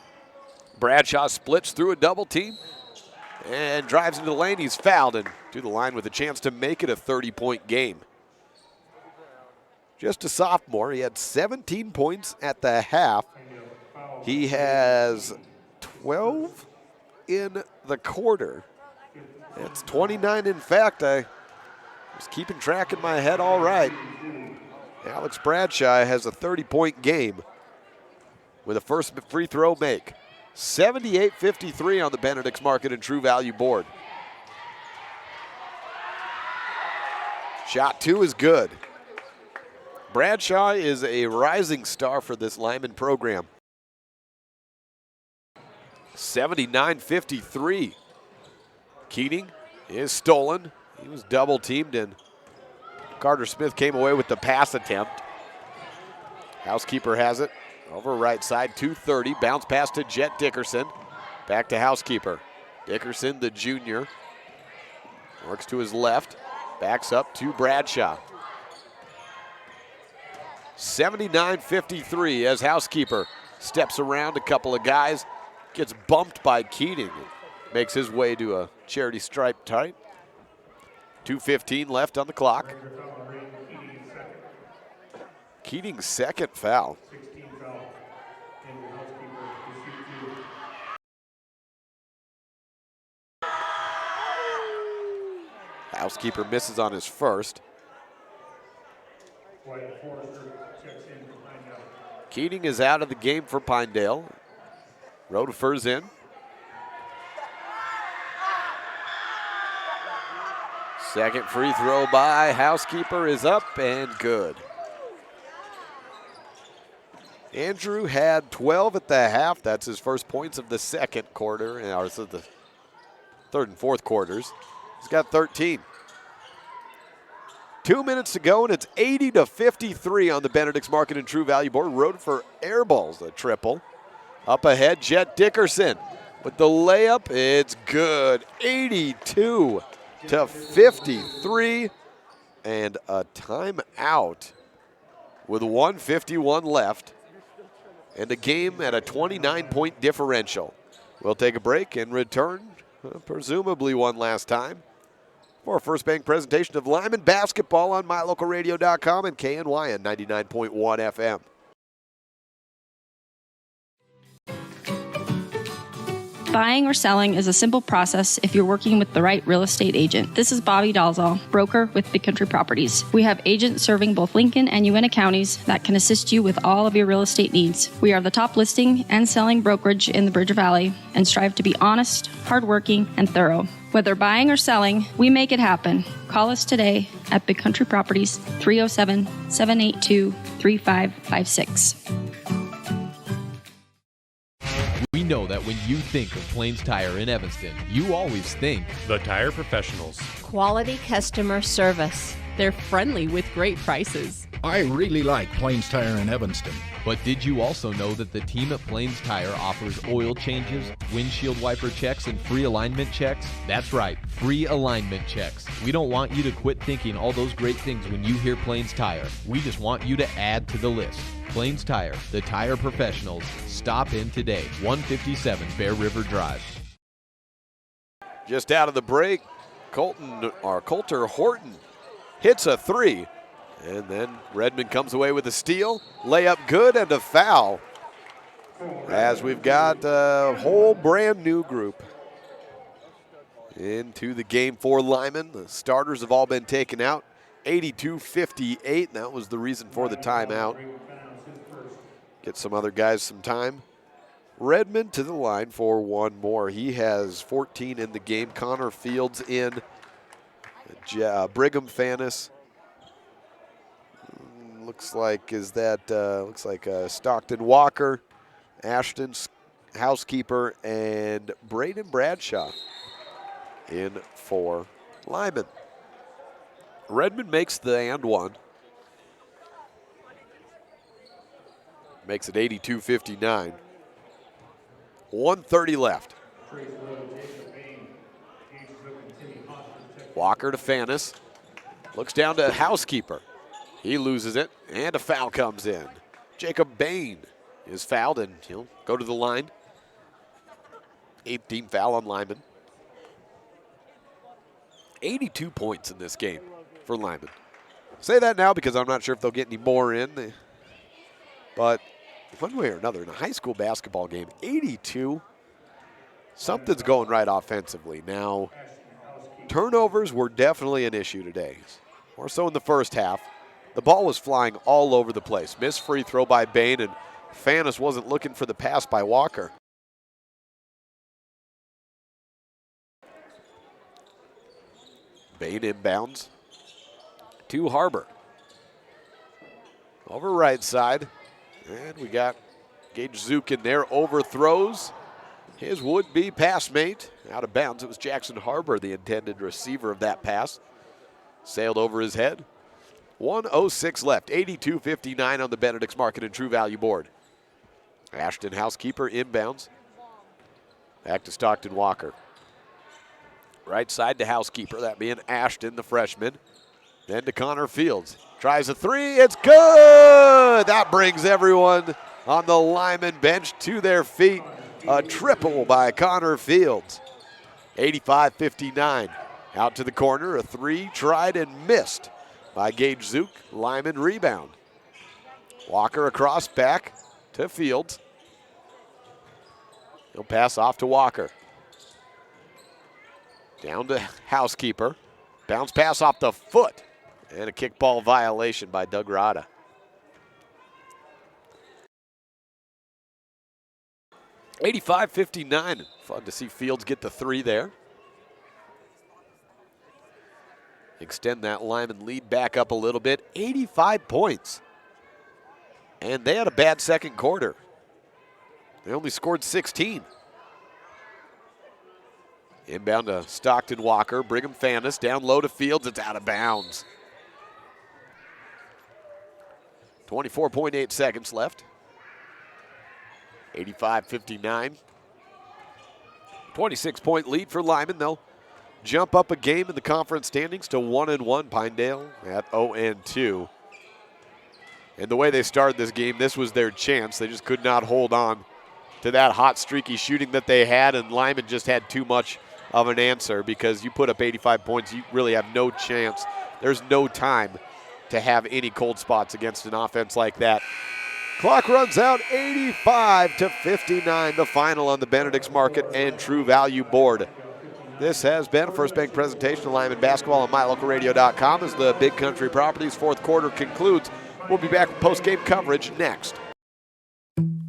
Bradshaw splits through a double team and drives into the lane. He's fouled and to the line with a chance to make it a 30-point game. Just a sophomore. He had 17 points at the half. He has 12 in the quarter. That's 29 in fact. I was keeping track in my head all right. Alex Bradshaw has a 30-point game with a first free throw make. 78-53 on the Benedict's Market and True Value board. Shot 2 is good. Bradshaw is a rising star for this Lyman program. 79-53. Keating is stolen. He was double teamed and Carter Smith came away with the pass attempt. Housekeeper has it over right side, 2:30. Bounce pass to Jet Dickerson. Back to Housekeeper. Dickerson, the junior, works to his left. Backs up to Bradshaw. 79-53 as Housekeeper steps around a couple of guys, gets bumped by Keating, makes his way to a charity stripe tight. 2:15 left on the clock. Keating's second foul. Housekeeper misses on his first. Keating is out of the game for Pinedale. Rodefers in. Second free throw by Housekeeper is up and good. Andrew had 12 at the half. That's his first points of the second quarter, or the third and fourth quarters. He's got 13. 2 minutes to go, and it's 80-53 on the Benedict's Market and True Value board. Rode for air balls, a triple. Up ahead, Jet Dickerson with the layup. It's good. 82-53, and a timeout with 1:51 left, and a game at a 29-point differential. We'll take a break and return, presumably one last time, for a First Bank presentation of Lyman basketball on MyLocalRadio.com and KNYN 99.1 FM. Buying or selling is a simple process if you're working with the right real estate agent. This is Bobby Dalzall, broker with Big Country Properties. We have agents serving both Lincoln and UNA counties that can assist you with all of your real estate needs. We are the top listing and selling brokerage in the Bridger Valley and strive to be honest, hardworking, and thorough. Whether buying or selling, we make it happen. Call us today at Big Country Properties, 307-782-3556. We know that when you think of Plains Tire in Evanston, you always think the Tire Professionals. Quality customer service. They're friendly with great prices. I really like Plains Tire in Evanston. But did you also know that the team at Plains Tire offers oil changes, windshield wiper checks, and free alignment checks? That's right, free alignment checks. We don't want you to quit thinking all those great things when you hear Plains Tire. We just want you to add to the list. Plains Tire, the Tire Professionals. Stop in today, 157 Bear River Drive. Just out of the break, Coulter Horton hits a three. And then Redmond comes away with a steal, layup good, and a foul. As we've got a whole brand new group into the game for Lyman. The starters have all been taken out. 82-58, and that was the reason for the timeout. Get some other guys some time. Redmond to the line for one more. He has 14 in the game. Connor Fields in. Brigham Fannis. Looks like Stockton Walker, Ashton Housekeeper, and Braden Bradshaw in for Lyman. Redmond makes the and one. Makes it 82-59. 1:30 left. Walker to Fannis. Looks down to Housekeeper. He loses it, and a foul comes in. Jacob Bain is fouled, and he'll go to the line. 8th foul on Lyman. 82 points in this game for Lyman. Say that now because I'm not sure if they'll get any more in. But one way or another, in a high school basketball game, 82, something's going right offensively. Now, turnovers were definitely an issue today, more so in the first half. The ball was flying all over the place. Missed free throw by Bain, and Fannis wasn't looking for the pass by Walker. Bain inbounds to Harbor. Over right side. And we got Gage Zook in there, overthrows his would-be pass mate. Out of bounds, it was Jackson Harbor, the intended receiver of that pass. Sailed over his head. 1:06 left, 82-59 on the Benedict's Market and True Value board. Ashton Housekeeper inbounds. Back to Stockton Walker. Right side to Housekeeper, that being Ashton, the freshman. Then to Connor Fields. Tries a three, it's good! That brings everyone on the Lyman bench to their feet. A triple by Connor Fields. 85-59. Out to the corner, a three tried and missed by Gage Zook. Lyman rebound. Walker across back to Fields. He'll pass off to Walker. Down to Housekeeper. Bounce pass off the foot. And a kickball violation by Doug Rada. $85-59. Fun to see Fields get the three there. extend that Lyman lead back up a little bit. 85 points. And they had a bad second quarter. They only scored 16. Inbound to Stockton Walker. Brigham Fanis down low to Fields. It's out of bounds. 24.8 seconds left. 85-59. 26-point lead for Lyman. They'll jump up a game in the conference standings to 1-1. Pinedale at 0-2. And the way they started this game, this was their chance. They just could not hold on to that hot, streaky shooting that they had, and Lyman just had too much of an answer because you put up 85 points, you really have no chance. There's no time to have any cold spots against an offense like that. Clock runs out, 85-59, the final on the Benedict's Market and True Value board. This has been a First Bank presentation of Lyman basketball on MyLocalRadio.com as the Big Country Properties fourth quarter concludes. We'll be back with post-game coverage next.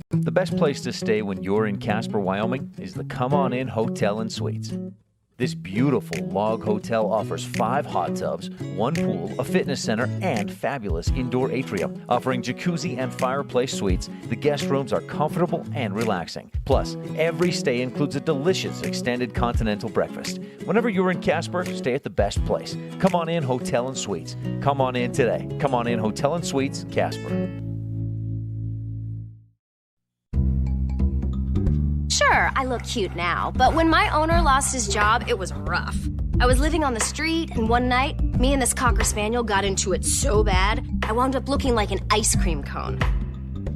The best place to stay when you're in Casper, Wyoming is the Come On In Hotel and Suites. This beautiful log hotel offers 5 hot tubs, 1 pool, a fitness center, and fabulous indoor atrium. Offering jacuzzi and fireplace suites, the guest rooms are comfortable and relaxing. Plus, every stay includes a delicious extended continental breakfast. Whenever you're in Casper, stay at the best place. Come On In Hotel and Suites. Come on in today. Come On In Hotel and Suites, Casper. Sure, I look cute now, but when my owner lost his job, it was rough. I was living on the street, and one night, me and this Cocker Spaniel got into it so bad, I wound up looking like an ice cream cone.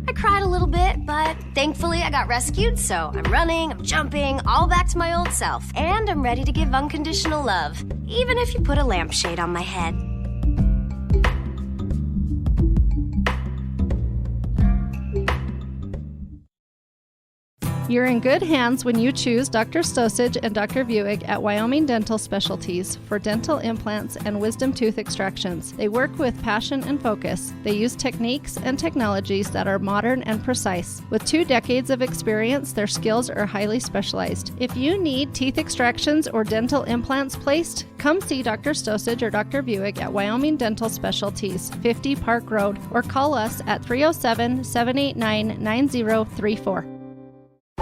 I cried a little bit, but thankfully I got rescued, so I'm running, I'm jumping, all back to my old self, and I'm ready to give unconditional love, even if you put a lampshade on my head. You're in good hands when you choose Dr. Stosage and Dr. Buick at Wyoming Dental Specialties for dental implants and wisdom tooth extractions. They work with passion and focus. They use techniques and technologies that are modern and precise. With 2 decades of experience, their skills are highly specialized. If you need teeth extractions or dental implants placed, come see Dr. Stosage or Dr. Buick at Wyoming Dental Specialties, 50 Park Road, or call us at 307-789-9034.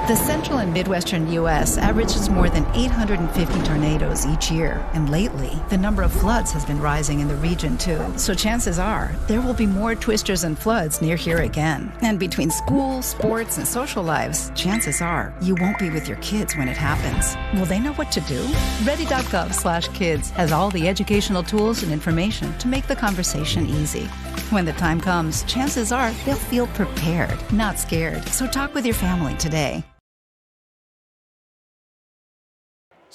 The central and midwestern U.S. averages more than 850 tornadoes each year, and lately, the number of floods has been rising in the region too. So chances are, there will be more twisters and floods near here again. And between school, sports, and social lives, chances are, you won't be with your kids when it happens. Will they know what to do? Ready.gov/kids has all the educational tools and information to make the conversation easy. When the time comes, chances are they'll feel prepared, not scared. So talk with your family today.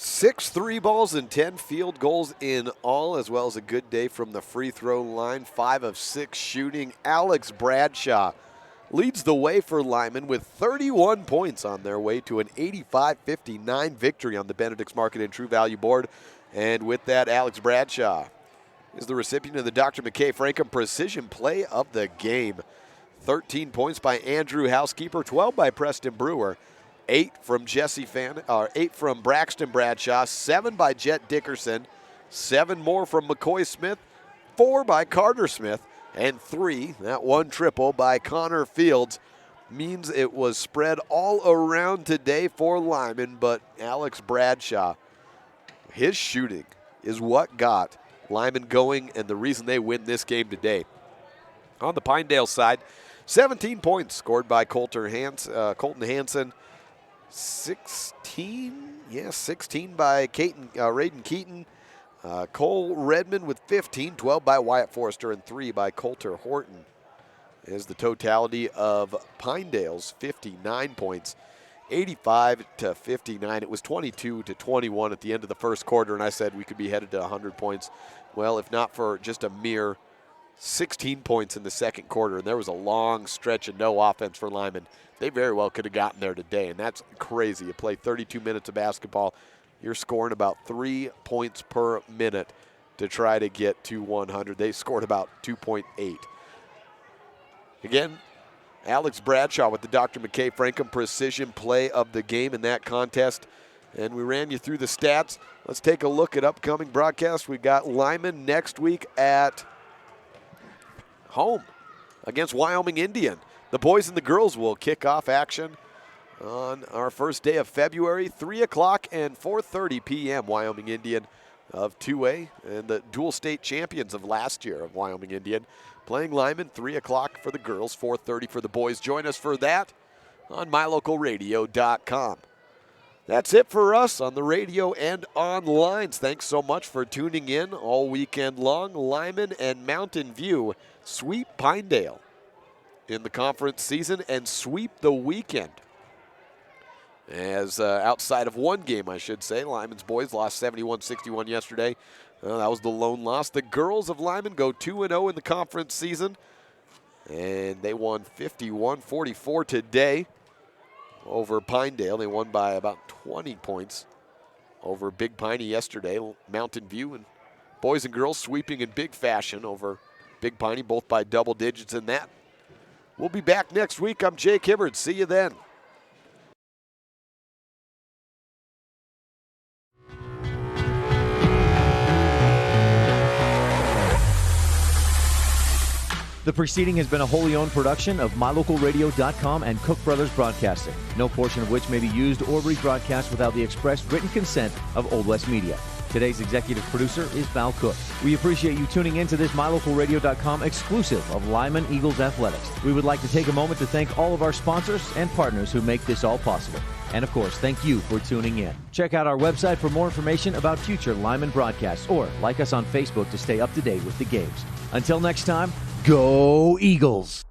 6 3 balls and 10 field goals in all, as well as a good day from the free throw line. 5 of 6 shooting. Alex Bradshaw leads the way for Lyman with 31 points on their way to an 85-59 victory on the Benedict's Market and True Value board. And with that, Alex Bradshaw is the recipient of the Dr. McKay Frankham Precision Play of the Game. 13 points by Andrew Housekeeper, 12 by Preston Brewer. 8 from Braxton Bradshaw, 7 by Jet Dickerson, 7 more from McCoy Smith, 4 by Carter Smith, and 3, that one triple by Connor Fields, means it was spread all around today for Lyman, but Alex Bradshaw, his shooting is what got Lyman going and the reason they win this game today. On the Pinedale side, 17 points scored by Colton Hansen, 16 by Raiden Keaton. Cole Redmond with 15, 12 by Wyatt Forrester, and 3 by Coulter Horton. Is the totality of Pinedale's 59 points, 85-59. It was 22-21 at the end of the first quarter, and I said we could be headed to 100 points. Well, if not for just a mere 16 points in the second quarter, and there was a long stretch of no offense for Lyman. They very well could have gotten there today, and that's crazy. You play 32 minutes of basketball, you're scoring about 3 points per minute to try to get to 100. They scored about 2.8. Again, Alex Bradshaw with the Dr. McKay Frankham Precision Play of the Game in that contest. And we ran you through the stats. Let's take a look at upcoming broadcasts. We got Lyman next week at home against Wyoming Indian. The boys and the girls will kick off action on our first day of February, 3 o'clock and 4:30 p.m. Wyoming Indian of 2A and the dual state champions of last year of Wyoming Indian playing Lyman, 3 o'clock for the girls, 4:30 for the boys. Join us for that on mylocalradio.com. That's it for us on the radio and online. Thanks so much for tuning in all weekend long. Lyman and Mountain View sweep Pinedale in the conference season and sweep the weekend. As outside of one game, I should say, Lyman's boys lost 71-61 yesterday. That was the lone loss. The girls of Lyman go 2-0 in the conference season, and they won 51-44 today over Pinedale. They won by about 20 points over Big Piney yesterday. Mountain View and boys and girls sweeping in big fashion over Big Piney, both by double digits in that. We'll be back next week. I'm Jake Hibbard. See you then. The preceding has been a wholly owned production of mylocalradio.com and Cook Brothers Broadcasting, no portion of which may be used or rebroadcast without the express written consent of Old West Media. Today's executive producer is Val Cook. We appreciate you tuning in to this mylocalradio.com exclusive of Lyman Eagles Athletics. We would like to take a moment to thank all of our sponsors and partners who make this all possible. And of course, thank you for tuning in. Check out our website for more information about future Lyman broadcasts or like us on Facebook to stay up to date with the games. Until next time, go Eagles!